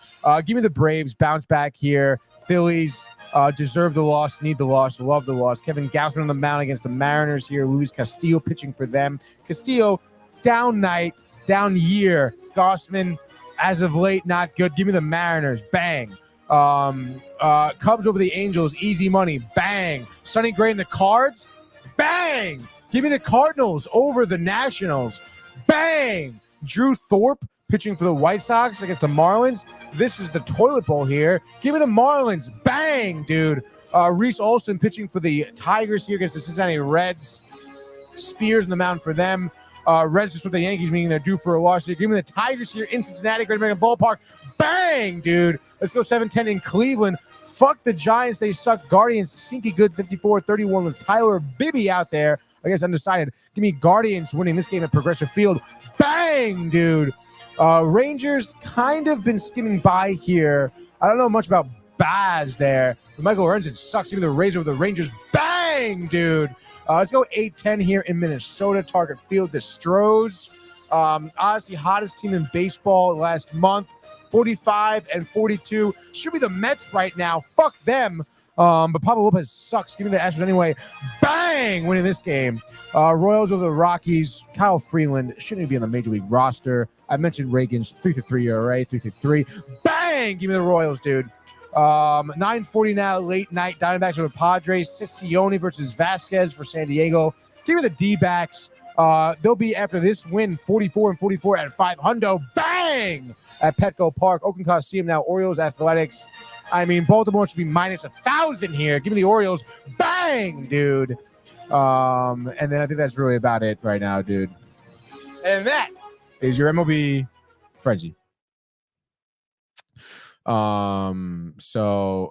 Give me the Braves. Bounce back here. Phillies, Deserve the loss, need the loss, love the loss. Kevin Gausman on the mound against the Mariners here. Luis Castillo pitching for them. Castillo, down night, down year. Gausman, as of late, not good. Give me the Mariners. Bang. Cubs over the Angels. Easy money. Bang. Sonny Gray and the Cards. Bang. Give me the Cardinals over the Nationals. Bang. Drew Thorpe pitching for the White Sox against the Marlins. This is the toilet bowl here. Give me the Marlins. Bang, dude. Reese Olson pitching for the Tigers here against the Cincinnati Reds. Spears in the mound for them. Reds just with the Yankees, meaning they're due for a loss. Give me the Tigers here in Cincinnati, Great American Ballpark. Bang, dude. Let's go 7-10 in Cleveland. Fuck the Giants. They suck. Guardians, Sinky good 54-31 with Tyler Bibby out there. I guess undecided. Give me Guardians winning this game at Progressive Field. Bang, dude. Rangers kind of been skimming by here. I don't know much about Baz there. But Michael Lorenzen sucks. Give me the Rays over the Rangers. Bang, dude. Let's go 8-10 here in Minnesota. Target Field, the Stros. Honestly, hottest team in baseball last month. 45-42. Should be the Mets right now. Fuck them. But Pablo Lopez sucks. Give me the Astros anyway. Bang! Winning this game. Royals over the Rockies. Kyle Freeland shouldn't even be on the Major League roster. I mentioned Reagan's 3-3 ERA. 3-3. Bang! Give me the Royals, dude. 9:40 now, late night. Diamondbacks over the Padres. Scione versus Vasquez for San Diego. Give me the D-backs. They'll be, after this win, 44-44 at 500. Bang! At Petco Park. Oakland Coliseum now. Orioles Athletics. I mean, Baltimore should be minus 1,000 here. Give me the Orioles. Bang, dude. And then I think that's really about it right now, dude. And that is your MLB frenzy. So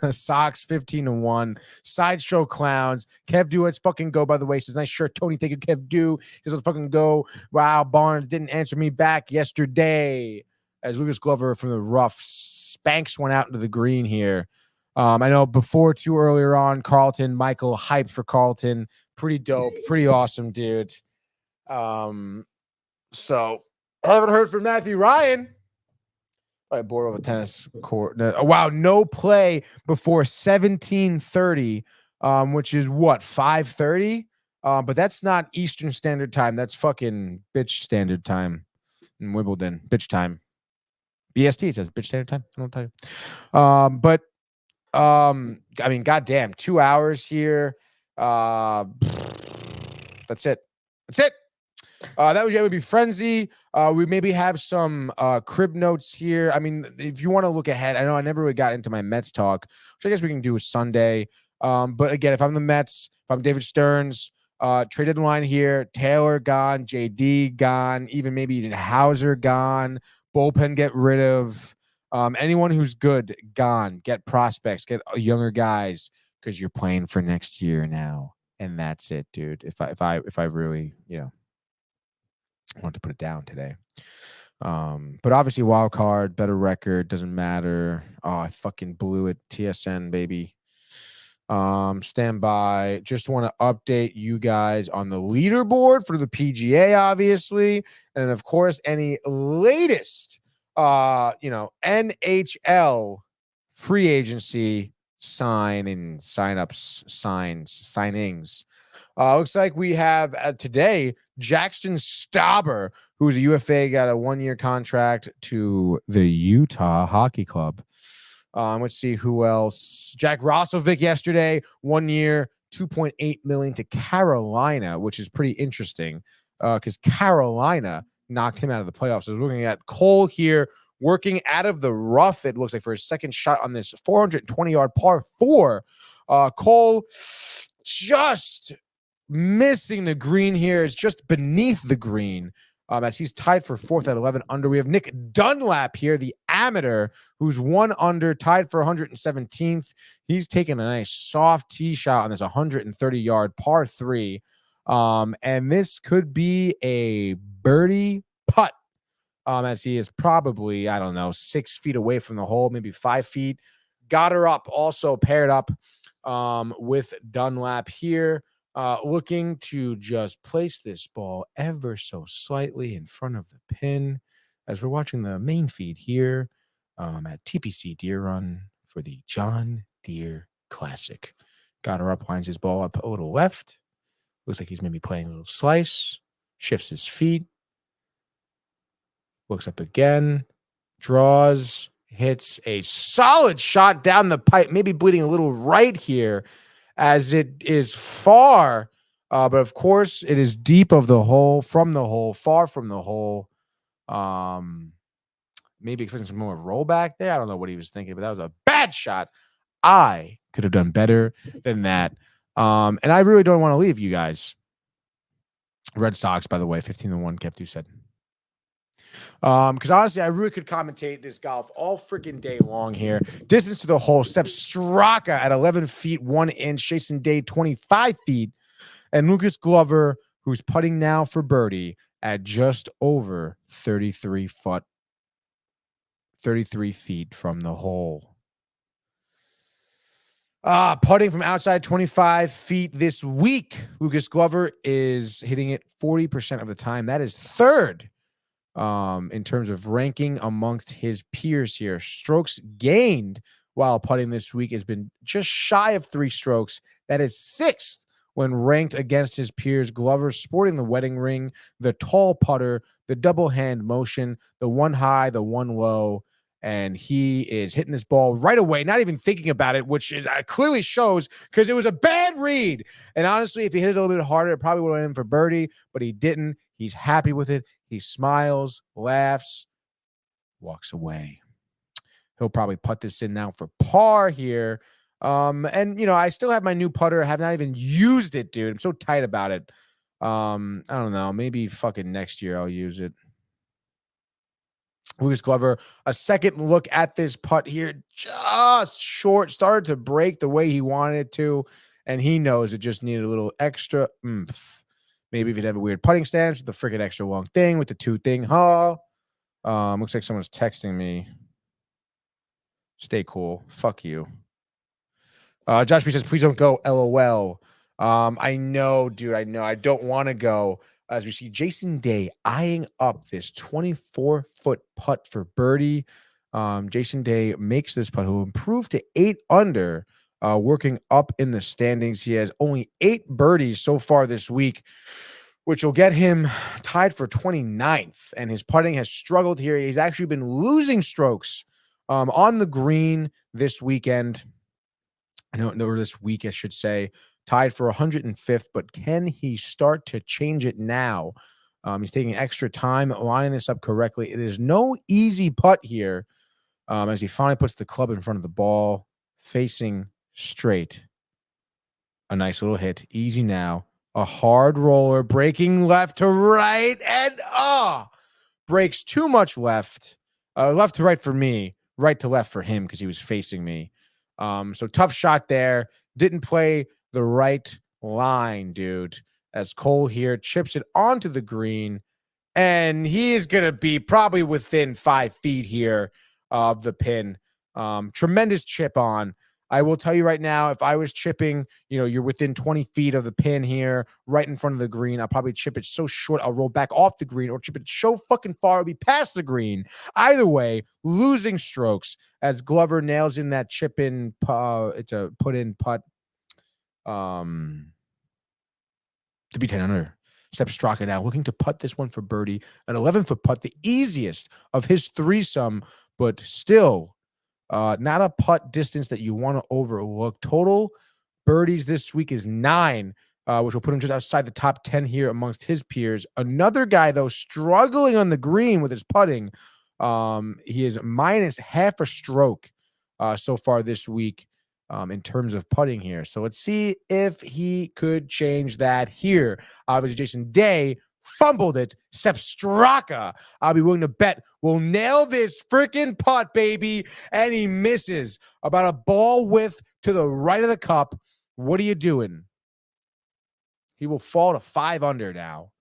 Sox 15-1. Sideshow Clowns. Kev Do, let's fucking go, by the way. Says nice shirt. Tony, thank you, Kev Do. Says let's fucking go. Wow, Barnes didn't answer me back yesterday. As Lucas Glover from the rough spanks one out into the green here. I know before too earlier on, Carlton, Michael hyped for Carlton. Pretty dope. Pretty awesome, dude. So haven't heard from Matthew Ryan. I bored over the tennis court. Wow, no play before 17:30, which is what, 5:30? But that's not Eastern Standard Time. That's fucking bitch standard time in Wimbledon. Bitch time. BST, it says bitch standard time. I don't tell you. I mean, goddamn, 2 hours here. That's it. That's it. That was MLB Frenzy. We maybe have some crib notes here. I mean, if you want to look ahead, I know I never really got into my Mets talk, which I guess we can do Sunday. But again, if I'm the Mets, if I'm David Stearns, trade deadline here, Taylor gone, JD gone, even maybe even Hauser gone, bullpen get rid of. Anyone who's good, gone. Get prospects, get younger guys, because you're playing for next year now, and that's it, dude. If I really, want to put it down today. But obviously, wild card, better record, doesn't matter. Oh, I fucking blew it. TSN, baby. Stand by. Just want to update you guys on the leaderboard for the PGA, obviously, and of course, any latest. NHL free agency signings. Looks like we have today Jackson Stauber, who's a UFA, got a 1-year contract to the Utah Hockey Club. Let's see who else. Jack Roslovic yesterday, 1 year, $2.8 million to Carolina, which is pretty interesting because Carolina knocked him out of the playoffs. So I was looking at Cole here, working out of the rough, it looks like, for his second shot on this 420-yard par 4. Cole just missing the green here. Is just beneath the green as he's tied for 4th at 11 under. We have Nick Dunlap here, the amateur, who's 1 under, tied for 117th. He's taking a nice soft tee shot on this 130-yard par 3. And this could be a birdie putt, as he is probably, 6 feet away from the hole, maybe 5 feet. Got her up, also paired up with Dunlap here, looking to just place this ball ever so slightly in front of the pin as we're watching the main feed here at TPC Deere Run for the John Deere Classic. Got her up, lines his ball up a little left. Looks like he's maybe playing a little slice. Shifts his feet. Looks up again. Draws. Hits a solid shot down the pipe. Maybe bleeding a little right here as it is far. But of course, it is deep of the hole, from the hole, far from the hole. Maybe expecting some more rollback there. I don't know what he was thinking, but that was a bad shot. I could have done better than that. And I really don't want to leave you guys. Red Sox, by the way, 15-1, Kev2 said. Because honestly, I really could commentate this golf all freaking day long here. Distance to the hole, Sepp Straka at 11 feet, 1 inch, Jason Day 25 feet, and Lucas Glover, who's putting now for birdie at just over 33 feet from the hole. Putting from outside 25 feet this week, Lucas Glover is hitting it 40% of the time. That is third in terms of ranking amongst his peers here. Strokes gained while putting this week has been just shy of 3 strokes. That is 6th when ranked against his peers. Glover sporting the wedding ring, the tall putter, the double hand motion, the one high, the one low. And he is hitting this ball right away, not even thinking about it, which is, clearly shows because it was a bad read. And honestly, if he hit it a little bit harder, it probably would have went in for birdie, but he didn't. He's happy with it. He smiles, laughs, walks away. He'll probably putt this in now for par here. And, you know, I still have my new putter. I have not even used it, dude. I'm so tight about it. I don't know. Maybe fucking next year I'll use it. Lucas Glover, a second look at this putt here, just short, started to break the way he wanted it to, and he knows it just needed a little extra oomph. Maybe if you'd have a weird putting stance with the freaking extra long thing, with the 2 thing, looks like someone's texting me. Stay cool. Fuck you. Josh B says, please don't go, LOL. I know, dude, I know. I don't want to go. As we see Jason Day eyeing up this 24-foot putt for birdie. Jason Day makes this putt. He'll improve to 8 under, working up in the standings. He has only 8 birdies so far this week, which will get him tied for 29th. And his putting has struggled here. He's actually been losing strokes on the green this weekend. Or this week, I should say. Tied for 105th, but can he start to change it now? He's taking extra time lining this up correctly. It is no easy putt here as he finally puts the club in front of the ball, facing straight. A nice little hit. Easy now. A hard roller, breaking left to right, and breaks too much left. Left to right for me, right to left for him because he was facing me. So tough shot there. Didn't play the right line, dude, as Cole here chips it onto the green, and he is going to be probably within 5 feet here of the pin. Tremendous chip on. I will tell you right now, if I was chipping, you know, you're within 20 feet of the pin here, right in front of the green, I'll probably chip it so short, I'll roll back off the green, or chip it so fucking far, it'll be past the green. Either way, losing strokes as Glover nails in that chip in, it's a put in putt. To be 10 under. Sepp Straka now looking to putt this one for birdie. An 11-foot putt, the easiest of his threesome, but still not a putt distance that you want to overlook. Total birdies this week is 9, which will put him just outside the top 10 here amongst his peers. Another guy, though, struggling on the green with his putting. He is minus half a stroke so far this week. In terms of putting here. So let's see if he could change that here. Obviously, Jason Day fumbled it. Sepp Straka, I'll be willing to bet, will nail this freaking putt, baby. And he misses about a ball width to the right of the cup. What are you doing? He will fall to 5 under now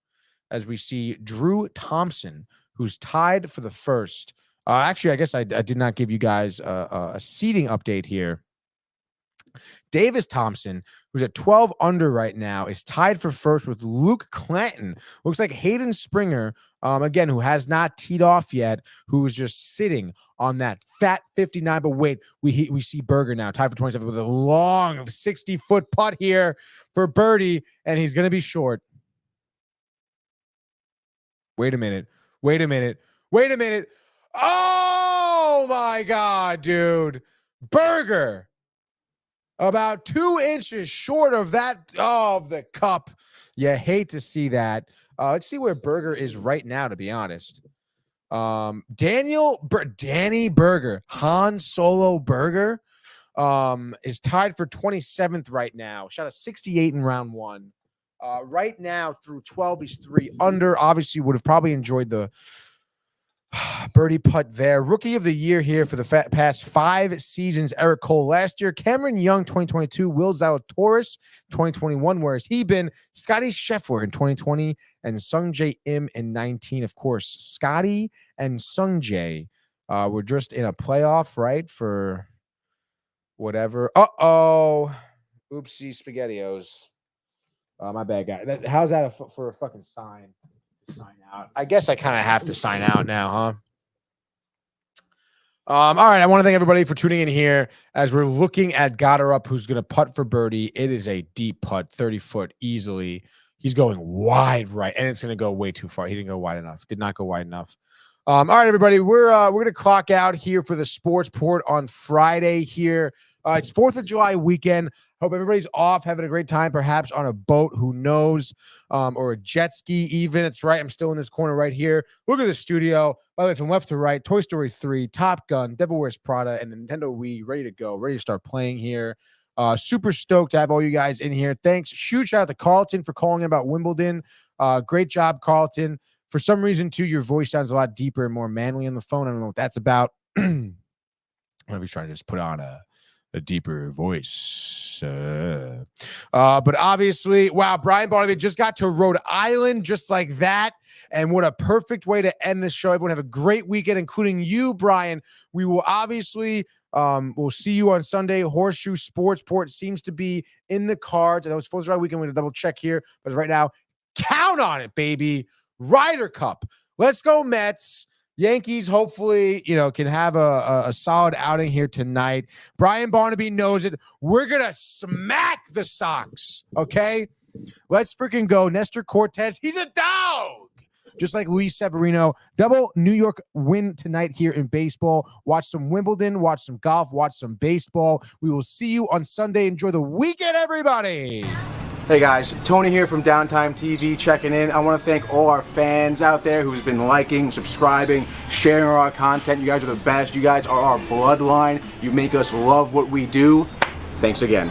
as we see Drew Thompson, who's tied for the first. Actually, I guess I did not give you guys a seating update here. Davis Thompson, who's at 12 under right now, is tied for first with Luke Clanton. Looks like Hayden Springer, again, who has not teed off yet, who is just sitting on that fat 59. But wait, we see Berger now, tied for 27 with a long 60-foot putt here for birdie, and he's going to be short. Wait a minute. Oh, my God, dude. Berger. About 2 inches short of that, of the cup. You hate to see that. Let's see where Berger is right now, to be honest. Danny Berger, Han Solo Berger, is tied for 27th right now. Shot a 68 in round 1. Right now, through 12, he's 3 under. Obviously, would have probably enjoyed the birdie putt there. Rookie of the year here for the past 5 seasons, Eric Cole last year. Cameron Young, 2022. Will Zalatoris, 2021. Where has he been? Scotty Scheffler in 2020 and Sungjae Im in 19. Of course, Scotty and Sungjae were just in a playoff, right? For whatever. Oopsie SpaghettiOs. My bad, guy. How's that for a fucking sign? Sign out. I guess I kind of have to sign out now, huh? All right. I want to thank everybody for tuning in here as we're looking at Goddard up, who's going to putt for birdie. It is a deep putt, 30 foot easily. He's going wide right, and it's going to go way too far. He didn't go wide enough. Did not go wide enough. All right, everybody. We're going to clock out here for the Sports Port on Friday here. It's 4th of July weekend. Hope everybody's off, having a great time, perhaps on a boat, who knows, or a jet ski even. That's right. I'm still in this corner right here. Look at the studio. By the way, from left to right, Toy Story 3, Top Gun, Devil Wears Prada, and the Nintendo Wii ready to go, ready to start playing here. Super stoked to have all you guys in here. Thanks. Huge shout out to Carlton for calling in about Wimbledon. Great job, Carlton. For some reason, too, your voice sounds a lot deeper and more manly on the phone. I don't know what that's about. I'm going to be trying to just put on a deeper voice. But obviously, wow, Brian Barnaby just got to Rhode Island just like that. And what a perfect way to end this show. Everyone have a great weekend, including you, Brian. We will obviously, we'll see you on Sunday. Horseshoe Sportsport seems to be in the cards. I know it's 4th of July weekend. We're going to double check here. But right now, count on it, baby. Ryder Cup. Let's go, Mets. Yankees, hopefully, can have a solid outing here tonight. Brian Barnaby knows it. We're going to smack the Sox, okay? Let's freaking go. Nestor Cortez, he's a dog. Just like Luis Severino. Double New York win tonight here in baseball. Watch some Wimbledon, watch some golf, watch some baseball. We will see you on Sunday. Enjoy the weekend, everybody. Hey guys, Tony here from Downtime TV checking in. I want to thank all our fans out there who's been liking, subscribing, sharing our content. You guys are the best. You guys are our bloodline. You make us love what we do. Thanks again.